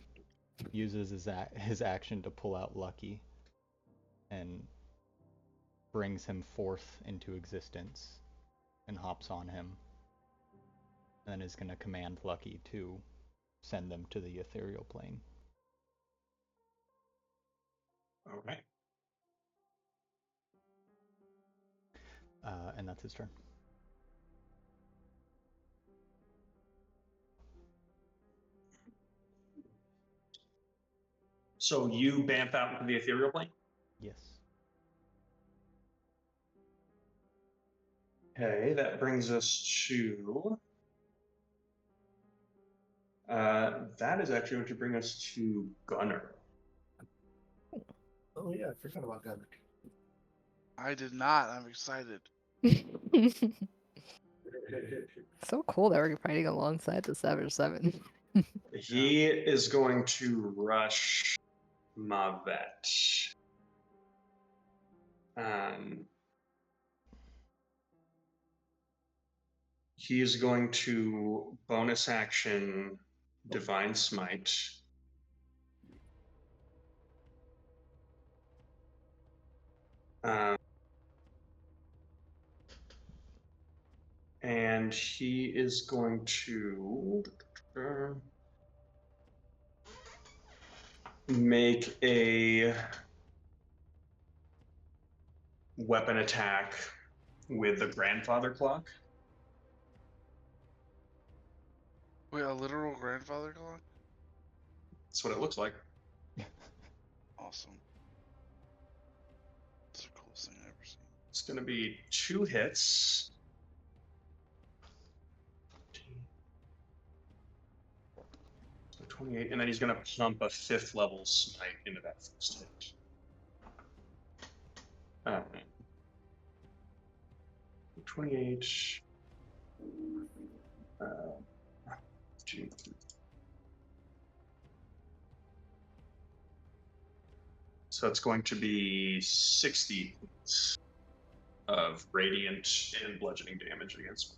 uses his action to pull out Lucky and brings him forth into existence and hops on him. And then is going to command Lucky to send them to the ethereal plane. Okay. And that's his turn. So you bamf out into the ethereal plane? Yes. Okay, that brings us to. That is actually going to bring us to Gunner. Oh, yeah, I forgot about that. I did not. I'm excited. So cool that we're fighting alongside the Savage Seven. He is going to rush Mavet. He is going to bonus action Divine Smite. And he is going to make a weapon attack with the grandfather clock. Wait, a literal grandfather clock? That's what it looks like. Awesome. It's the coolest thing I've ever seen. It's going to be 2 hits. So 28, and then he's going to pump a 5th level smite into that first hit. 28. 2, 3. So it's going to be 60 points of radiant and bludgeoning damage against me.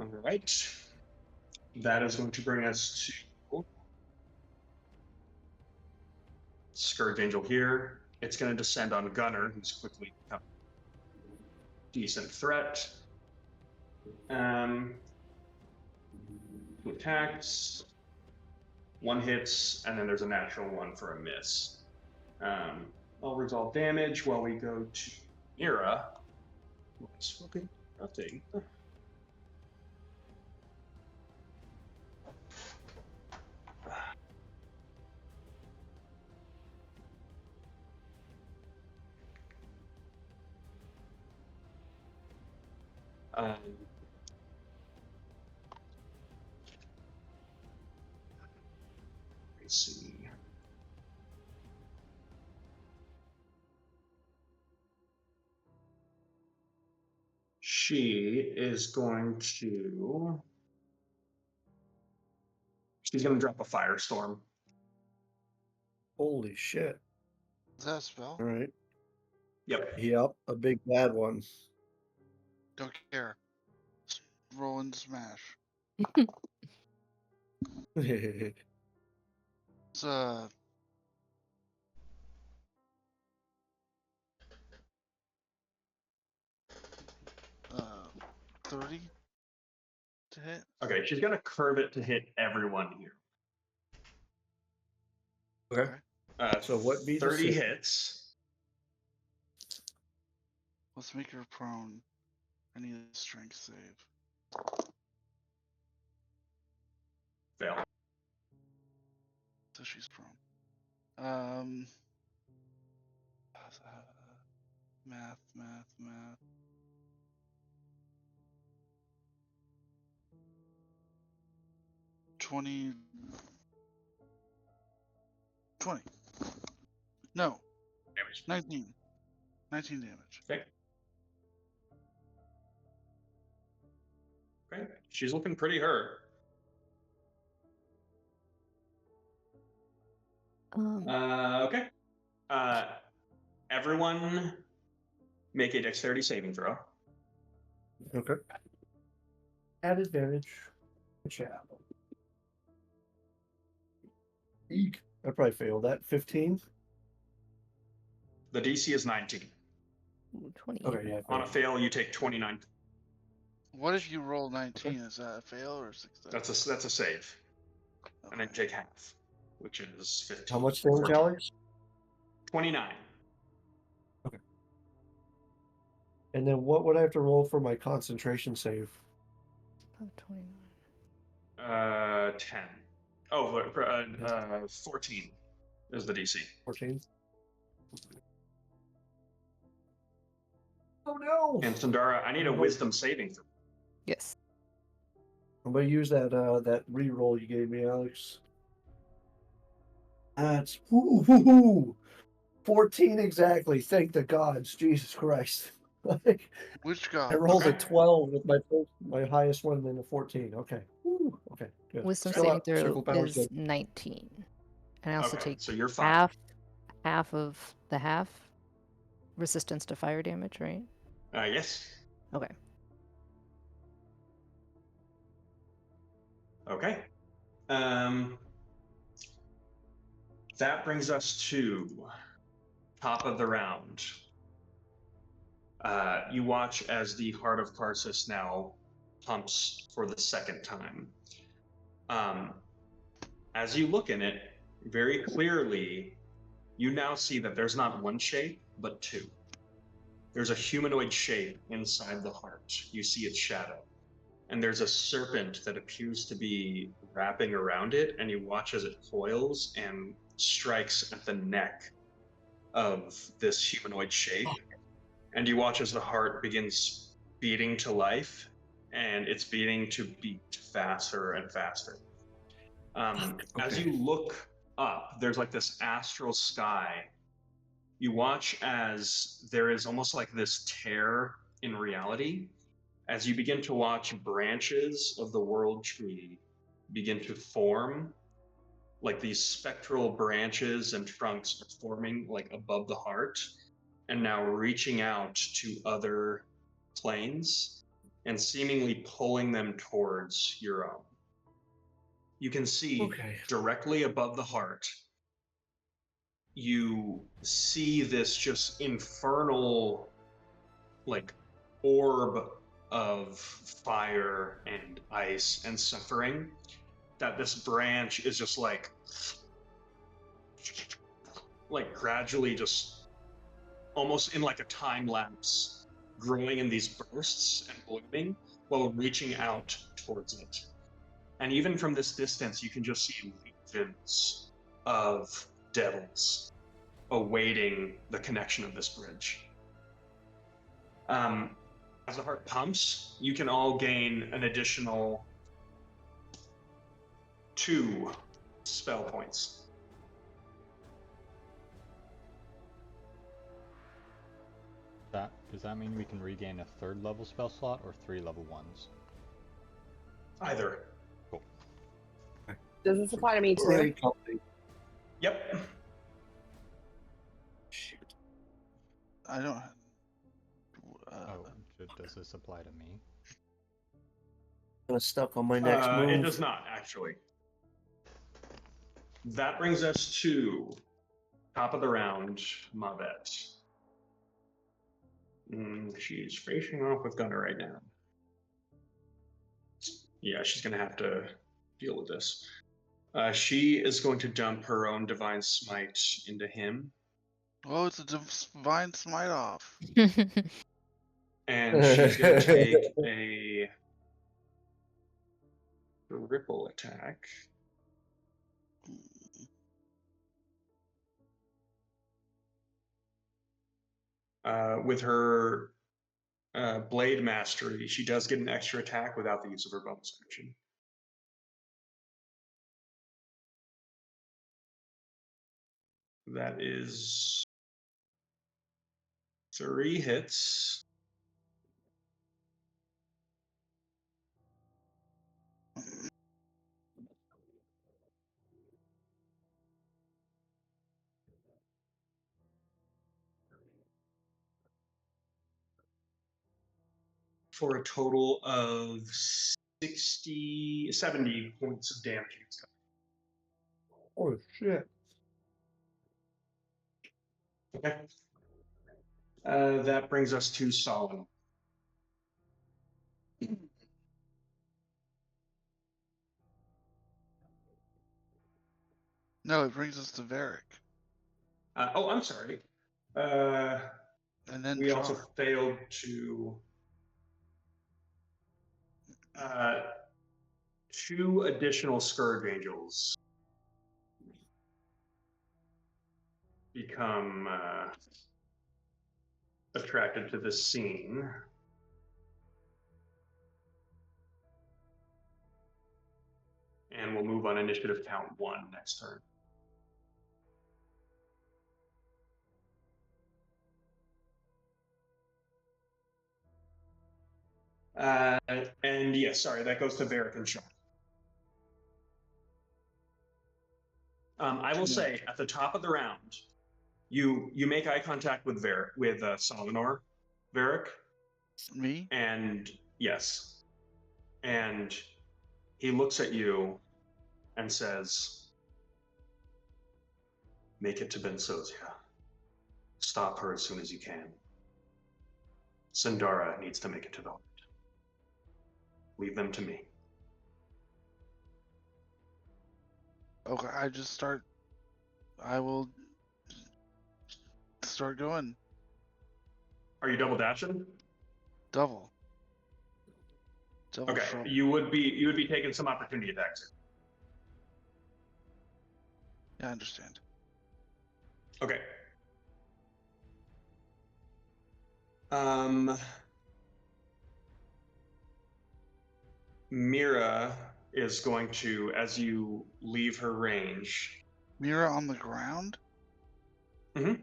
All right. That is going to bring us to Scourge Angel here. It's going to descend on Gunner, who's quickly become a decent threat. 2 attacks, 1 hits, and then there's a natural 1 for a miss. I'll resolve damage while we go to Mira. Smoking nothing. Let's see. She is going to. She's going to drop a firestorm. Holy shit. Is that a spell? All right. Yep. Yep, a big bad one. Don't care. Roll and smash. It's 30 to hit. Okay, she's going to curve it to hit everyone here. Okay. So what beat 30 hits. Let's make her prone. I need a strength save. Fail. So she's prone. Math. 20. No. Damage. 19. 19 damage. Okay. Okay. She's looking pretty hurt. Okay. Everyone make a dexterity saving throw. Okay. At advantage. Good job. Eek. I probably failed that. 15? The DC is 19. 20. Okay, yeah. On a fail, you take 29. What if you roll 19? Is that a fail or a success? That's a save. Okay. And then take half, which is 15. How much damage, 14. Alex? 29. Okay. And then what would I have to roll for my concentration save? 29. 10. Oh, 14 is the DC. 14? Oh no! And Sundara, I need a wisdom saving throw. Yes. I'm gonna use that re-roll you gave me, Alex. That's 14 exactly. Thank the gods, Jesus Christ! Like, Which god? I rolled Okay. a 12 with my highest one, then a 14. Okay. Woo. Okay. Good. Wisdom Still saving up. throw Circle power's is good. 19. And I also Okay, take so you're fine. half of the half resistance to fire damage, right? Yes. Okay. Okay. That brings us to top of the round. You watch as the heart of Karsus now pumps for the second time. As you look in it, very clearly, you now see that there's not one shape, but two. There's a humanoid shape inside the heart. You see its shadow. And there's a serpent that appears to be wrapping around it, and you watch as it coils and strikes at the neck of this humanoid shape. And you watch as the heart begins beating to life, and it's beginning to beat faster and faster. As you look up, there's like this astral sky. You watch as there is almost like this tear in reality, as you begin to watch branches of the world tree begin to form, like these spectral branches and trunks are forming like above the heart and now reaching out to other planes and seemingly pulling them towards your own. You can see directly above the heart, you see this just infernal like orb of fire and ice and suffering that this branch is just like gradually just almost in like a time lapse growing in these bursts and blooming while reaching out towards it. And even from this distance you can just see legions of devils awaiting the connection of this bridge. As the heart pumps, you can all gain an additional 2 spell points. Does that mean we can regain a 3rd level spell slot or 3 level 1s? Either. Cool. Does this apply to me too? Yep. Shoot. I don't. Does this apply to me? I'm stuck on my next move. It does not, actually. That brings us to top of the round, Mavet. She's facing off with Gunnar right now. Yeah, she's going to have to deal with this. She is going to dump her own Divine Smite into him. Oh, it's a Divine Smite off. And she's going to take a ripple attack. With her Blade Mastery, she does get an extra attack without the use of her bonus action. That is 3 hits. For a total of 70 points of damage. Oh shit. Okay. That brings us to Solomon. No, it brings us to Varric. I'm sorry. And then we Char. also failed to 2 additional Scourge Angels become attracted to this scene. And we'll move on initiative count 1 next turn. And yes, sorry, that goes to Varric and Shaw. I will say at the top of the round, you make eye contact with Solinor, Varric. Me? And yes, and he looks at you and says, "Make it to Bensozia." stop her as soon as you can. Sandara needs to make it to the heart. Leave them to me. Okay, I will start going. Are you double dashing? Double Okay, trouble. you would be taking some opportunity attacks. Yeah, I understand. Okay. Mira is going to, as you leave her range. Mira on the ground? Mm-hmm.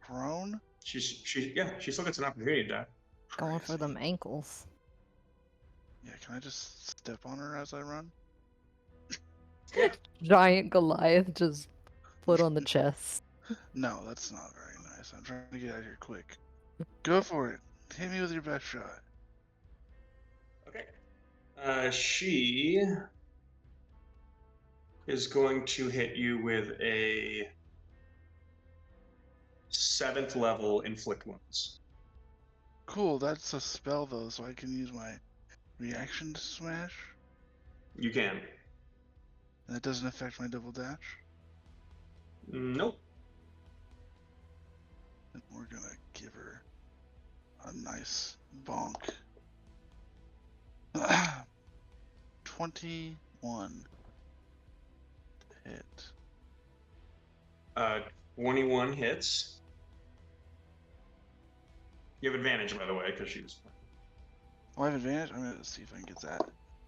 Prone? She still gets an opportunity attack. Going for Crazy. them ankles. Yeah, can I just step on her as I run? Yeah. Giant Goliath just put on the chest. No, that's not very nice. I'm trying to get out of here quick. Go for it. Hit me with your best shot. Okay. She is going to hit you with a 7th level inflict wounds. Cool, that's a spell though, so I can use my reaction to smash. You can. And that doesn't affect my double dash. Nope. And we're gonna give her a nice bonk. 21 hit. 21 hits. You have advantage, by the way, because she was. Oh, I have advantage? I'm gonna see if I can get that.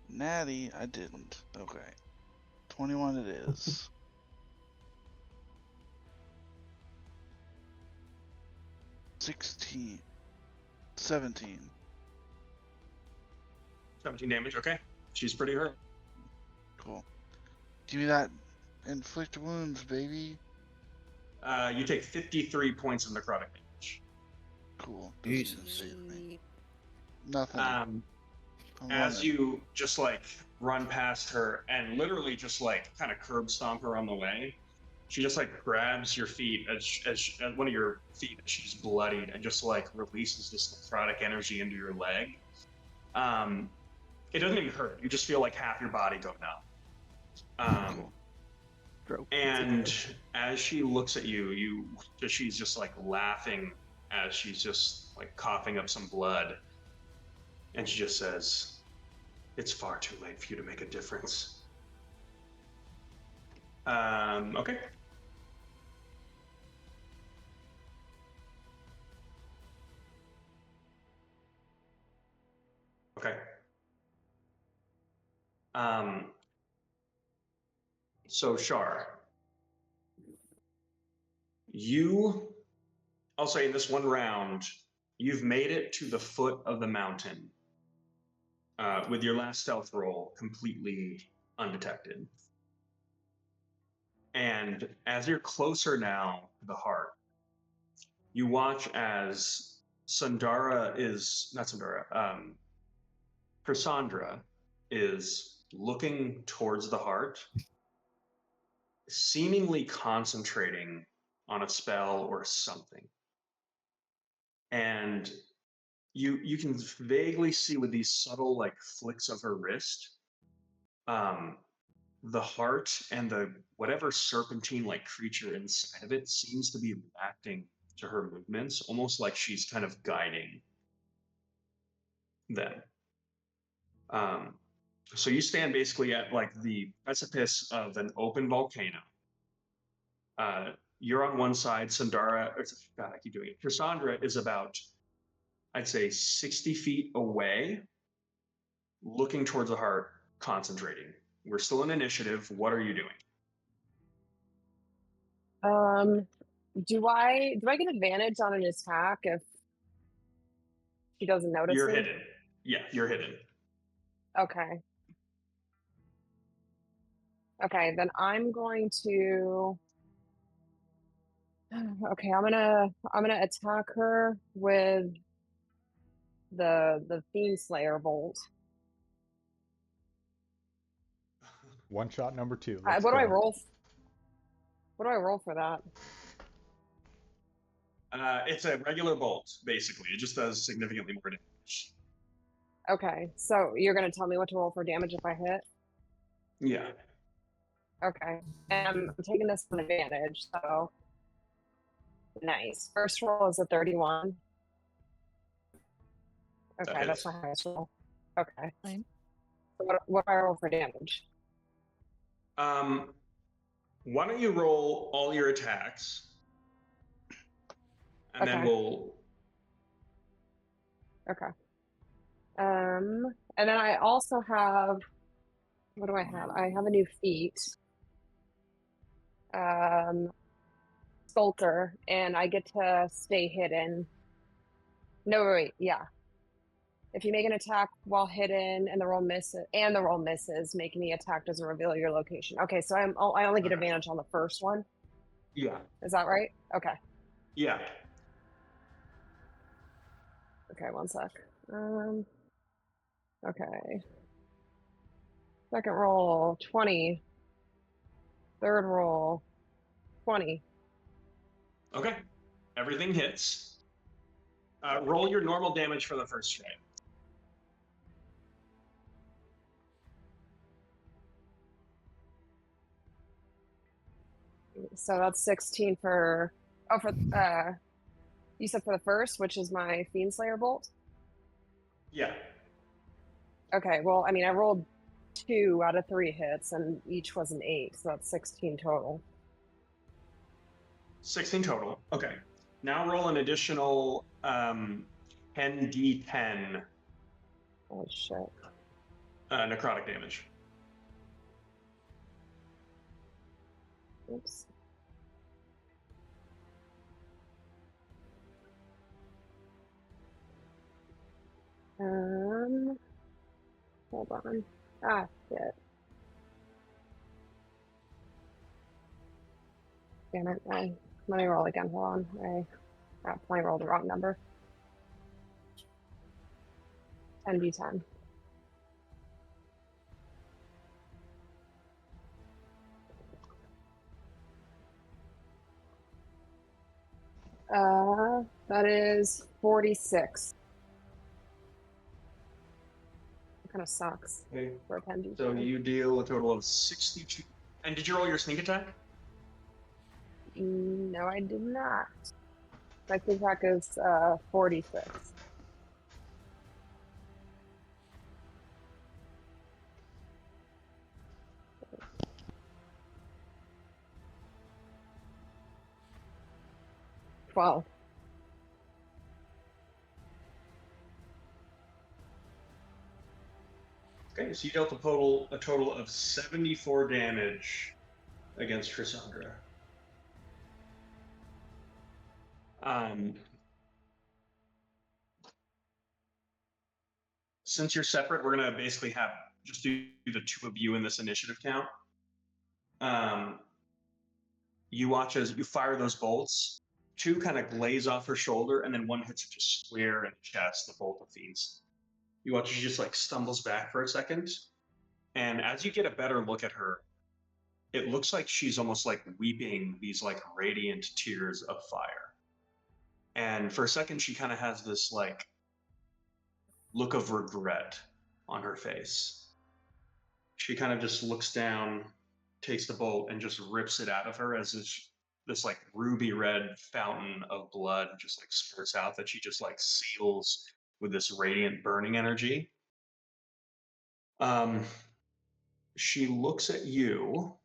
Natty, I didn't. Okay. 21 it is. 16. 17. 17 damage, okay. She's pretty hurt. Cool. Give me that inflict wounds, baby. You take 53 points of necrotic damage. Cool. Jesus. Doesn't save me. Nothing. Um, I'm as running. you just like run past her and literally just like kind of curb stomp her on the way, she just like grabs your feet as one of your feet as she's bloodied and just like releases this necrotic energy into your leg. It doesn't even hurt. You just feel like half your body go numb. Cool. And as she looks at you, she's just like laughing as she's just like coughing up some blood. And she just says, "It's far too late for you to make a difference." Okay. Okay. So Shar, I'll say in this one round, you've made it to the foot of the mountain with your last stealth roll completely undetected. And as you're closer now to the heart, you watch as Cassandra is looking towards the heart, seemingly concentrating on a spell or something. And you can vaguely see with these subtle like flicks of her wrist, the heart and the whatever serpentine like creature inside of it seems to be reacting to her movements, almost like she's kind of guiding them. So you stand basically at like the precipice of an open volcano. You're on one side, God, I keep doing it. Cassandra is about, I'd say, 60 feet away, looking towards the heart, concentrating. We're still in initiative. What are you doing? Do I get advantage on an attack if she doesn't notice You're me? hidden. Yeah, you're hidden. Okay. Okay, then I'm going to. Okay, I'm gonna attack her with the Fiend Slayer Bolt. One shot number 2. Let's What do I go. roll? What do I roll for that? It's a regular bolt, basically. It just does significantly more damage. Okay, so you're gonna tell me what to roll for damage if I hit? Yeah. Okay, and I'm taking this on advantage, so nice. First roll is a 31. Okay, that's hits. my highest roll. Okay. Fine. So what do I roll for damage? Why don't you roll all your attacks, and then Okay. we'll. Okay. And then I also have, what do I have? I have a new feat. Sculptor, and I get to stay hidden. No, wait, yeah. If you make an attack while hidden and the roll misses, making the attack doesn't reveal your location. Okay, so I only get advantage on the first one. Yeah. Is that right? Okay. Yeah. Okay, one sec. Okay. Second roll, 20. Third roll, 20. Okay. Everything hits. Roll your normal damage for the first strike. So that's 16 for, you said for the first, which is my Fiend Slayer bolt? Yeah. Okay, well, I mean, I rolled 2 out of 3 hits, and each was an 8, so that's 16 total. 16 total. Okay. Now roll an additional 10d10 Oh, shit. necrotic damage. Oops. Hold on. Ah, shit. Damn it. Let me roll again. Hold on. I rolled the wrong number. 10d10. That is 46. It kind of sucks Okay. for a 10d10. So you deal a total of 62. And did you roll your sneak attack? No, I did not. My sneak attack is 46. Wow. Okay, so you dealt a total of 74 damage against Cassandra. Since you're separate, we're gonna basically have just do the two of you in this initiative count. You watch as you fire those bolts. 2 kind of glaze off her shoulder, and then 1 hits her just square in the chest. The bolt of fiends. You watch as she just like stumbles back for a second, and as you get a better look at her, it looks like she's almost like weeping these like radiant tears of fire. And for a second, she kind of has this like look of regret on her face. She kind of just looks down, takes the bolt, and just rips it out of her as this like ruby red fountain of blood just like spurts out that she just like seals with this radiant burning energy. She looks at you.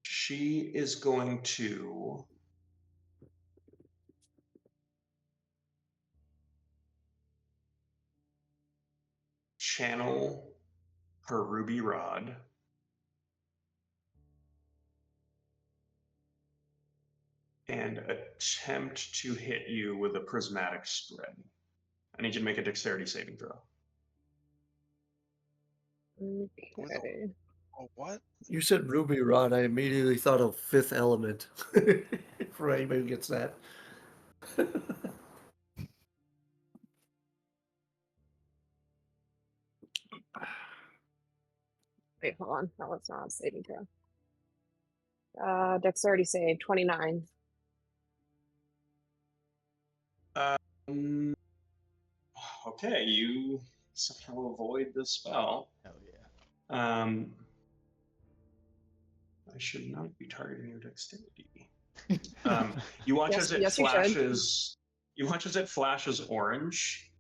She is going to channel her ruby rod and attempt to hit you with a prismatic spread. I need you to make a dexterity saving throw. Okay. Oh, what? You said Ruby Rod. I immediately thought of Fifth Element. For anybody who gets that. Wait, hold on. That was not a saving throw. Dexterity save 29. Okay, you somehow avoid the spell. Hell yeah. I should not be targeting your dexterity. You watch Yes, as it yes, you should. flashes. You watch as it flashes orange,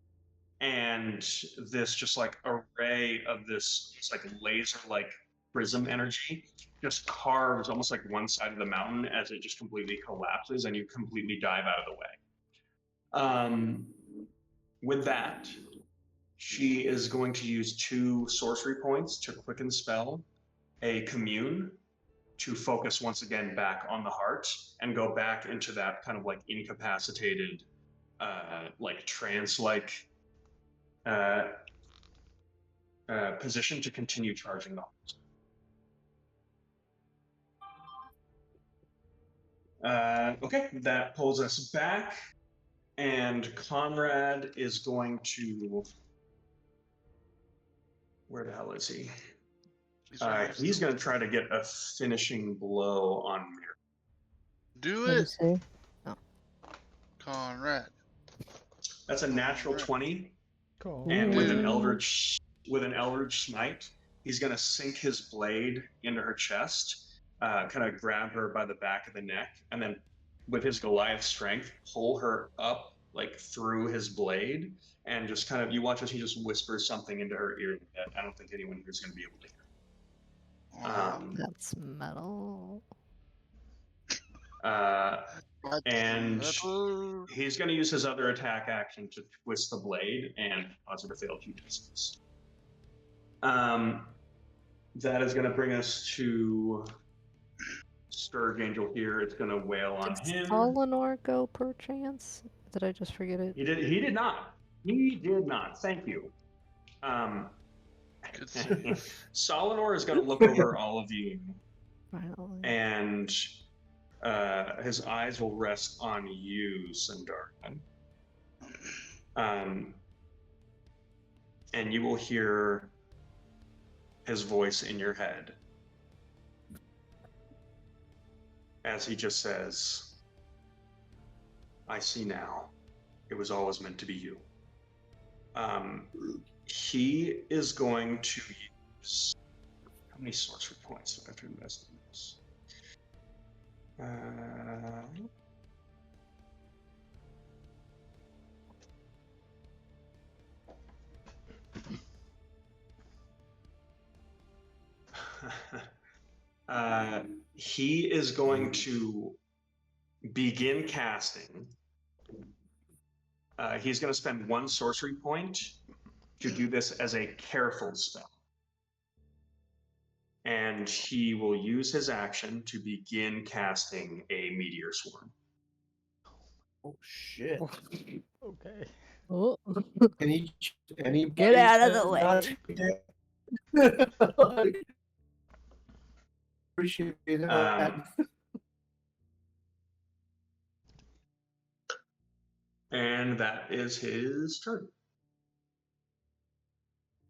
and this just like array of this like laser-like prism energy just carves almost like one side of the mountain as it just completely collapses, and you completely dive out of the way. With that, she is going to use 2 sorcery points to quicken the spell, a commune to focus once again back on the heart and go back into that kind of like incapacitated, like trance-like position to continue charging the heart. Okay, that pulls us back, and Conrad is going to. Where the hell is he? He's going to try to get a finishing blow on Mir. Do What do you it, say? Conrad. That's a natural 20, Cool. and with an Ooh. eldritch smite, he's going to sink his blade into her chest, kind of grab her by the back of the neck, and then with his Goliath strength, pull her up like through his blade, and just kind of you watch as he just whispers something into her ear that I don't think anyone here is going to be able to hear. That's metal. And he's going to use his other attack action to twist the blade and cause her to fail 2 distance. That is going to bring us to Scourge Angel here. It's going to wail on him. Did Solanor go perchance? Did I just forget it? He did not. He did not. Thank you. Solanor is going to look over all of you. Finally. And his eyes will rest on you, Sandara. And you will hear his voice in your head as he just says, I see now. It was always meant to be you. He is going to use... How many sorcery points do I have to invest in this? He is going to begin casting. He's going to spend 1 sorcery point to do this as a careful spell. And he will use his action to begin casting a meteor swarm. Oh shit! Okay. Oh. Anybody Get out of the way. Appreciate that. And that is his turn.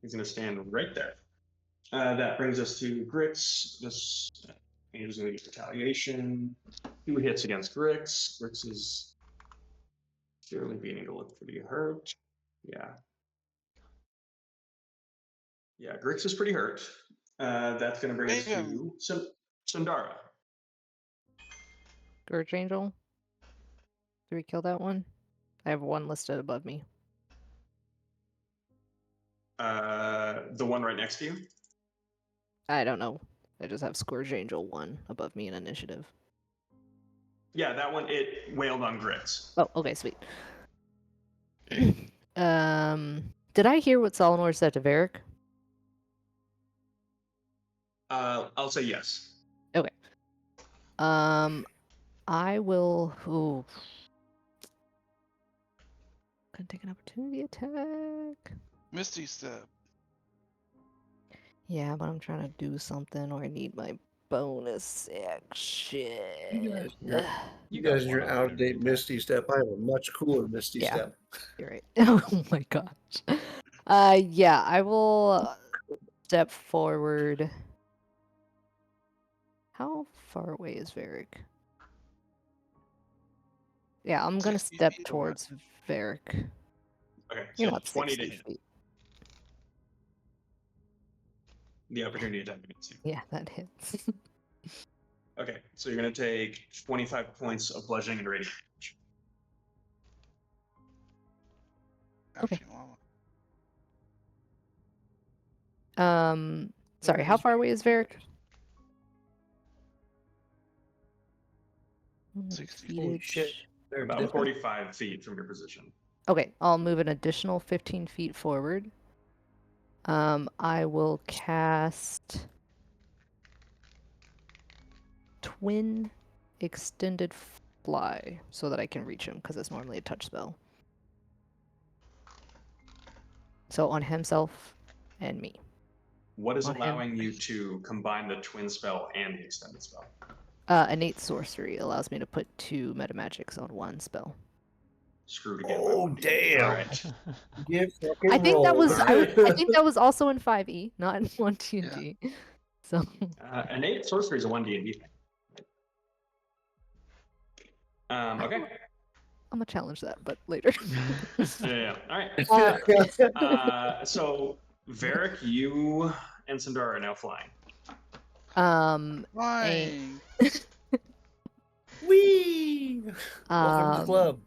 He's going to stand right there. That brings us to Grix. This is going to get retaliation. 2 hits against Grix. Grix is clearly beginning to look pretty hurt. Yeah. Yeah, Grix is pretty hurt. That's going to bring us to Sundara. Scourge Angel. Did we kill that one? I have 1 listed above me. The one right next to you? I don't know. I just have Scourge Angel 1 above me in initiative. Yeah, that one, it wailed on Grix. Oh, okay, sweet. Did I hear what Solanor said to Varric? I'll say yes. Okay. I will. Ooh. Gonna take an opportunity attack. Misty Step. Yeah, but I'm trying to do something, or I need my bonus action. You guys, your out-of-date Misty Step. I have a much cooler Misty Step. You're right. Oh my gosh. Yeah, I will step forward. How far away is Varric? Yeah, I'm gonna 60 step feet away. towards Varric. Okay, You're so not 20 to 60 hit. feet. The opportunity attack against you. Yeah, that hits. Okay, so you're going to take 25 points of bludgeoning and radiant damage. Okay. After you want one. Sorry, how far away is Varric? 60 Holy shit. Feetage. They're About dipping. 45 feet from your position. Okay, I'll move an additional 15 feet forward. I will cast Twin Extended Fly so that I can reach him because it's normally a touch spell. So on himself and me. What is On him. allowing you to combine the twin spell and the extended spell? Innate Sorcery allows me to put 2 metamagics on one spell. Screwed again. Oh, by 1d8. damn. All right. Get fucking I think that was Alright. I think that was also in 5e, not in 1D&D. So Innate sorcery is a 1d&d thing. Okay. I'm gonna challenge that, but later. Yeah. All right. Uh, So, Varric, you and Sindara are now flying. Flying. Whee! Welcome to the club.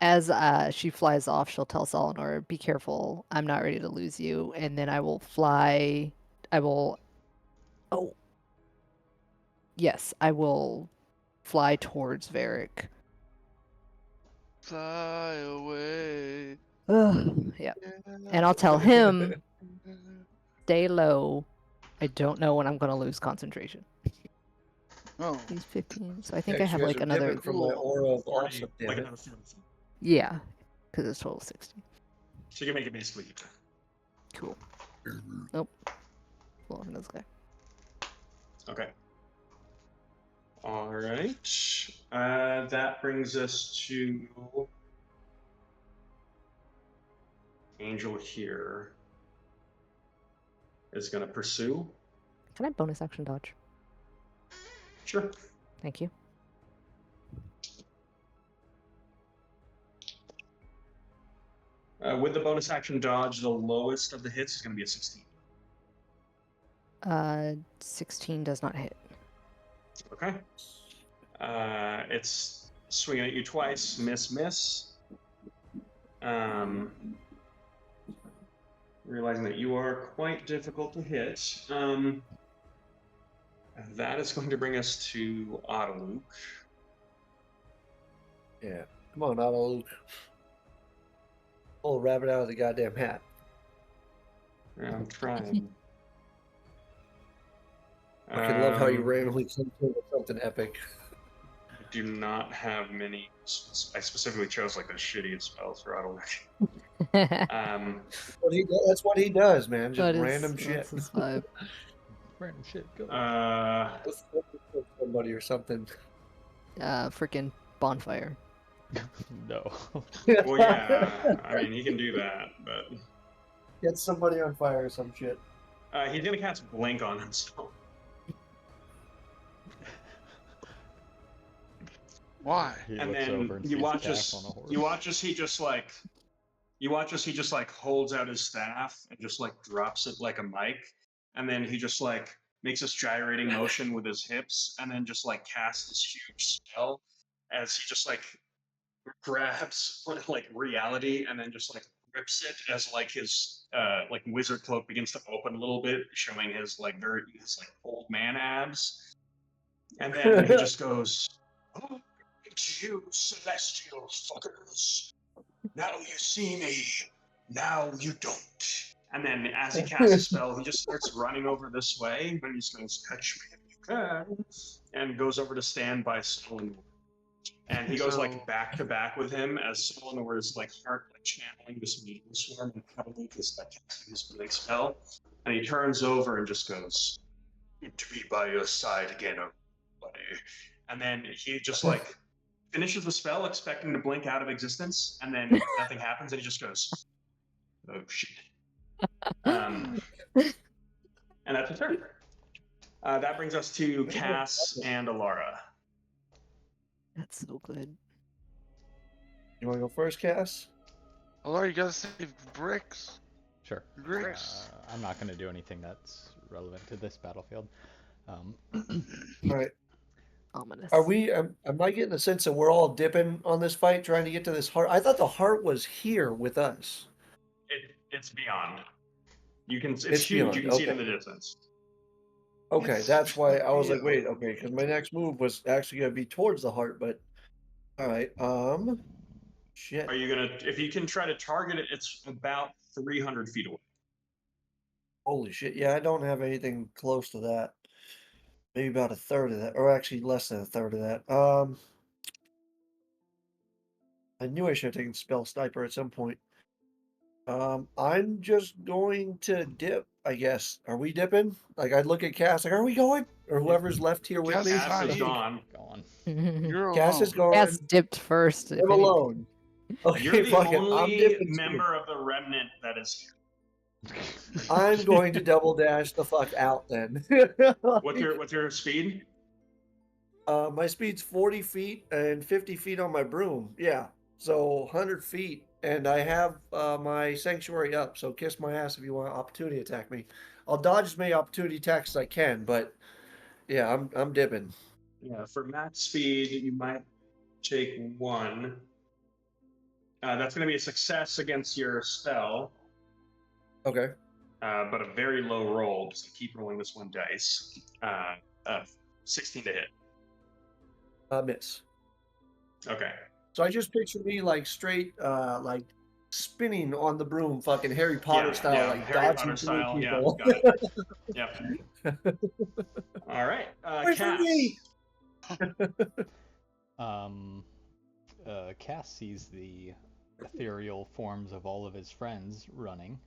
As she flies off, she'll tell Solinor, "Be careful. I'm not ready to lose you." And then I will fly. I will. Oh. Yes, I will fly towards Varric. Fly away. Yeah. And I'll tell him, stay low. I don't know when I'm gonna lose concentration. Oh, He's 15, so I think Yeah, I you have guys like are another. dipping from my aura of 40, awesome. like Damn it. another 40 feet. Yeah, because it's total 60. So you can make it basically. Cool. Nope. Well, this guy. Okay. All right. That brings us to Angel here. Is going to pursue. Can I bonus action dodge? Sure. Thank you. With the bonus action dodge, the lowest of the hits is going to be a 16. 16 does not hit. Okay. It's swinging at you twice. Miss. Realizing that you are quite difficult to hit. That is going to bring us to Autoluke. Yeah. Come on, Otto. Pull a rabbit out of the goddamn hat. I'm trying. I love how you randomly come to with something epic. I do not have many. I specifically chose like the shittiest spells for Autoluke. That's what he does, man. Just That is- random shit. That's his vibe. Random shit. Go. Let's somebody or something. Freaking bonfire. No. Well, yeah. I mean, he can do that, but Get somebody on fire or some shit. he's gonna cast Blink on himself. why? He And looks then over and you sees watch Gaff as on a horse. you watch as he just like holds out his staff and just like drops it like a mic, and then he just like makes this gyrating motion with his hips, and then just like casts this huge spell as he just like grabs like reality and then just like rips it as like his like wizard cloak begins to open a little bit, showing his like his like old man abs, and then he just goes, "Oh, it's you celestial fuckers. Now you see me. Now you don't." And then as he casts a spell, he just starts running over this way, and he just goes, "Touch me if you can," and goes over to stand by Solinor. And he goes So- like back to back with him as Solinor is like heart like channeling this meteor swarm and Autoluke is like casting his blink spell. And he turns over and just goes, "Good to be by your side again, buddy." And then he just like finishes the spell expecting to blink out of existence, and then nothing happens, and he just goes, "Oh shit." And that's your turn. That brings us to Cass and Alara. That's so good. You want to go first, Cass? Alara, you gotta save bricks. Sure. Bricks. I'm not going to do anything that's relevant to this battlefield. All right. Ominous. Are we? Am I getting the sense that we're all dipping on this fight, trying to get to this heart? I thought the heart was here with us. It's beyond. You can. It's huge. beyond. You can see it Okay. in the distance. Okay, It's that's why I was like, real. wait, okay, because my next move was actually gonna be towards the heart, but all right. Shit. Are you gonna? If you can try to target it, it's about 300 feet away. Holy shit. Yeah, I don't have anything close to that. Maybe about a third of that, or actually less than a third of that. I knew I should have taken spell sniper at some point. I'm just going to dip, I guess. Are we dipping? Like I'd look at Cass, like, are we going? Or whoever's left here with Cass me. is Cass is fine. gone. You're Cass is alone. gone. Cass dipped first. If I'm anything. alone. Okay, You're the fuck it. I'm only dipping too. member of the remnant that is here. I'm going to double dash the fuck out then. What's your speed? My speed's 40 feet and 50 feet on my broom. Yeah, so 100 feet, and I have my sanctuary up. So kiss my ass if you want to opportunity attack me. I'll dodge as many opportunity attacks as I can, but yeah, I'm dipping. Yeah, for max speed, you might take one. That's going to be a success against your spell, Okay. but a very low roll. So keep rolling this one dice. 16 to hit. Miss. Okay. So I just picture me like straight, like spinning on the broom, fucking Harry Potter style, like Harry dodging Potter through style. Yeah, people. got it. Yep. All right. Wait for Cass. me! Cass sees the ethereal forms of all of his friends running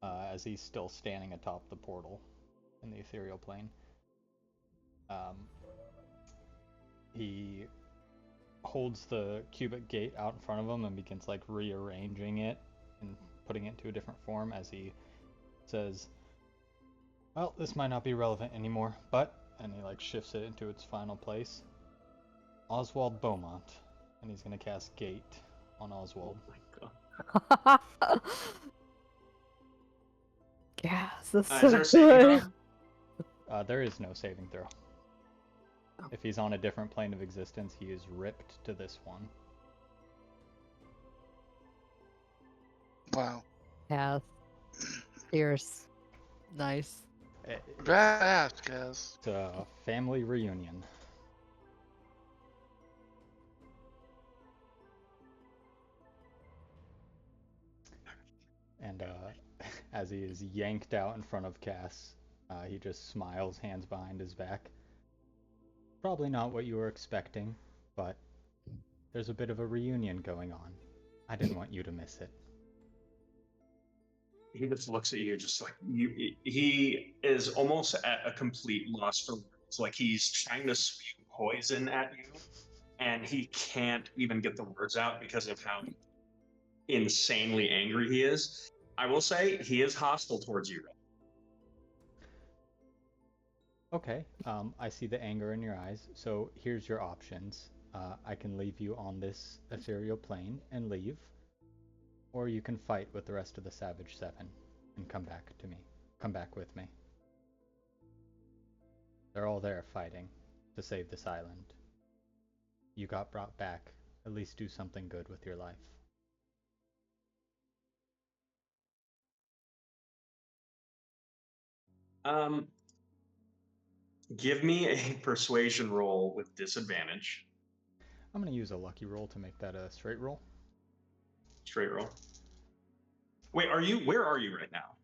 as he's still standing atop the portal in the ethereal plane. He holds the cubic gate out in front of him and begins like rearranging it and putting it into a different form as he says, well, this might not be relevant anymore, but, and he like shifts it into its final place, Oswald Beaumont, and he's going to cast Gate on Oswald. Oh my god. Yes, that's Is so there a saving good. throw? There is no saving throw. Oh. If he's on a different plane of existence, he is ripped to this one. Wow. Yeah. Fierce. Nice. Badass, Cass. It's a family reunion. And as he is yanked out in front of Cass, he just smiles, hands behind his back. Probably not what you were expecting, but there's a bit of a reunion going on. I didn't want you to miss it. He just looks at you, just like you. He is almost at a complete loss for words. Like he's trying to spew poison at you, and he can't even get the words out because of how insanely angry he is. I will say he is hostile towards you. Okay, I see the anger in your eyes, so here's your options. I can leave you on this ethereal plane and leave, or you can fight with the rest of the Savage Seven and come back to me. Come back with me. They're all there fighting to save this island. You got brought back. At least do something good with your life. Give me a persuasion roll with disadvantage. I'm going to use a lucky roll to make that a straight roll. Straight roll. Wait, where are you right now?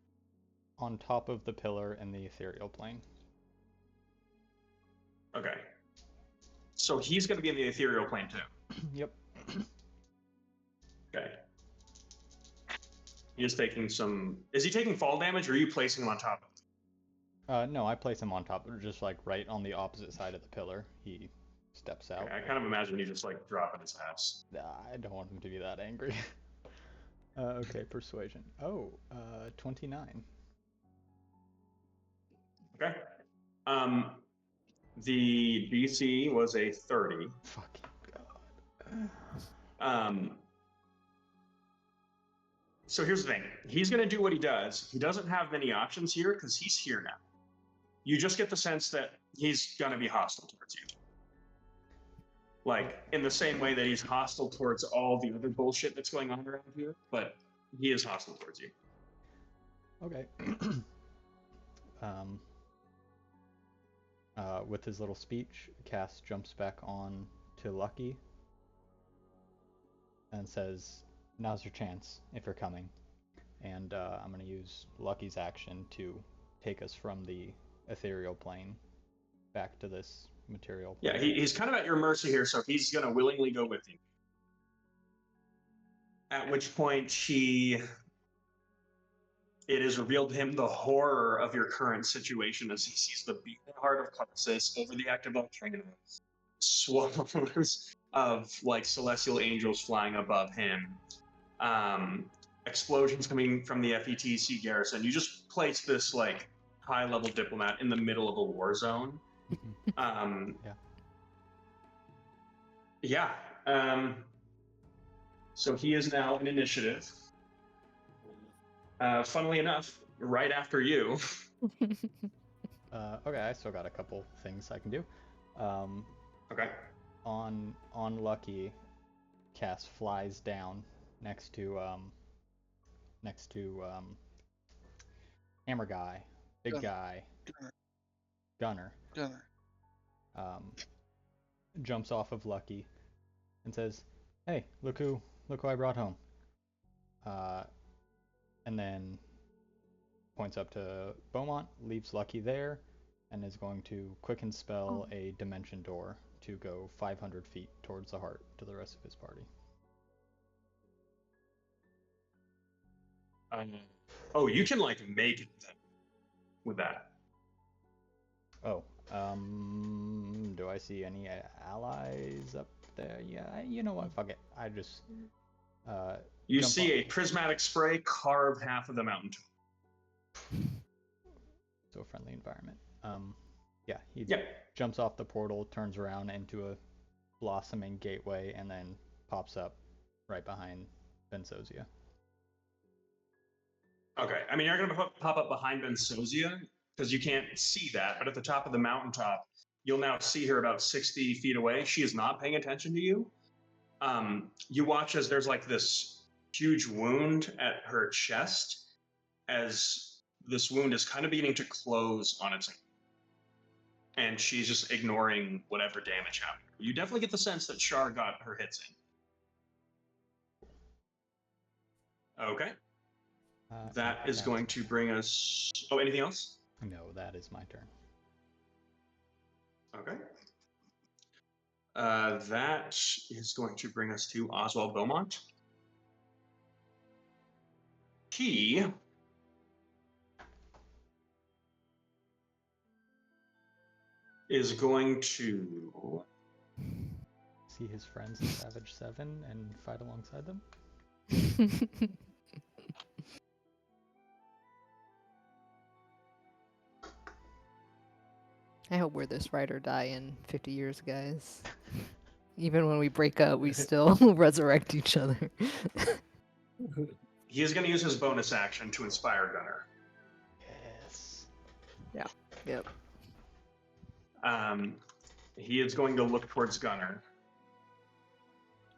On top of the pillar in the ethereal plane. Okay. So he's going to be in the ethereal plane too. Yep. Okay. He is taking some. Is he taking fall damage, or are you placing him on top of it? No, I place him on top, just like right on the opposite side of the pillar. He steps out. Okay, I kind of imagine you just like dropping his ass. I don't want him to be that angry. Okay, persuasion. Oh, 29. Okay. The DC was a 30. Fucking god. So here's the thing. He's going to do what he does. He doesn't have many options here because he's here now. You just get the sense that he's going to be hostile towards you. Like, in the same way that he's hostile towards all the other bullshit that's going on around here, but he is hostile towards you. Okay. With his little speech, Cass jumps back on to Lucky and says, "Now's your chance if you're coming." And I'm going to use Lucky's action to take us from the ethereal plane back to this material plane. Yeah, he's kind of at your mercy here, so he's going to willingly go with you. At which point it is revealed to him the horror of your current situation as he sees the beating heart of Tarsus over the active volcano, swarms of like celestial angels flying above him, explosions coming from the FETC garrison. You just place this like high-level diplomat in the middle of a war zone. Yeah. So he is now in initiative. Funnily enough, right after you. Okay, I still got a couple things I can do. Okay. On Lucky, Cass flies down next to Hammer Guy, Big Gunner. Guy, Gunner. Jumps off of Lucky and says, "Hey, look who I brought home." And then points up to Beaumont, leaves Lucky there, and is going to quicken spell a dimension door to go 500 feet towards the heart to the rest of his party. Oh, you can like make it with that. Oh, do I see any allies up there? Yeah, you know what? Fuck it. I just you see a prismatic spray carve half of the mountaintop. So friendly environment. Yeah, he jumps off the portal, turns around into a blossoming gateway, and then pops up right behind Bensozia. Okay, I mean, you're going to pop up behind Bensozia because you can't see that, but at the top of the mountaintop, you'll now see her about 60 feet away. She is not paying attention to you. You watch as there's like this huge wound at her chest, as this wound is kind of beginning to close on its own. And she's just ignoring whatever damage happened. You definitely get the sense that Shar got her hits in. Okay. That is going to bring us... Oh, anything else? No, that is my turn. Okay. That is going to bring us to Oswald Beaumont. He is going to see his friends in Savage 7 and fight alongside them. I hope we're this ride or die in 50 years, guys. Even when we break up, we still resurrect each other. He is going to use his bonus action to inspire Gunner. Yes. Yeah. Yep. He is going to look towards Gunner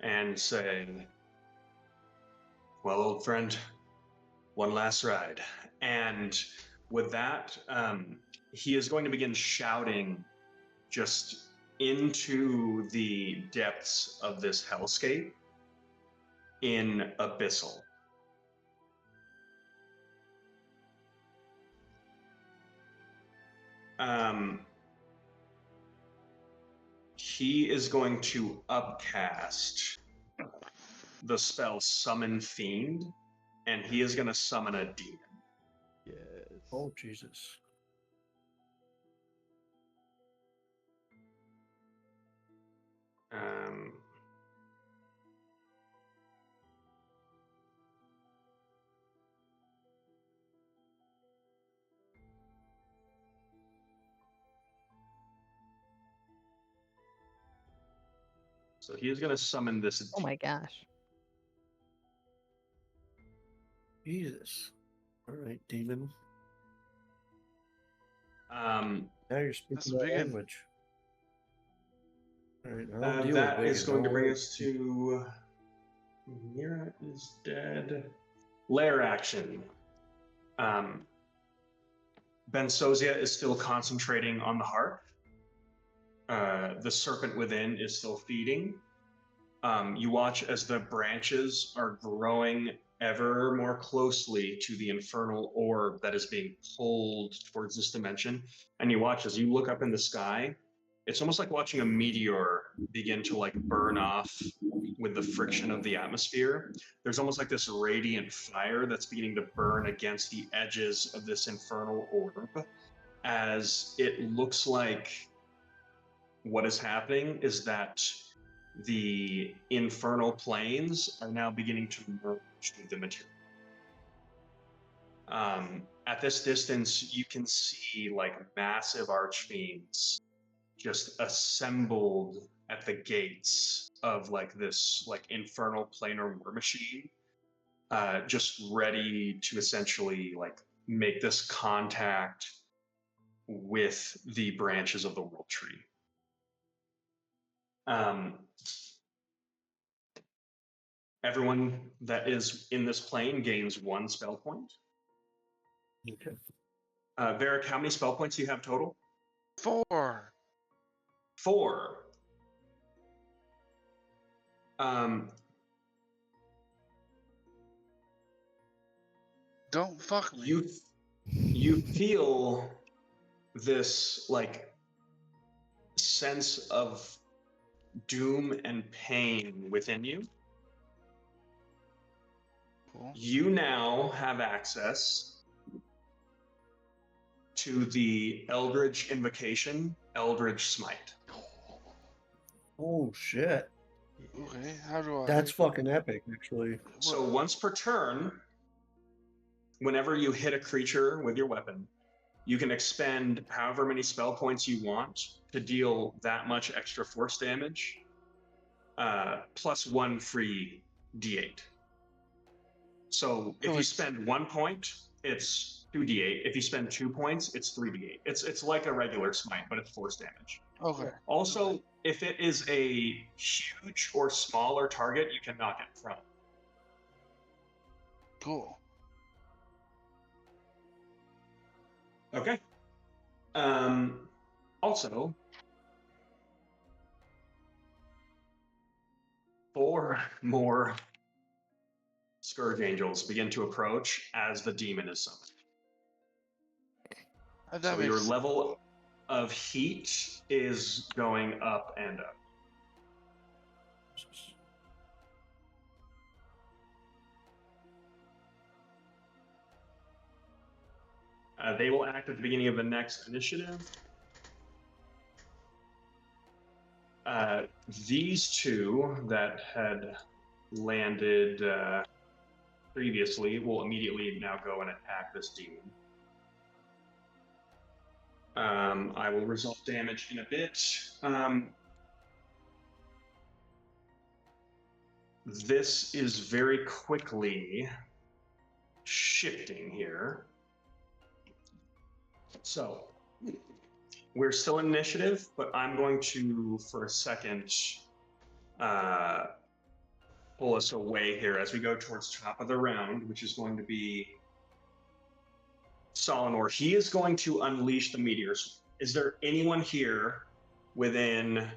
and say, "Well, old friend, one last ride." And with that, he is going to begin shouting just into the depths of this hellscape in Abyssal. He is going to upcast the spell Summon Fiend, and he is going to summon a demon. Yes. Oh, Jesus. So he is going to summon this. Oh my gosh. Jesus. All right, demon. Um, Now you're That's speaking a my big one. language. All right, I'll deal that with is Vegas. going to Don't bring worry. us to. Mira is dead. Lair action. Bensozia is still concentrating on the heart. The serpent within is still feeding. You watch as the branches are growing ever more closely to the infernal orb that is being pulled towards this dimension. And you watch as you look up in the sky. It's almost like watching a meteor begin to like burn off with the friction of the atmosphere. There's almost like this radiant fire that's beginning to burn against the edges of this infernal orb, as it looks like what is happening is that the infernal planes are now beginning to merge with the material. At this distance, you can see like massive archfiends just assembled at the gates of like this like infernal planar war machine, just ready to essentially like make this contact with the branches of the world tree. Everyone that is in this plane gains 1 spell point. Okay. Varric, how many spell points do you have total? 4. 4. Don't fuck me. You feel this like sense of doom and pain within you. Cool. You now have access to the Eldritch Invocation, Eldritch Smite. Oh shit. Okay, how do I? That's fucking epic, actually. So once per turn, whenever you hit a creature with your weapon, you can expend however many spell points you want to deal that much extra force damage, plus 1 free d8. So if you spend 1 point, it's 2d8. If you spend 2 points, it's 3d8. It's like a regular smite, but it's force damage. Okay. Also, if it is a huge or smaller target, you can knock it prone. Cool. Okay. Also, 4 more Scourge Angels begin to approach as the demon is summoned. That So makes your sense. level of heat is going up and up. They will act at the beginning of the next initiative. These two that had landed previously will immediately now go and attack this demon. I will resolve damage in a bit. This is very quickly shifting here. So, we're still in initiative, but I'm going to, for a second, pull us away here as we go towards top of the round, which is going to be Solinor. He is going to unleash the meteors. Is there anyone here within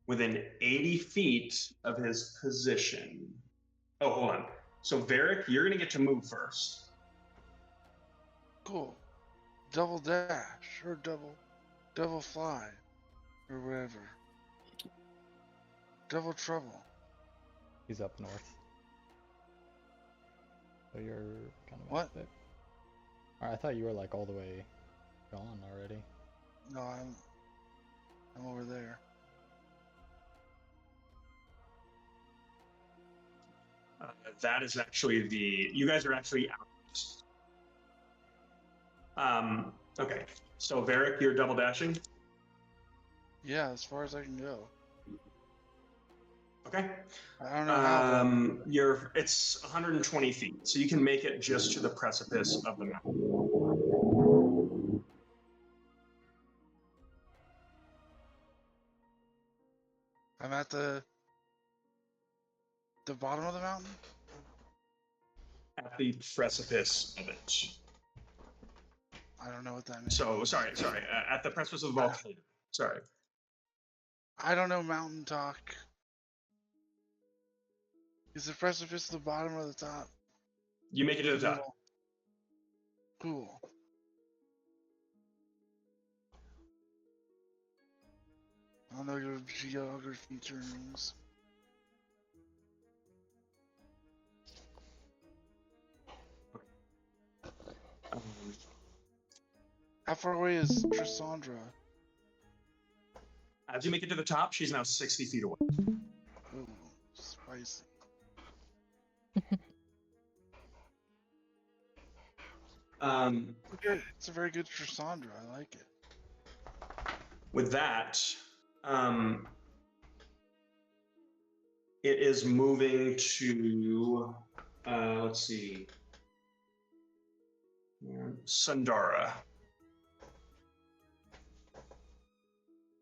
within 80 feet of his position? Oh, hold on. So Varric, you're gonna get to move first. Cool. Double dash or double fly or whatever. Double trouble. He's up north. So you're kind of What? It. I thought you were like all the way gone already. No, I'm over there. That is actually you guys are actually out. Okay, so Varric, you're double dashing? Yeah, as far as I can go. Okay. I don't know how. It's 120 feet, so you can make it just to the precipice of the mountain. I'm at the bottom of the mountain? At the precipice of it. I don't know what that means. So, sorry. At the precipice of the volcano. Sorry. I don't know mountain talk. Is the precipice the bottom or the top? You make it to the top. Cool. I don't know your geography terms. How far away is Trissandra? As you make it to the top, she's now 60 feet away. Ooh, spicy. It's a very good Trissandra. I like it. With that, it is moving to, let's see, Sundara.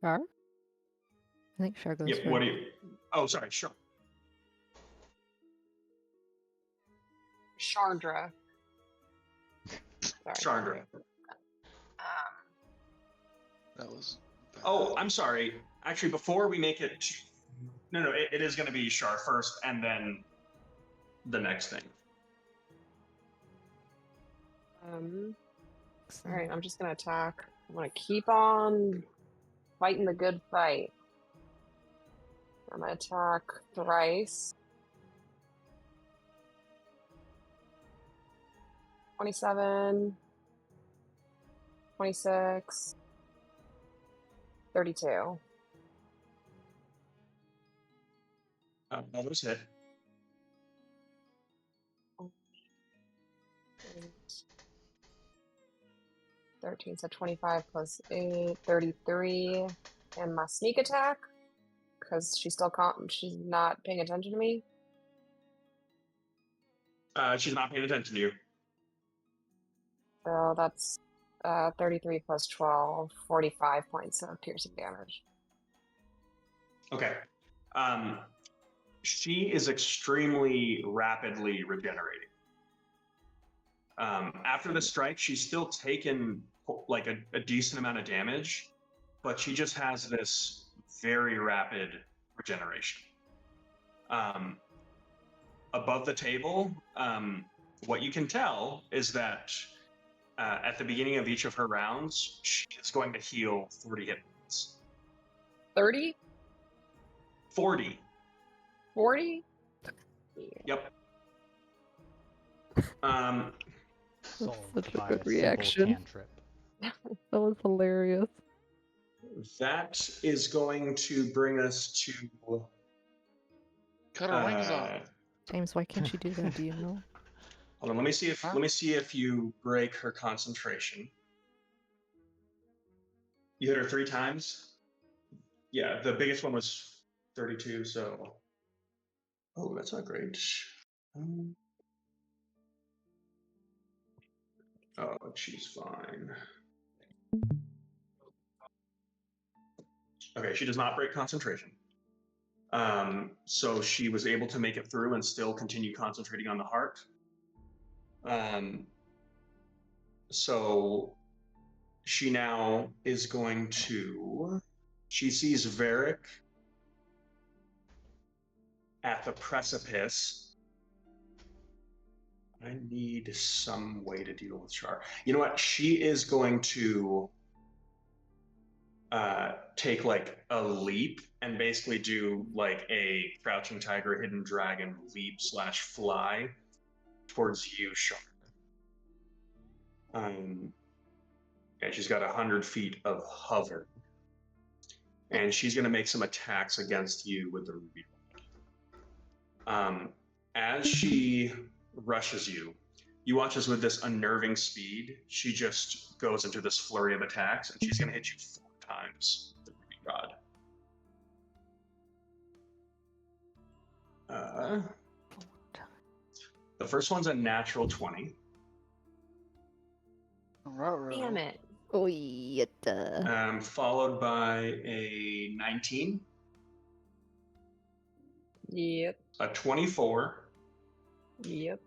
Char? I think Char goes Yep, first. what do you... Oh, sorry, sure. Chandra. Sorry. Chandra. That was bad. Oh, I'm sorry. Actually, before we make it... No, it is going to be Char first, and then the next thing. All right, I'm just gonna attack. I'm gonna keep on fighting the good fight. I'm gonna attack thrice. 27, 26, 32. All those hit. 13, so 25 plus 8, 33. And my sneak attack, because she's not paying attention to me. She's not paying attention to you. So that's 33 plus 12, 45 points of piercing damage. Okay. She is extremely rapidly regenerating. After the strike, she's still taken like a decent amount of damage, but she just has this very rapid regeneration. Above the table, what you can tell is that at the beginning of each of her rounds, she is going to heal 40 hit points. 30? 40. 40? Yep. Solved such a by good a reaction. simple cantrip. That was hilarious. That is going to bring us to... Cut her wings off. James, why can't you do that? Do you know? Hold on, let me see if you break her concentration. You hit her 3 times? Yeah, the biggest one was 32, so... Oh, that's not great. Oh, she's fine. Okay, she does not break concentration. So she was able to make it through and still continue concentrating on the heart. So she now is going to... She sees Varric at the precipice. I need some way to deal with Char. You know what? She is going to take like a leap and basically do like a crouching tiger, hidden dragon leap / fly towards you, Char. And she's got 100 feet of hover. And she's going to make some attacks against you with the ruby. As she rushes you, you watch as with this unnerving speed, she just goes into this flurry of attacks, and she's going to hit you 4 times with the ruby rod. The first one's a natural 20. Damn it. Oh, yeah. Followed by a 19, Yep. a 24, Yep.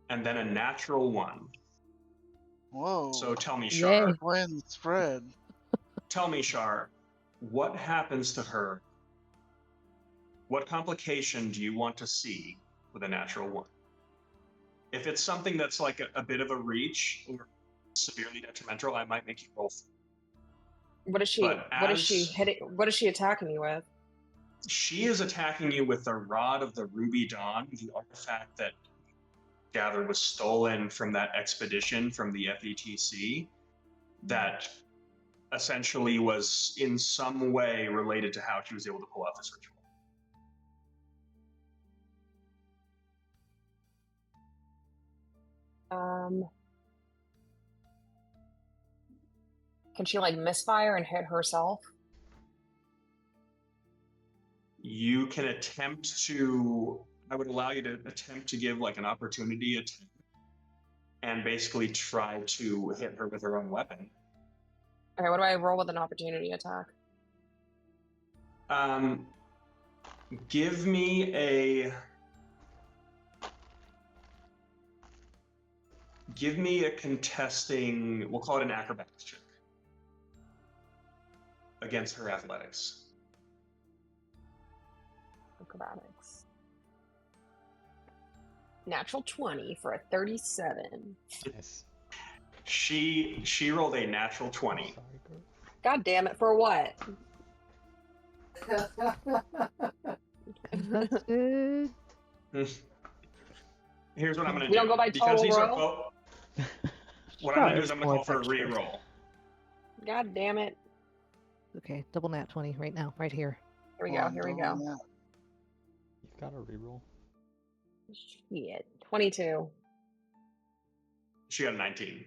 and then a natural 1. Whoa. So tell me, Yay. Shar. Playing the spread. Tell me, Shar, what happens to her? What complication do you want to see with a natural 1? If it's something that's like a bit of a reach or severely detrimental, I might make you roll. What is she? But What is she as- hitting? What is she attacking me with? She is attacking you with the Rod of the Ruby Dawn, the artifact that gathered was stolen from that expedition from the FETC that essentially was in some way related to how she was able to pull off this ritual. Can she like misfire and hit herself? You can attempt to, I would allow you to attempt to give like an opportunity attack and basically try to hit her with her own weapon. Okay, what do I roll with an opportunity attack? Give me a contesting, we'll call it an acrobatics check against her athletics. Acrobatics. Natural 20 for a 37. Yes. She rolled a natural 20. Sorry, girl. God damn it, for what? That's good. Here's what I'm going to do. We don't go by Because total these are roll? what I'm going to do Sure, is I'm going to call for a extra. re-roll. God damn it. Okay, double nat 20 right now, right here. Here we go, here we go. You've got a reroll. Shit. 22. She got a 19.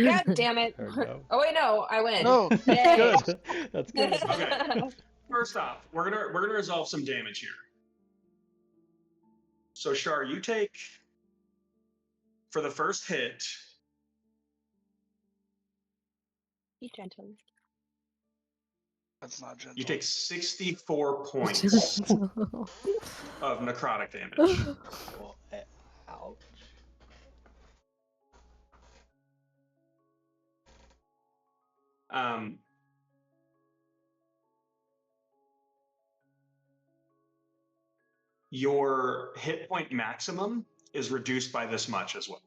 God damn it. There we go. Oh wait, no, I win. No, Yay. Good. That's good. Okay. First off, we're gonna resolve some damage here. So Shar, you take for the first hit. Be gentle. that's not gentle. You take 64 points of necrotic damage. Well, ouch. Your hit point maximum is reduced by this much as well.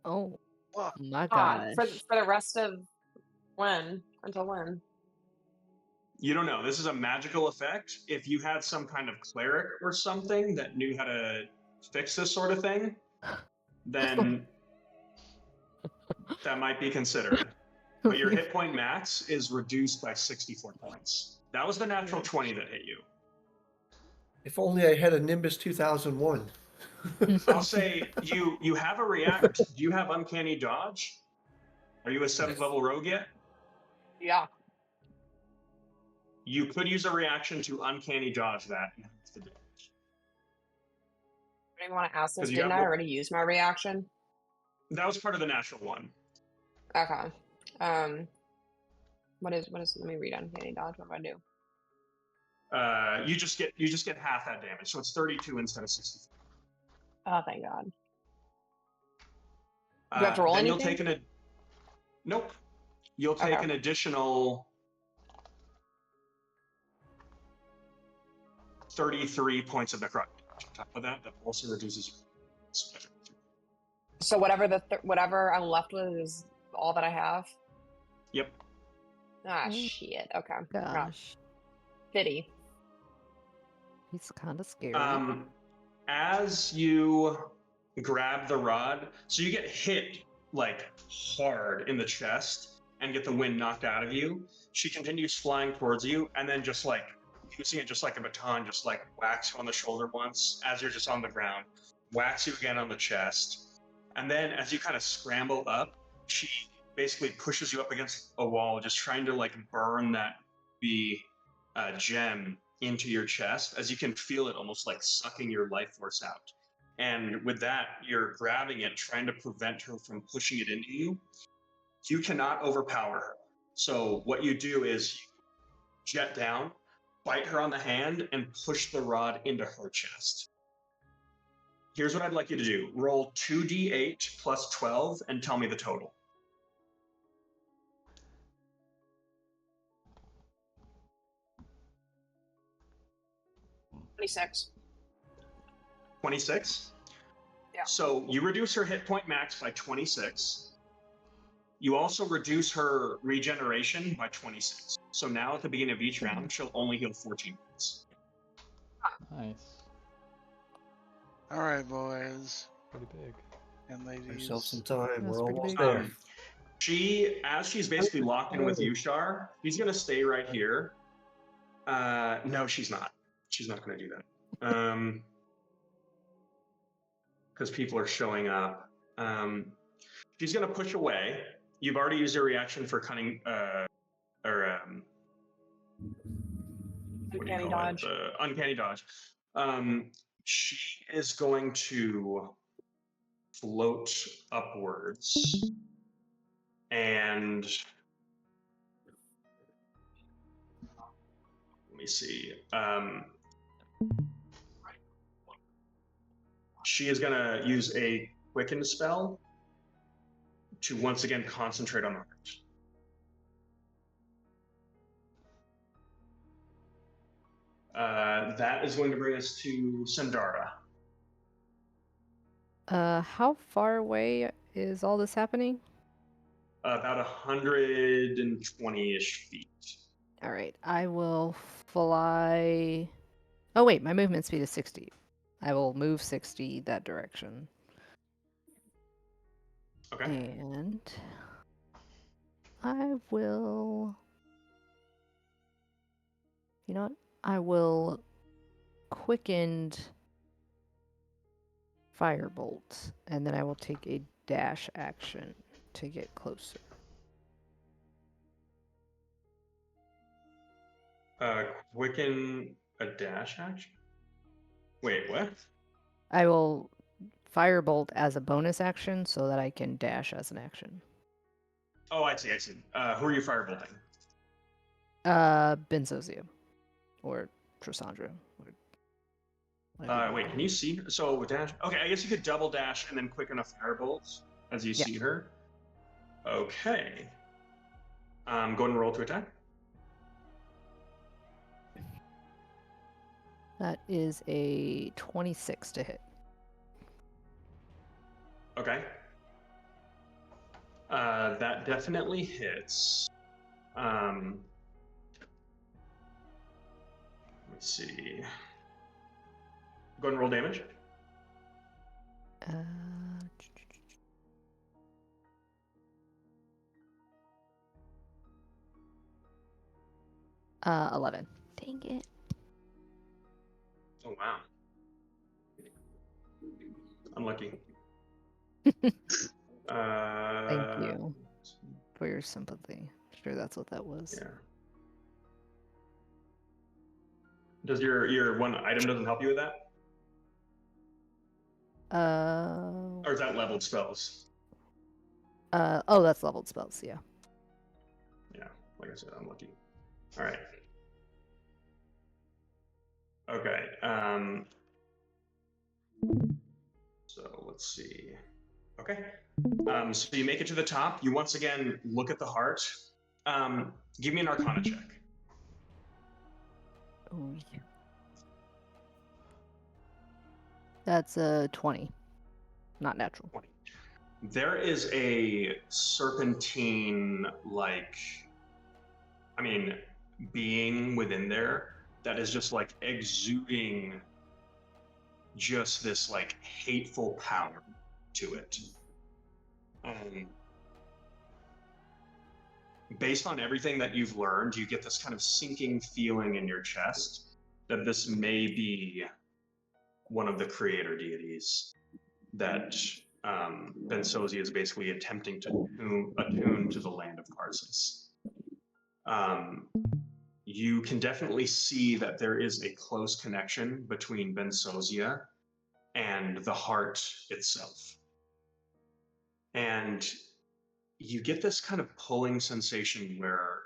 Oh Fuck. my Ah, gosh. for the rest of when? Until when? You don't know. This is a magical effect. If you had some kind of cleric or something that knew how to fix this sort of thing, then that might be considered. But your hit point max is reduced by 64 points. That was the natural 20 that hit you. If only I had a Nimbus 2001. I'll say you have a react. Do you have uncanny dodge? Are you a 7th level rogue yet? Yeah. You could use a reaction to uncanny dodge that. I don't even want to ask this. 'Cause you Didn't got I what- already use my reaction? That was part of the natural one. Okay. What is let me read uncanny dodge. What do I do? You just get half that damage, so it's 32 instead of 64. Oh, thank God. Do I have to roll then anything? Nope. You'll take Okay. an additional 33 points of necrotic damage on top of that. That also reduces your special. So whatever I'm left with is all that I have. Yep. Ah, Oh, shit. Okay. Gosh. Pity. He's kind of scary. As you grab the rod, so you get hit like hard in the chest and get the wind knocked out of you. She continues flying towards you and then just like using it just like a baton, just like whacks you on the shoulder once as you're just on the ground, whacks you again on the chest, and then as you kind of scramble up, she basically pushes you up against a wall, just trying to like burn that gem into your chest, as you can feel it almost like sucking your life force out. And with that, you're grabbing it, trying to prevent her from pushing it into you. You cannot overpower her. So what you do is you jet down, bite her on the hand, and push the rod into her chest. Here's what I'd like you to do. Roll 2d8 plus 12 and tell me the total. 26. 26? Yeah. So you reduce her hit point max by 26. You also reduce her regeneration by 26. So now at the beginning of each round, she'll only heal 14 points. Nice. All right, boys Pretty big. and Give ladies. yourself some time. That's We're pretty almost big. there. As she's basically locked in with you, Shar, she's going to stay right here. No, she's not. She's not going to do that. Because people are showing up. She's going to push away. You've already used your reaction for cunning, Uncanny dodge. Uncanny dodge. She is going to float upwards and let me see. She is going to use a quicken spell to once again concentrate on the heart. That is going to bring us to Sandara. How far away is all this happening? About 120-ish feet. All right, I will fly. Oh wait, my movement speed is 60. I will move 60 that direction. Okay. And I will. You know what? I will quickened firebolt, and then I will take a dash action to get closer. Quicken a dash action? Wait, what? I will firebolt as a bonus action so that I can dash as an action. Oh, I see. Who are you firebolting? Benzozia. Or Trissandra. Wait, can you see her? So dash. Okay, I guess you could double dash and then quicken a firebolt as you see her. Okay. Go ahead and roll to attack. That is a 26 to hit. Okay. That definitely hits. Let's see. Go ahead and roll damage. 11. Dang it. Oh, wow. Unlucky. Thank you for your sympathy. Sure, that's what that was. Yeah. Does your one item doesn't help you with that? Or is that leveled spells? Oh, that's leveled spells, yeah. Yeah, like I said, unlucky. All right. Okay. So let's see. Okay. So you make it to the top. You once again look at the heart. Give me an Arcana check. Oh, yeah. That's a 20. Not natural. 20. There is a serpentine, being within there that is just like exuding just this like hateful power to it. Based on everything that you've learned, you get this kind of sinking feeling in your chest. that this may be one of the creator deities that Bensozi is basically attempting to attune to the land of Karsus. You can definitely see that there is a close connection between Bensozia and the heart itself. And you get this kind of pulling sensation where,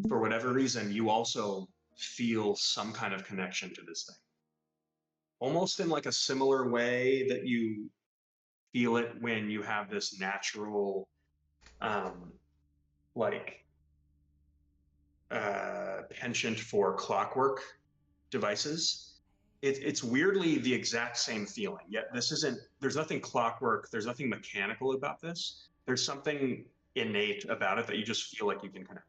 for whatever reason, you also feel some kind of connection to this thing. Almost in like a similar way that you feel it when you have this natural, penchant for clockwork devices. It's weirdly the exact same feeling, yet there's nothing clockwork, there's nothing mechanical about this. There's something innate about it that you just feel like you can connect.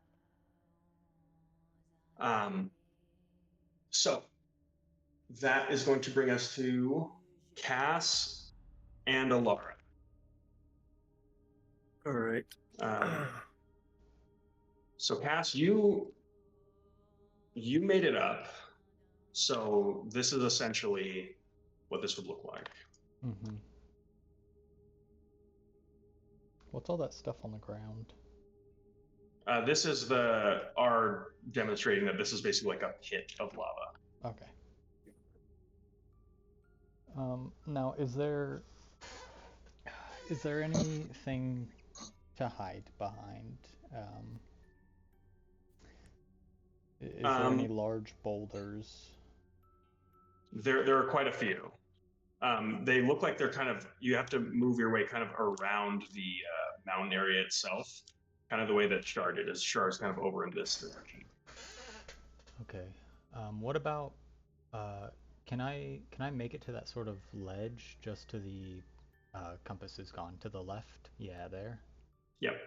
So that is going to bring us to Cass and Alara. All right. So Cass, you made it up. So this is essentially what this would look like. Mm-hmm. What's all that stuff on the ground? This is our demonstrating that this is basically like a pit of lava. Okay. Now, is there anything to hide behind? Is there any large boulders? There are quite a few. They look like they're kind of, you have to move your way kind of around the mountain area itself, kind of the way that Shar did, is Shar's kind of over in this direction. Okay. What about, can I make it to that sort of ledge just to the compass is gone to the left? Yeah, there. Yep.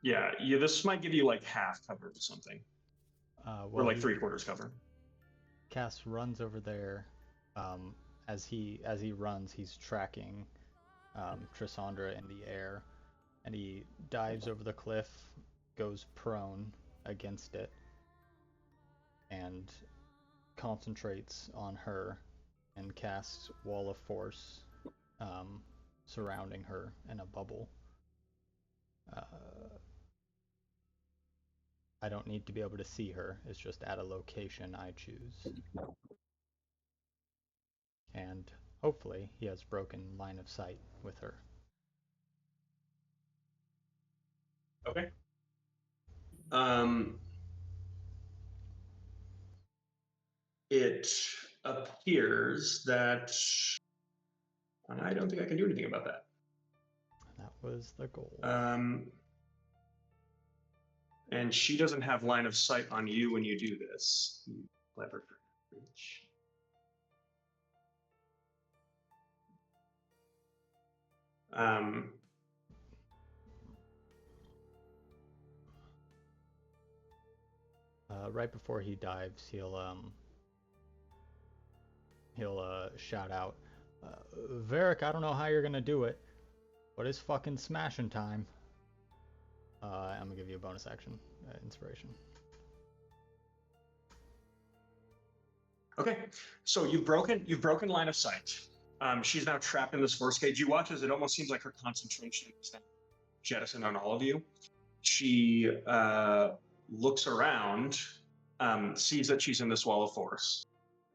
Yeah, this might give you like half cover or something. Or like 3/4 cover. Cass runs over there. As he runs, he's tracking Trissandra in the air, and he dives over the cliff, goes prone against it, and concentrates on her and casts Wall of Force surrounding her in a bubble. I don't need to be able to see her, it's just at a location I choose. And hopefully he has broken line of sight with her. Okay. It appears that I don't think I can do anything about that. That was the goal. And she doesn't have line of sight on you when you do this. You clever bitch. Right before he dives, he'll shout out, Varric, I don't know how you're gonna do it, but it's fucking smashing time. I'm gonna give you a bonus action, inspiration. Okay, so you've broken line of sight. She's now trapped in this force cage. You watch as it almost seems like her concentration is jettisoned on all of you. She looks around, sees that she's in this wall of force.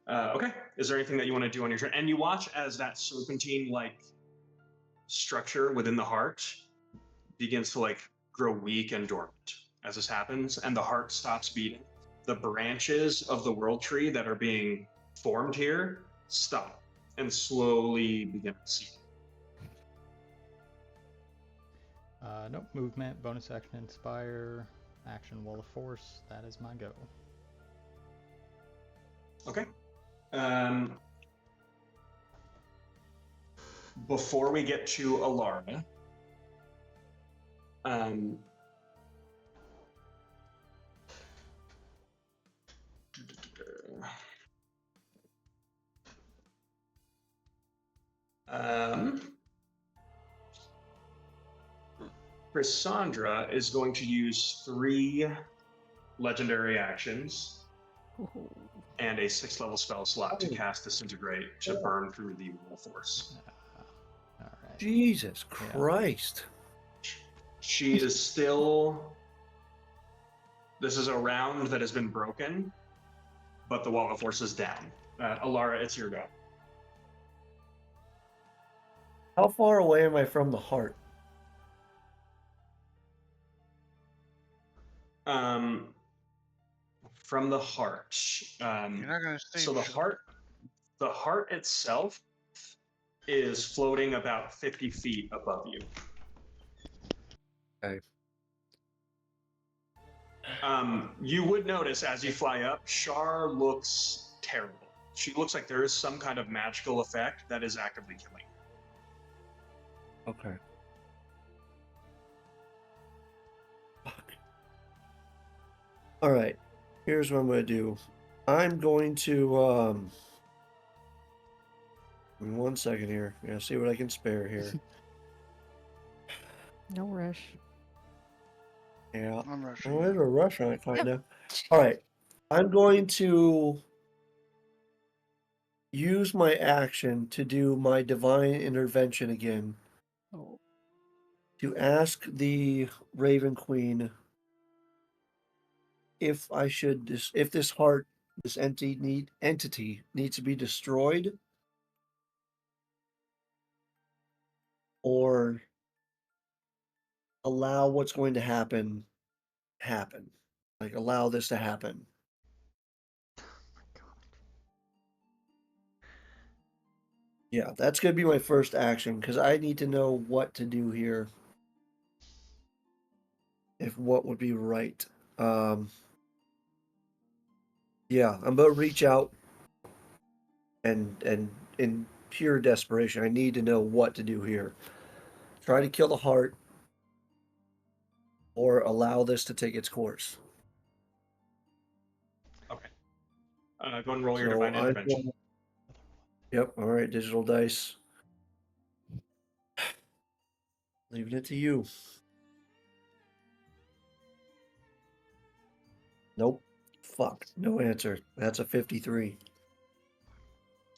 Okay, is there anything that you want to do on your turn? And you watch as that serpentine-like structure within the heart begins to like grow weak and dormant as this happens, and the heart stops beating. The branches of the world tree that are being formed here stop and slowly begin to see. Nope, movement, bonus action, inspire, action, Wall of Force. That is my go. Okay. Before we get to Alara, Cassandra is going to use 3 legendary actions Ooh. and a 6th level spell slot to Oh. cast Disintegrate to burn through the will force. All right. Jesus Christ. She is still. This is a round that has been broken, but the wall of force is down. Alara, it's your go. How far away am I from the heart? From the heart. You're not gonna stay. So the heart itself is floating about 50 feet above you. Okay. You would notice as you fly up, Shar looks terrible. She looks like there is some kind of magical effect that is actively killing her. Okay. Fuck. All right. Here's what I'm going to do. I'm going to give me 1 second here. Yeah, see what I can spare here. No rush. Yeah. I'm rushing. Oh, there's a rush on it, kind of. Yep. All right. I'm going to use my action to do my divine intervention again Oh. to ask the Raven Queen if I should if this heart, this entity needs to be destroyed or allow what's going to happen. Like allow this to happen. Yeah, that's going to be my first action because I need to know what to do here. If what would be right. Yeah, I'm going to reach out and in pure desperation, I need to know what to do here. Try to kill the heart or allow this to take its course. Okay. Go ahead and roll your So divine intervention. Yep, all right, digital dice. Leaving it to you. Nope. Fuck. No answer. That's a 53.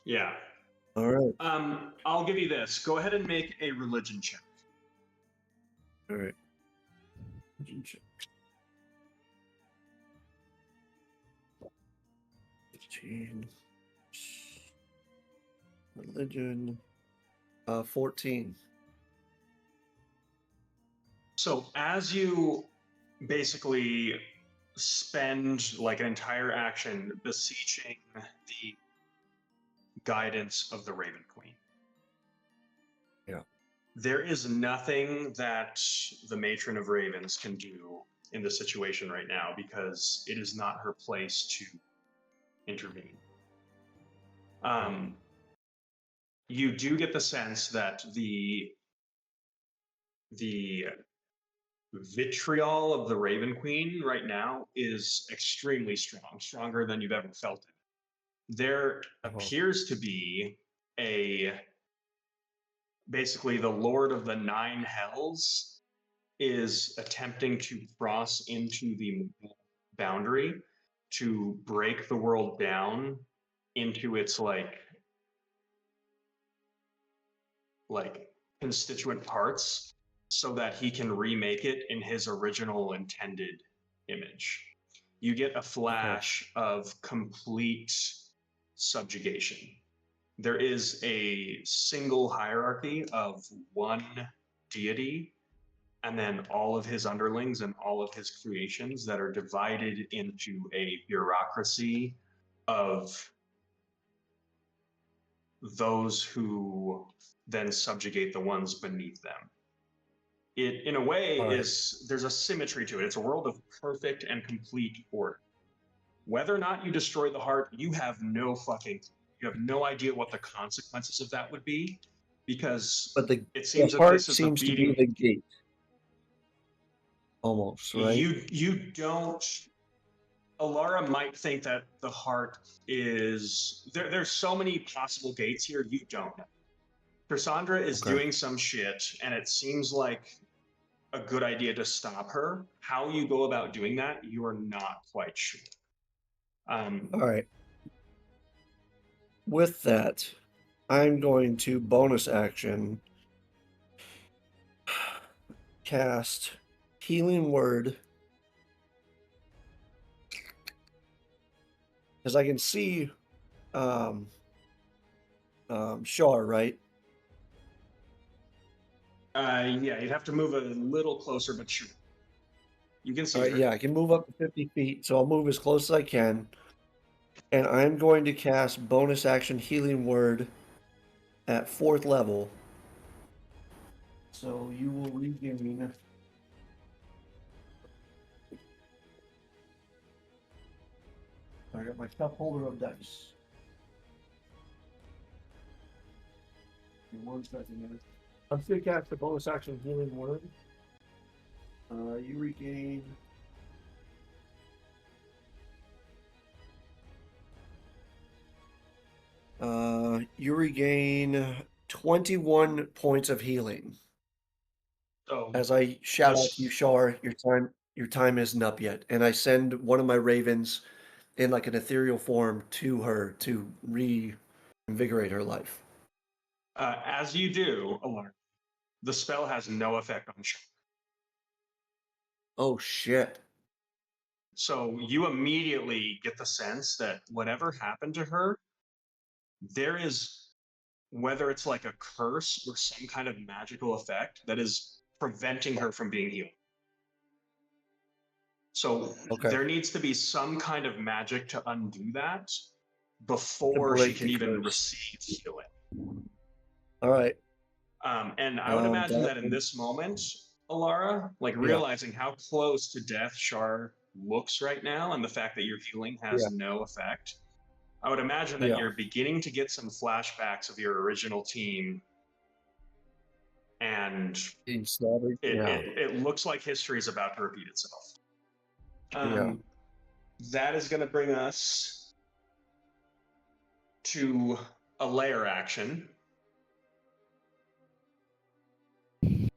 Yeah. All right. I'll give you this. Go ahead and make a religion check. All right. 15. Religion. 14. So as you basically spend like an entire action beseeching the guidance of the Raven Queen. Yeah. There is nothing that the Matron of Ravens can do in this situation right now because it is not her place to intervene. You do get the sense that the vitriol of the Raven Queen right now is extremely strong, stronger than you've ever felt it. There appears to be basically the Lord of the Nine Hells is attempting to cross into the boundary to break the world down into its like constituent parts so that he can remake it in his original intended image. You get a flash of complete subjugation. There is a single hierarchy of one deity, and then all of his underlings and all of his creations that are divided into a bureaucracy of those who then subjugate the ones beneath them. It, in a way, there's a symmetry to it. It's a world of perfect and complete order. Whether or not you destroy the heart, you have no idea what the consequences of that would be, because it seems that heart this is seems the to be beating. the gate. Almost, right? You don't. Alara might think that the heart is there's so many possible gates here. You don't know. Cassandra is doing some shit, and it seems like a good idea to stop her. How you go about doing that, you are not quite sure. All right. With that, I'm going to bonus action cast Healing Word. Because I can see Shar, right? Yeah, you'd have to move a little closer, but sure. You can see All right, her. yeah, I can move up to 50 feet, so I'll move as close as I can. And I'm going to cast bonus action Healing Word at 4th level. So you will regain. I got my cup holder of dice. Give me 1 second. I'm going to cast the bonus action Healing Word. You regain. You regain 21 points of healing. So As I shout out to you, this, Shar, your time isn't up yet. And I send one of my ravens in like an ethereal form to her to reinvigorate her life. as you do, Alarm, the spell has no effect on Shar. Oh shit. So you immediately get the sense that whatever happened to her, there is, whether it's like a curse or some kind of magical effect that is preventing her from being healed. So Okay. there needs to be some kind of magic to undo that To before she break can the even curse. receive healing. All right. And I would imagine That that in this moment, Alara, like yeah, realizing how close to death Shar looks right now and the fact that your healing has yeah, no effect, I would imagine that yeah. you're beginning to get some flashbacks of your original team, and Being slaughtered. Yeah, it looks like history is about to repeat itself. yeah. That is going to bring us to a layer action. 2,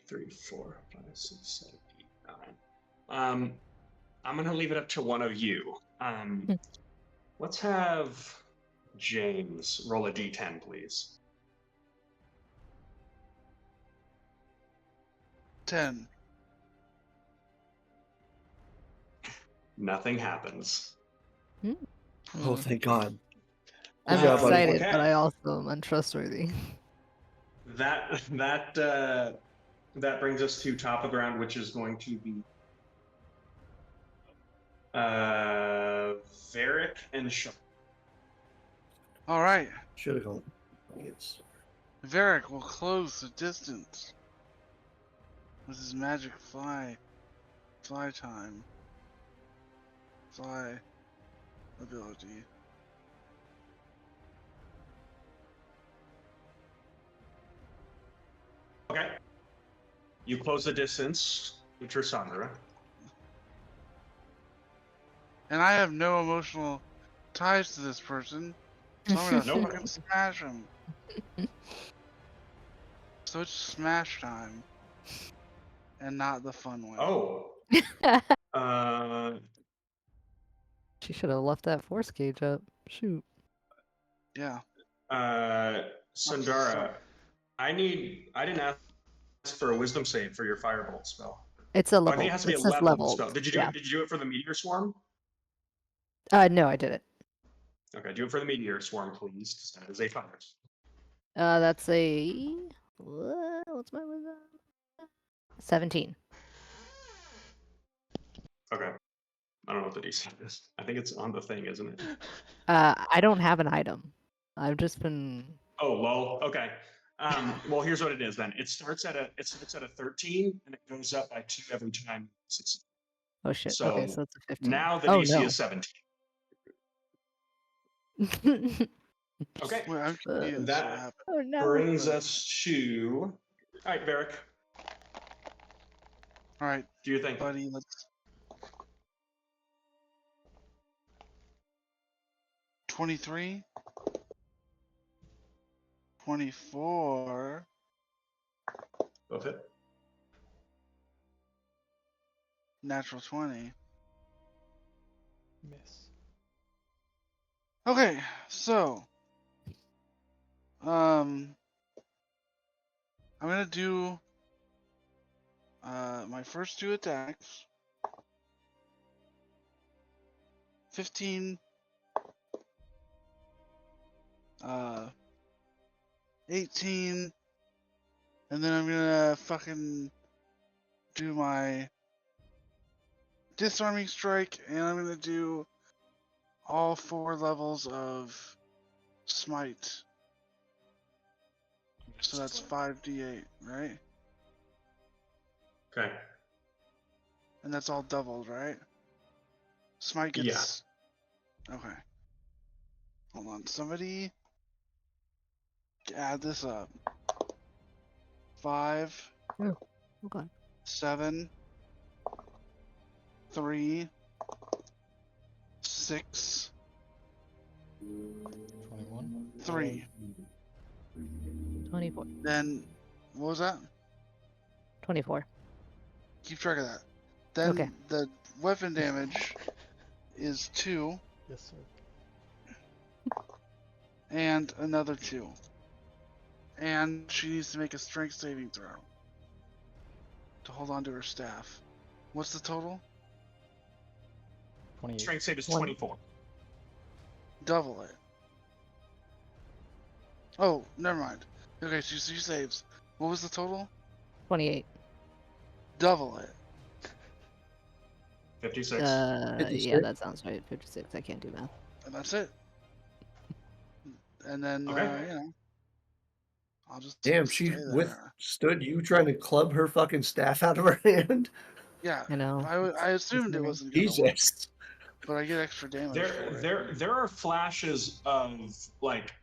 3, 4, 5, 6, 7, 8, 9. I'm going to leave it up to one of you. Let's have James roll a d10, please. 10. Nothing happens. Oh, thank God. I'm Good job, buddy. excited, but Okay. I also am untrustworthy. That brings us to top of the round, which is going to be Varric and Sean. All right. Should have gone. Yes. Varric will close the distance with his magic fly time. Fly ability. Okay. You close the distance with Trissandra. And I have no emotional ties to this person, so I'm gonna Nope. fucking smash him. So it's smash time. And not the fun way. Oh. She should have left that force gauge up. Shoot. Yeah. Sundara, I didn't ask for a wisdom save for your firebolt spell. It's a Oh, I think it level. has to be It a says leveled leveled. spell. Did you Yeah. do it for the meteor swarm? No, I didn't. Okay, do it for the meteor swarm, please, because that is a fire. That's a what's my wisdom? 17. Okay. I don't know what the DC is. I think it's on the thing, isn't it? I don't have an item. I've just been. Oh, lol. Okay. Well, here's what it is then. It starts at a 13 and it goes up by 2 every time you succeed. Oh shit. So Okay, so it's a 15. now the Oh DC no. is 17. Okay. Wait, I'm confused. That What happened? Oh no. brings us to. All right, Varric. All right, Do your thing. buddy. Let's. 23. 24. Both hit. Natural 20. Miss. Okay, so I'm gonna do my first 2 attacks. 15, 18, and then I'm gonna fucking do my disarming strike, and I'm gonna do all 4 levels of smite. So that's 5d8, right? Okay. And that's all doubled, right? Smite gets. Okay. Hold on. Somebody add this up. 5, Okay. 7, 3, 6, 21. 3. 24. Then, what was that? 24. Keep track of that. Then Okay. the weapon damage is 2 Yes, sir. and another 2. And she needs to make a strength saving throw to hold on to her staff. What's the total? 28. Strength save is One. 24. Double it. Oh, never mind. Okay, so she saves. What was the total? 28. Double it. 56. Yeah, 56. that sounds right. 56. I can't do math. And that's it. And then, Okay. I'll just Damn, stay she there. withstood you trying to club her fucking staff out of her hand. Yeah, I know. I assumed it weird. wasn't gonna work, Jesus. but I get extra damage for it. There are flashes of, like,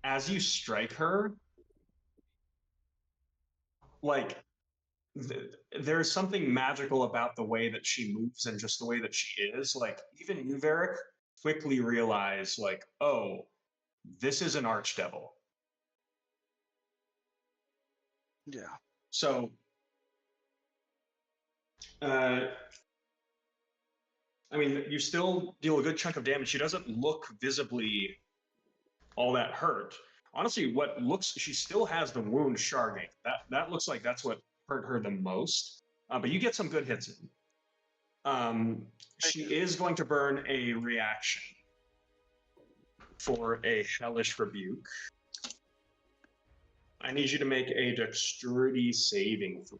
as you strike her, like, there's something magical about the way that she moves and just the way that she is. Like, even you, Varric, quickly realize, like, oh, this is an archdevil. Yeah. So, I mean, you still deal a good chunk of damage. She doesn't look visibly all that hurt. Honestly, she still has the wound sharding. That looks like that's what hurt her the most. But you get some good hits in. She is going to burn a reaction for a hellish rebuke. I need you to make a dexterity saving throw.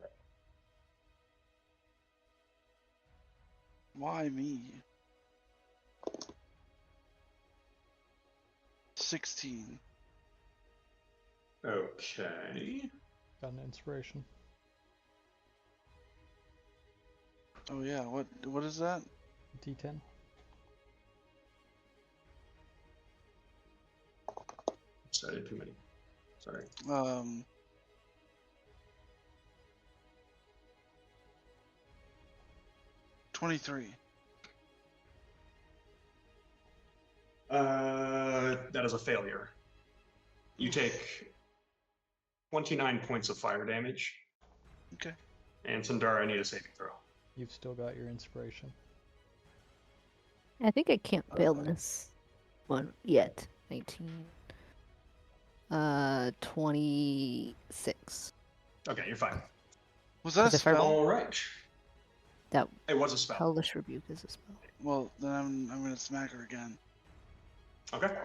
Why me? 16. Okay. Got an inspiration. Oh yeah, what is that? D10. Sorry, I did too many. Sorry. 23. That is a failure. You take 29 points of fire damage. Okay. And Sandara, I need a saving throw. You've still got your inspiration. I think I can't fail this one yet. 19. 26. Okay, you're fine. Was that a 'Cause if I- spell? All right. That It was a spell. hellish rebuke is a spell. Well, then I'm gonna smack her again. Okay.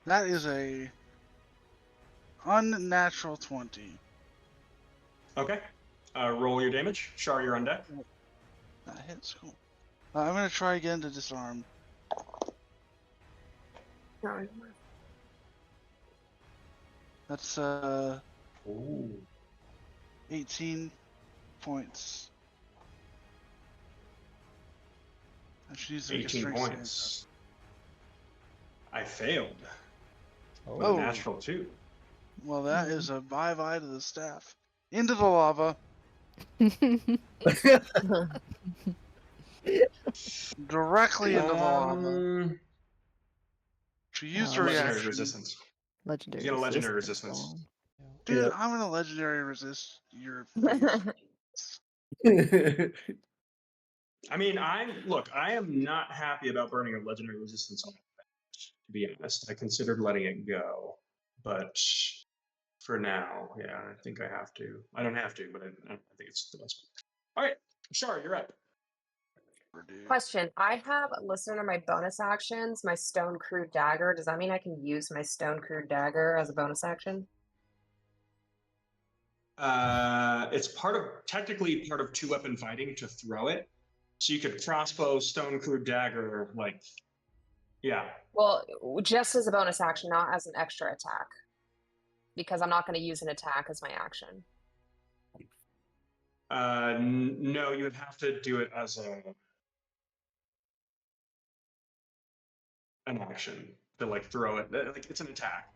That is a unnatural 20. Okay. Roll your damage. Shar, you're on deck. That hits. Cool. I'm gonna try again to disarm. That's Ooh. 18 points. And she needs to make a 18 strength saving points. I failed. Oh. With Oh. a natural 2. throw. Well, that is a bye-bye to the staff. Into the lava. Directly into the lava. She used her Legendary reaction. resistance. Legendary You get a legendary resistance. resistance. Dude, Yeah. I'm gonna legendary resist your face. I mean, I am not happy about burning a legendary resistance on it. to be honest. I considered letting it go, but for now, yeah, I think I have to. I don't have to, but I think it's the best. All right, Shar, you're up. Question. I have listed under my bonus actions my Stone Crude Dagger. Does that mean I can use my Stone Crude Dagger as a bonus action? It's technically part of 2-weapon fighting to throw it. So you could crossbow, Stone Crude Dagger, like, yeah. Well, just as a bonus action, not as an extra attack. Because I'm not going to use an attack as my action. No, you would have to do it as an action to like throw it. Like it's an attack.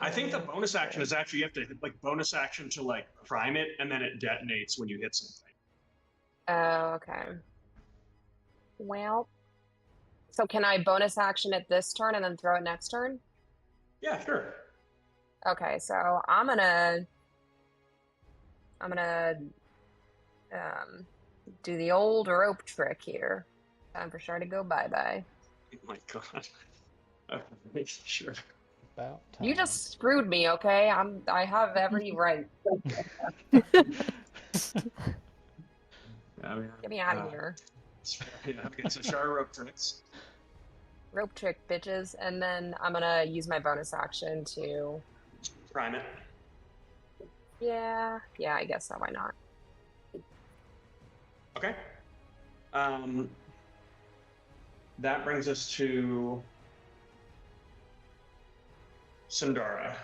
I think the bonus action is actually you have to like bonus action to like prime it, and then it detonates when you hit something. Oh, okay. Well, so can I bonus action it this turn and then throw it next turn? Yeah, sure. Okay, so I'm gonna do the old rope trick here. Time for Char to go bye-bye. Oh my god. Okay, sure. About time. You just screwed me, okay? I have every right. Yeah, Get me out of here. Yeah, okay, so Shar rope tricks. Rope trick, bitches. And then I'm gonna use my bonus action to... Prime it. Yeah, I guess so. Why not? Okay. That brings us to Sandara.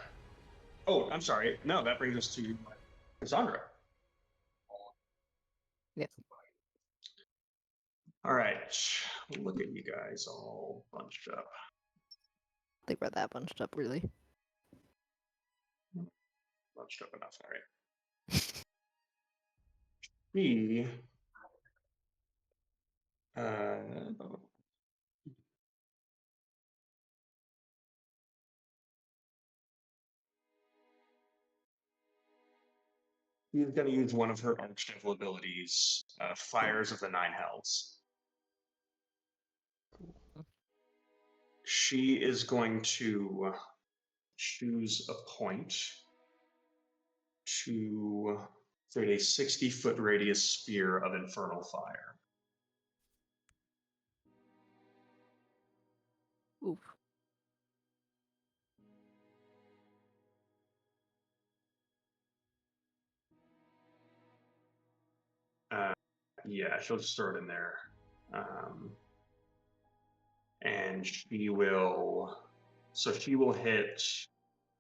Oh, I'm sorry. No, that brings us to Cassandra. Yes. All right. Look at you guys all bunched up. I think we're that bunched up, really. Bunched up enough. All right. She she's going to use one of her archdevil abilities, Fires of the Nine Hells. She is going to choose a point to create a 60-foot radius sphere of infernal fire. Oof. Yeah, she'll just throw it in there. And she will hit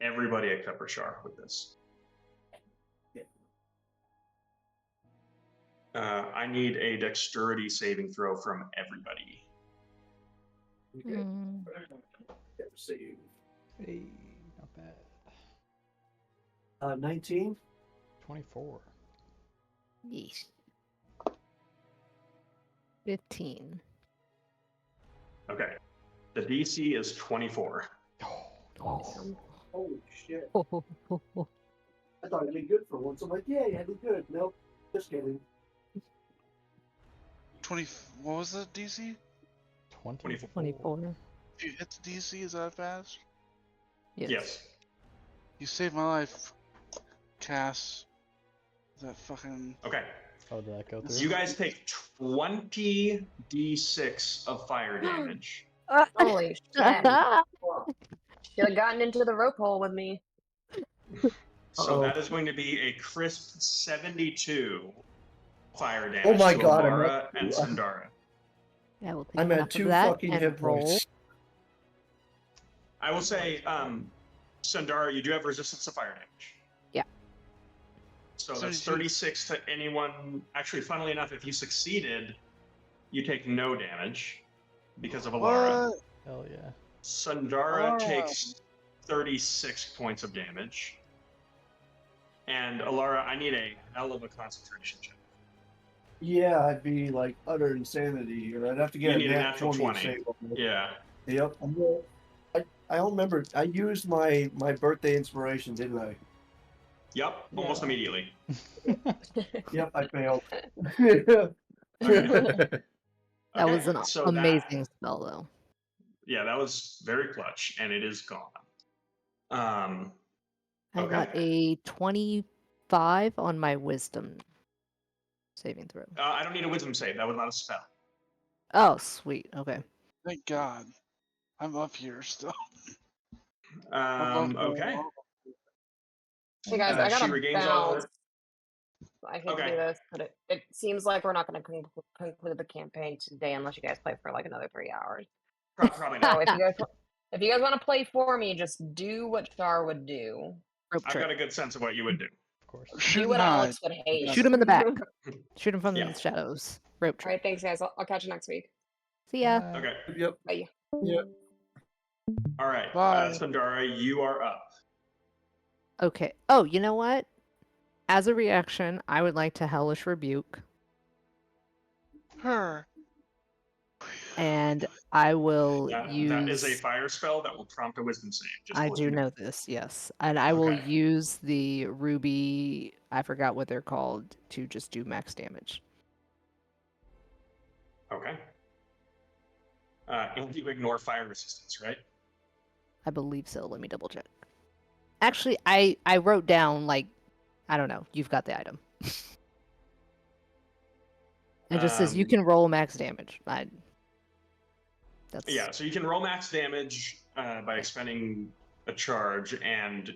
everybody except for Shar with this. I need a dexterity saving throw from everybody. Okay. Mm. See. Hey, not bad. 19. 24. Yeesh. 15. Okay. The DC is 24. Oh. Holy shit. I thought it'd be good for once. I'm like, yeah, it'd be good. Nope. Just kidding. 20. What was the DC? 24. 24. If you hit the DC, is that fast? Yes. You saved my life, Cass. That fucking. Okay. Oh, did that go So through? you guys take 20 d6 of fire damage. Holy shit. Should have gotten into the rope hole with me. So that is going to be a crisp 72 fire damage Oh my to god, Alara and Sandara. Yeah, we'll take I'm half at of 2 that fucking and hit roll. points. I will say, Sandara, you do have resistance to fire damage. Yeah. So that's 36 to anyone. Actually, funnily enough, if you succeeded, you take no damage because of Alara. What? Hell yeah. Sandara takes 36 points of damage. And Alara, I need a hell of a concentration check. Yeah, I'd be like utter insanity here. I'd have to get You need a a nat natural 20. 20. Yeah. Yep. I don't remember. I used my birthday inspiration, didn't I? Yep, almost immediately. Yep, I failed. Okay. That was an so amazing spell, though. Yeah, that was very clutch, and it is gone. I got Okay. a 25 on my wisdom saving throw. I don't need a wisdom save. That was not a spell. Oh, sweet. Okay. Thank God. I'm up here still. Above Okay. Hey guys, I She gotta regains all bounce. her. I hate to Okay. do this, but it seems like we're not going to conclude the campaign today unless you guys play for like another 3 hours. Probably So not. if you guys want to play for me, just do what Char would do. Rope I've trick. got a good sense of what you would do. Of course. Shoot Do and what hide. Alex would hate. Shoot him in the back. Shoot him from Yeah. the shadows. Rope All right, trick. thanks guys. I'll catch you next week. See ya. Okay. Yep. Bye. Yep. All right. Bye. Sundara, you are up. Okay. Oh, you know what? As a reaction, I would like to Hellish Rebuke, Her. and I will That is a use. fire spell that will prompt a wisdom save. Just to I let do you know this, yes. And I will Okay. use the ruby, I forgot what they're called, to just do max damage. Okay. And you ignore fire resistance, right? I believe so. Let me double check. Actually, I wrote down, like, I don't know. You've got the item. It just says you can roll max damage. That's Yeah, so you can roll max damage by expending a charge, and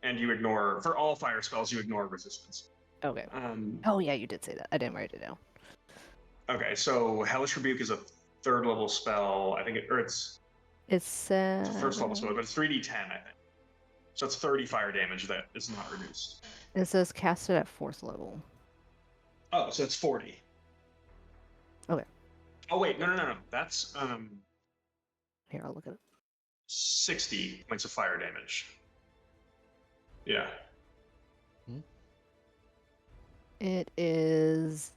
you ignore, for all fire spells, you ignore resistance. okay. Oh yeah, you did say that. I didn't write it down. Okay, so Hellish Rebuke is a 3rd level spell. I think it's It's a 1st level spell, but it's 3d10, I think. So it's 30 fire damage that is not reduced. It says cast it at 4th level. Oh, so it's 40. Okay. Oh wait, no. That's Here, I'll look at it. 60 points of fire damage. Yeah. It is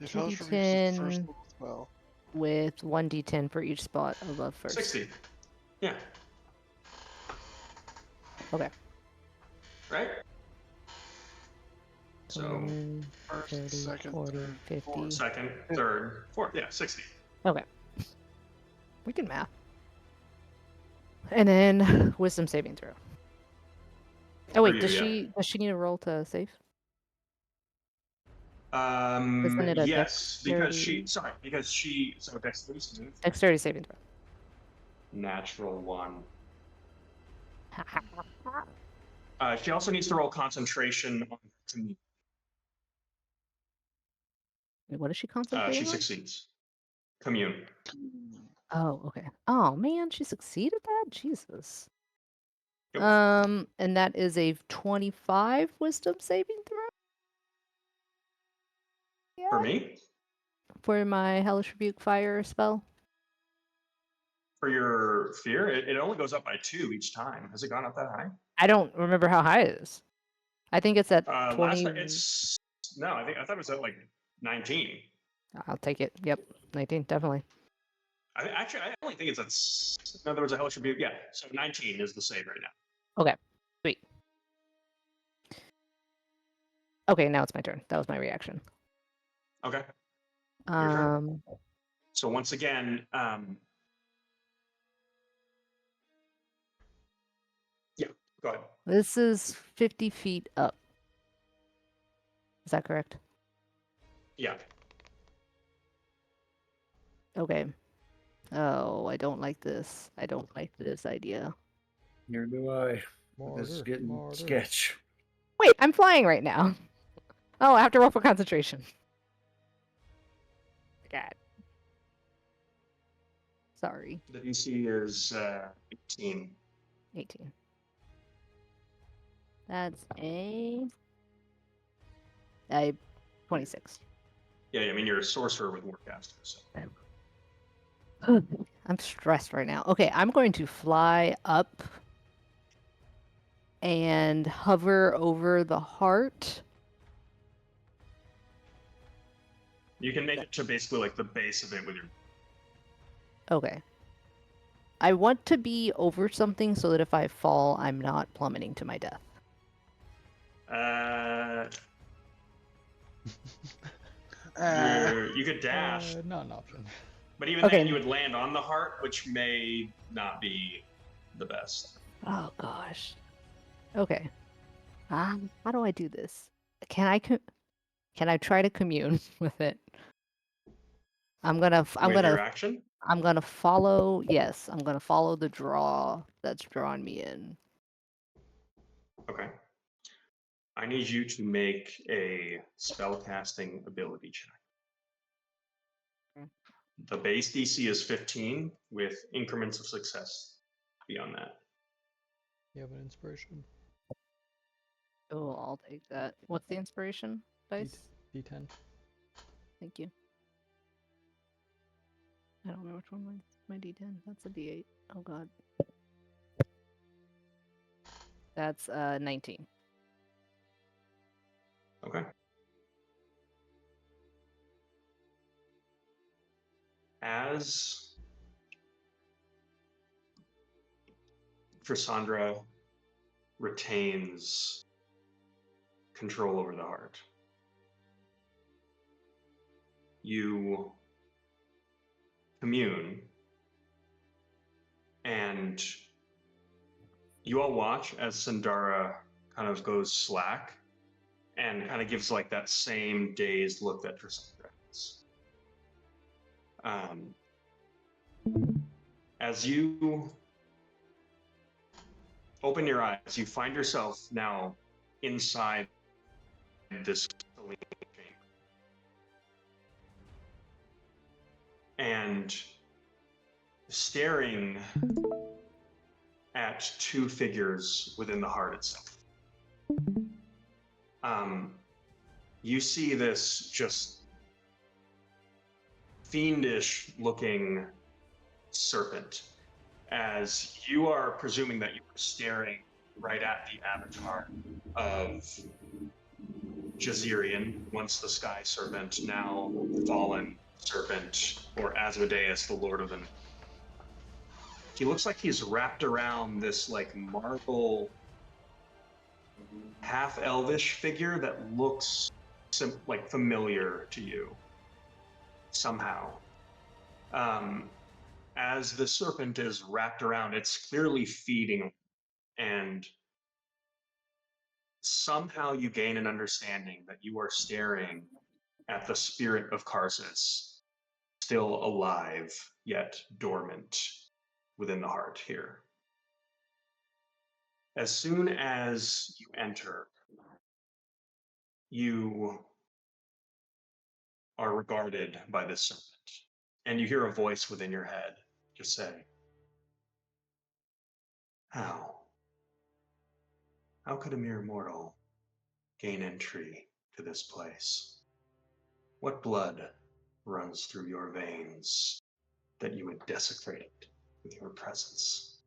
If Hellish Rebuke's the 2d10 first level spell. with 1d10 for each spot above first. 60. Yeah. Okay. Right? So 20, First, 30, second, 40, third, 50. fourth. 2nd, 3rd, 4th. Yeah, 60. Okay. We can math. And then wisdom saving throw. Oh wait, you, does yeah. she need a roll to save? Isn't it a Yes, because dexterity? so dexterity saving. Dexterity saving throw. Natural 1. She also needs to roll concentration on commune. Wait, what is she concentrating She on? succeeds. Commune. Oh, okay. Oh man, she succeeded that? Jesus. Yep. And that is a 25 wisdom saving throw? Yeah. For me? For my Hellish Rebuke fire spell? For your fear? It only goes up by 2 each time. Has it gone up that high? I don't remember how high it is. I think it's at Last 20. time I thought it was at like 19. I'll take it. Yep. 19, definitely. Actually, I only think it's at. No, there was a Hellish Rebuke. Yeah, so 19 is the save right now. Okay. Sweet. Okay, now it's my turn. That was my reaction. Okay. Your turn. Um, So once again, yeah, go ahead. this is 50 feet up. Is that correct? Yeah. Okay. Oh, I don't like this. I don't like this idea. Here do I. This is getting Martyr. sketch. Wait, I'm flying right now. Oh, I have to roll for concentration. God. Sorry. The DC is 18. 18. That's a 26. Yeah, I mean you're a sorcerer with Warcaster, so. I'm stressed right now. Okay, I'm going to fly up and hover over the heart. You can make it to basically like the base of it with your. Okay. I want to be over something so that if I fall, I'm not plummeting to my death. You could dash. Not an option. But even then, you would land on the heart, which may not be the best. Oh gosh. Okay. How do I do this? Can I try to commune with it? I'm gonna Your action? I'm gonna follow. Yes, I'm gonna follow the draw that's drawn me in. Okay. I need you to make a spellcasting ability check. Okay. The base DC is 15 with increments of success beyond that. You have an inspiration. Oh, I'll take that. What's the inspiration dice? D10. Thank you. I don't know which one my D10. That's a D8. Oh god. That's 19. Okay. As Trissandra retains control over the heart, you commune, and you all watch as Sandara kind of goes slack and kind of gives like that same dazed look that Trissandra has. As you open your eyes, you find yourself now inside this chamber. And staring at two figures within the heart itself. You see this just fiendish looking serpent as you are presuming that you are staring right at the avatar of Jazirian, once the sky serpent, now fallen serpent, or Asmodeus, the Lord of the Night. He looks like he's wrapped around this like marble half elvish figure that looks like familiar to you somehow. As the serpent is wrapped around, it's clearly feeding, and somehow you gain an understanding that you are staring at the spirit of Karsus, still alive yet dormant within the heart here. As soon as you enter, you are regarded by this serpent, and you hear a voice within your head just say, How could a mere mortal gain entry to this place? What blood runs through your veins that you would desecrate it with your presence?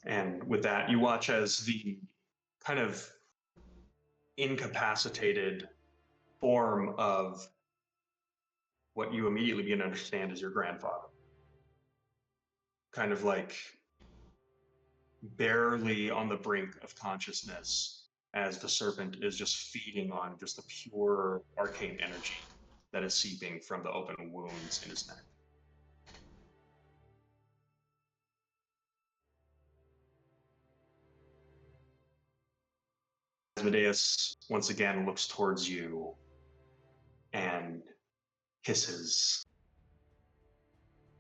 And with that, you watch as the kind of incapacitated form of what you immediately begin to understand is your grandfather. Kind of like barely on the brink of consciousness as the serpent is just feeding on just the pure arcane energy that is seeping from the open wounds in his neck. Asmodeus once again looks towards you and hisses.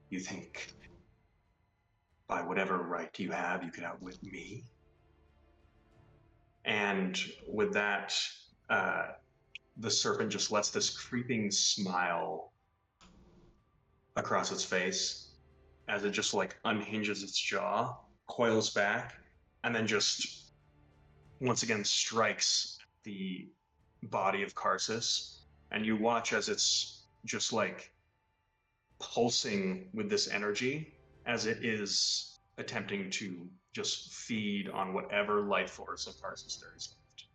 You think by whatever right you have, you can outwit me? And with that, the serpent just lets this creeping smile across its face as it just like unhinges its jaw, coils back, and then just once again strikes the body of Karsus. And you watch as it's just like pulsing with this energy as it is attempting to just feed on whatever life force of Karsus there is left.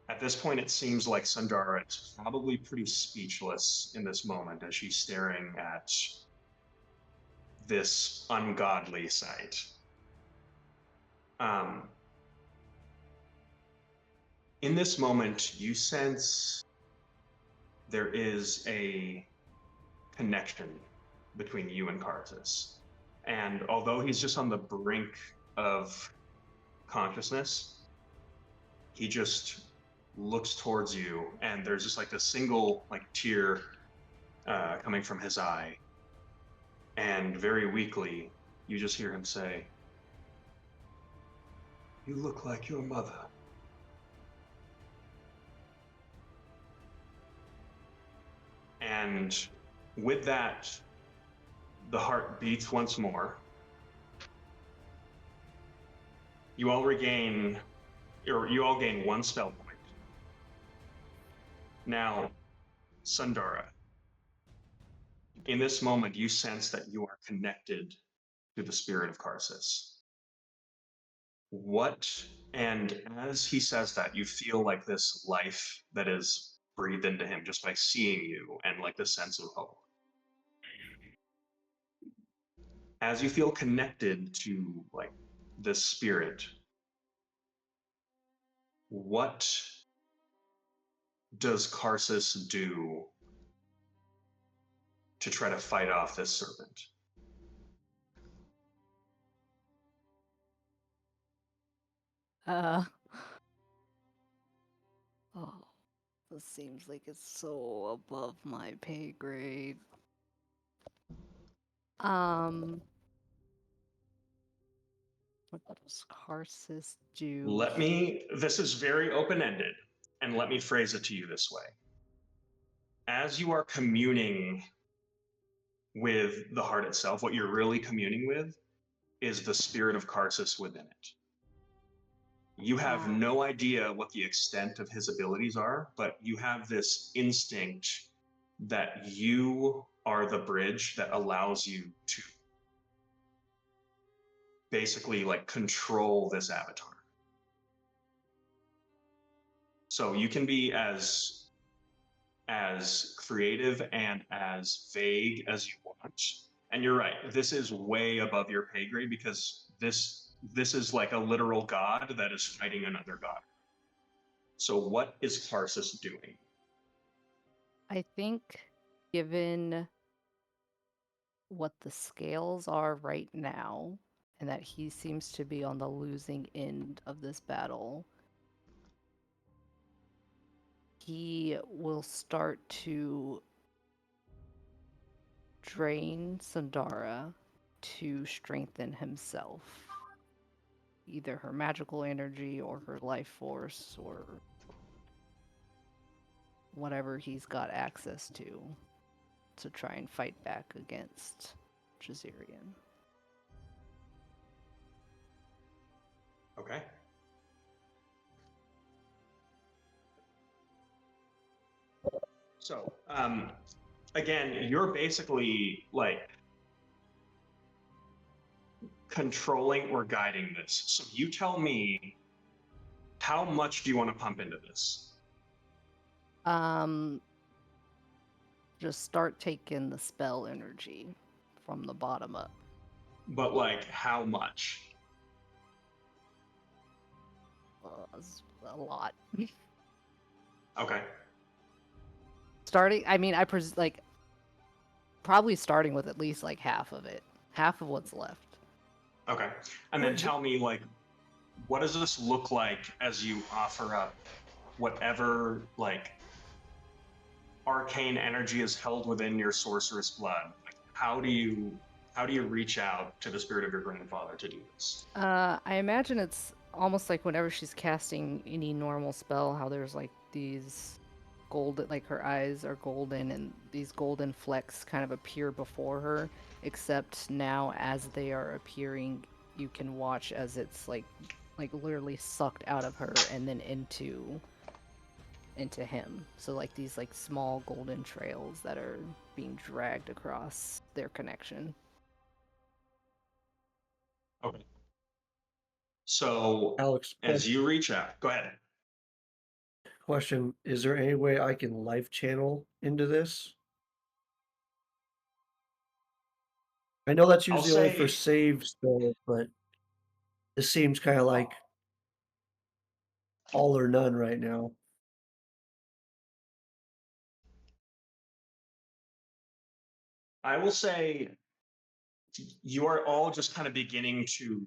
At this point, it seems like Sandara is probably pretty speechless in this moment as she's staring at this ungodly sight. In this moment, you sense there is a connection between you and Kartus. And although he's just on the brink of consciousness, he just looks towards you, and there's just like a single like tear coming from his eye. And very weakly, you just hear him say, "You look like your mother." And with that, the heart beats once more. You all gain one spell point. Now, Sundara, in this moment, you sense that you are connected to the spirit of Karsus. And as he says that, you feel like this life that is breathed into him just by seeing you, and like this sense of hope. As you feel connected to like this spirit, what does Karsus do to try to fight off this serpent? Uh, oh, this seems like it's so above my pay grade. What does Karsus do? This is very open-ended, and let me phrase it to you this way. As you are communing with the heart itself, what you're really communing with is the spirit of Karsus within it. You have no idea what the extent of his abilities are, but you have this instinct that you are the bridge that allows you to basically like control this avatar. So you can be as creative and as vague as you want. And you're right, this is way above your pay grade, because this is like a literal god that is fighting another god. So what is Karsus doing? I think, given what the scales are right now, and that he seems to be on the losing end of this battle, he will start to drain Sundara to strengthen himself. Either her magical energy or her life force or whatever he's got access to try and fight back against Jazarian. Okay. So, again, you're basically like controlling or guiding this. So you tell me, how much do you want to pump into this? Just start taking the spell energy from the bottom up. But like, how much? It's a lot. Okay. Starting, I mean, probably starting with at least like half of it, half of what's left. Okay. And then tell me, like, what does this look like as you offer up whatever like arcane energy is held within your sorceress blood? Like, how do you reach out to the spirit of your grandfather to do this? I imagine it's almost like whenever she's casting any normal spell, how there's like these golden, like her eyes are golden and these golden flecks kind of appear before her, except now as they are appearing, you can watch as it's like literally sucked out of her and then into him. So like these like small golden trails that are being dragged across their connection. Okay. So, Alex, as you reach out, go ahead. question, is there any way I can life channel into this? I know that's usually only for save spells, but this seems kind of like all or none right now. I will say you are all just kind of beginning to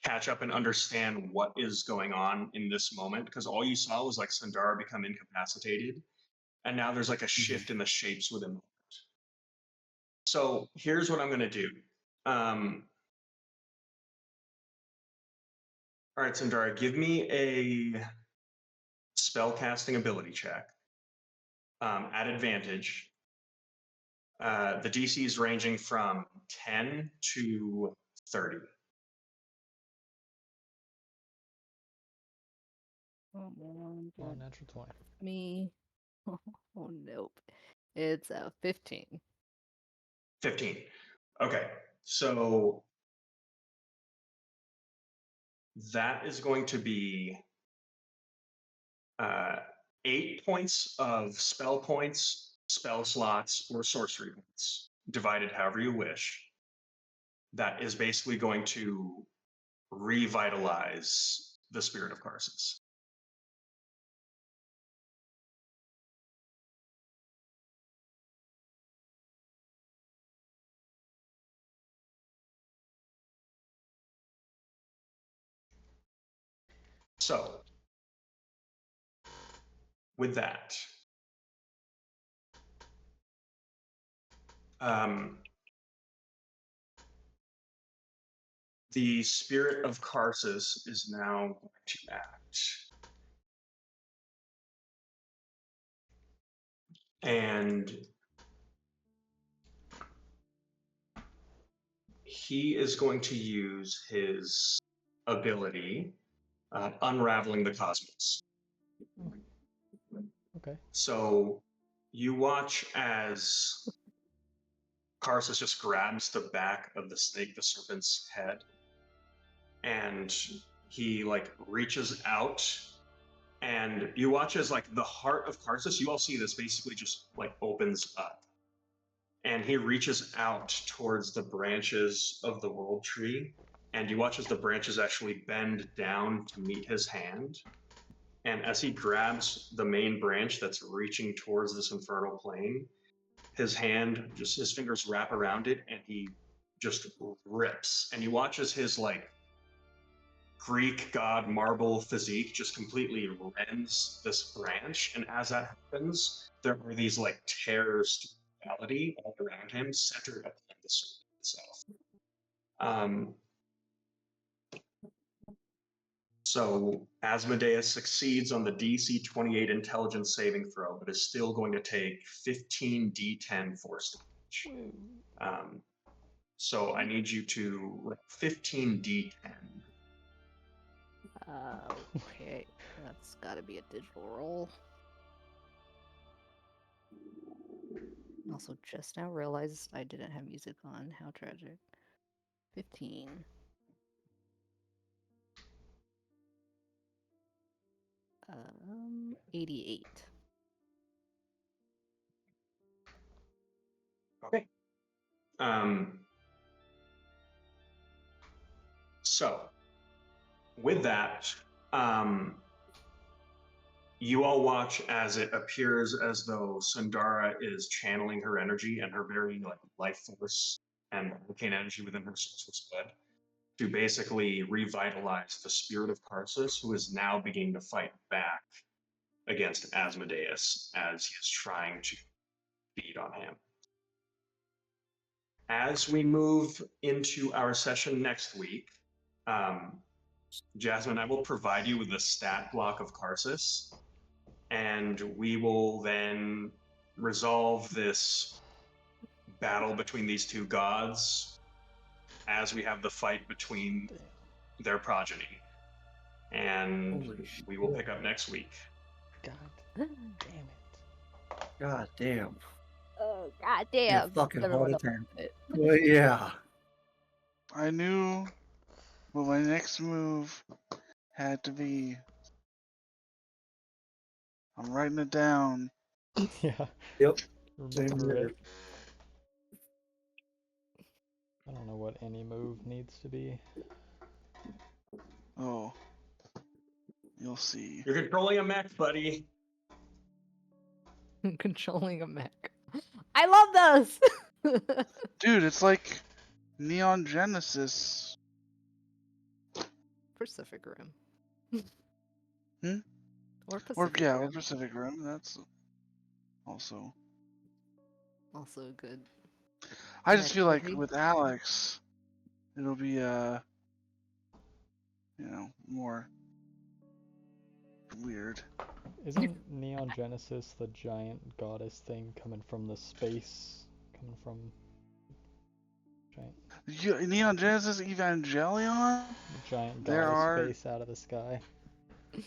catch up and understand what is going on in this moment, because all you saw was like Sandara become incapacitated, and now there's like a shift in the shapes within the world. So here's what I'm going to do. All right, Sandara, give me a spell casting ability check at advantage. The DC is ranging from 10 to 30. Oh, man. Oh, natural 20. Me. Oh, nope. It's 15. 15. Okay, so that is going to be 8 points of spell points, spell slots, or sorcery points, divided however you wish. That is basically going to revitalize the spirit of Karsus. So, with that, the spirit of Karsus is now going to act. And he is going to use his ability, Unraveling the Cosmos. Okay. So you watch as Karsus just grabs the back of the snake, the serpent's head, and he like reaches out, and you watch as like the heart of Karsus, you all see this basically just like opens up, and he reaches out towards the branches of the world tree, and you watch as the branches actually bend down to meet his hand. And as he grabs the main branch that's reaching towards this infernal plane, his hand, just his fingers wrap around it, and he just rips. And you watch as his like Greek god marble physique just completely rends this branch. And as that happens, there are these like tears to reality all around him, centered upon the serpent itself. So Asmodeus succeeds on the DC 28 intelligence saving throw, but is still going to take 15 D10 force damage. So I need you to 15 D10. Okay. That's gotta be a digital roll. Also, just now realized I didn't have music on. How tragic. 15. 88. Okay. So with that, you all watch as it appears as though Sandara is channeling her energy and her very like life force and arcane energy within her source blood to basically revitalize the spirit of Karsus, who is now beginning to fight back against Asmodeus as he is trying to feed on him. As we move into our session next week, Jasmine, I will provide you with a stat block of Karsus, and we will then resolve this battle between these two gods as we have the fight between their progeny. And we will pick up next week. God damn it. God damn. Oh, god Yeah, damn. fucking Everyone heart else attack. did it. Well, yeah. I knew what my next move had to be. I'm writing it down. Yeah. Yep. Same Remember here. it. I don't know what any move needs to be. Oh. You'll see. You're controlling a mech, buddy. Controlling a mech. I love those! Dude, it's like Neon Genesis. Pacific Rim. Hmm? Or Pacific Or Rim. Pacific Rim. That's also. Also good. I just feel like movie. with Alex, it'll be more weird. Isn't Neon Genesis the giant goddess thing coming from the space? Coming from giant Neon Genesis Evangelion? giant There goddess are. face out of the sky? You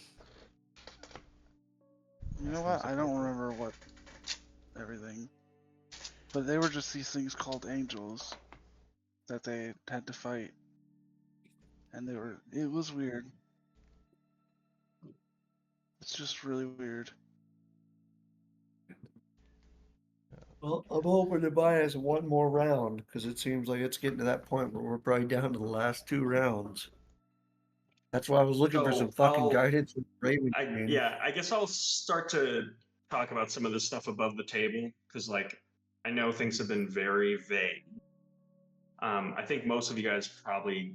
know what? I don't remember what everything. But they were just these things called angels that they had to fight. And it was weird. It's just really weird. Well, I'm hoping to buy us one more round because it seems like it's getting to that point where we're probably down to the last 2 rounds. That's why I was looking for So some fucking I'll- guidance with Raven. I guess I'll start to talk about some of the stuff above the table because, like, I know things have been very vague. I think most of you guys probably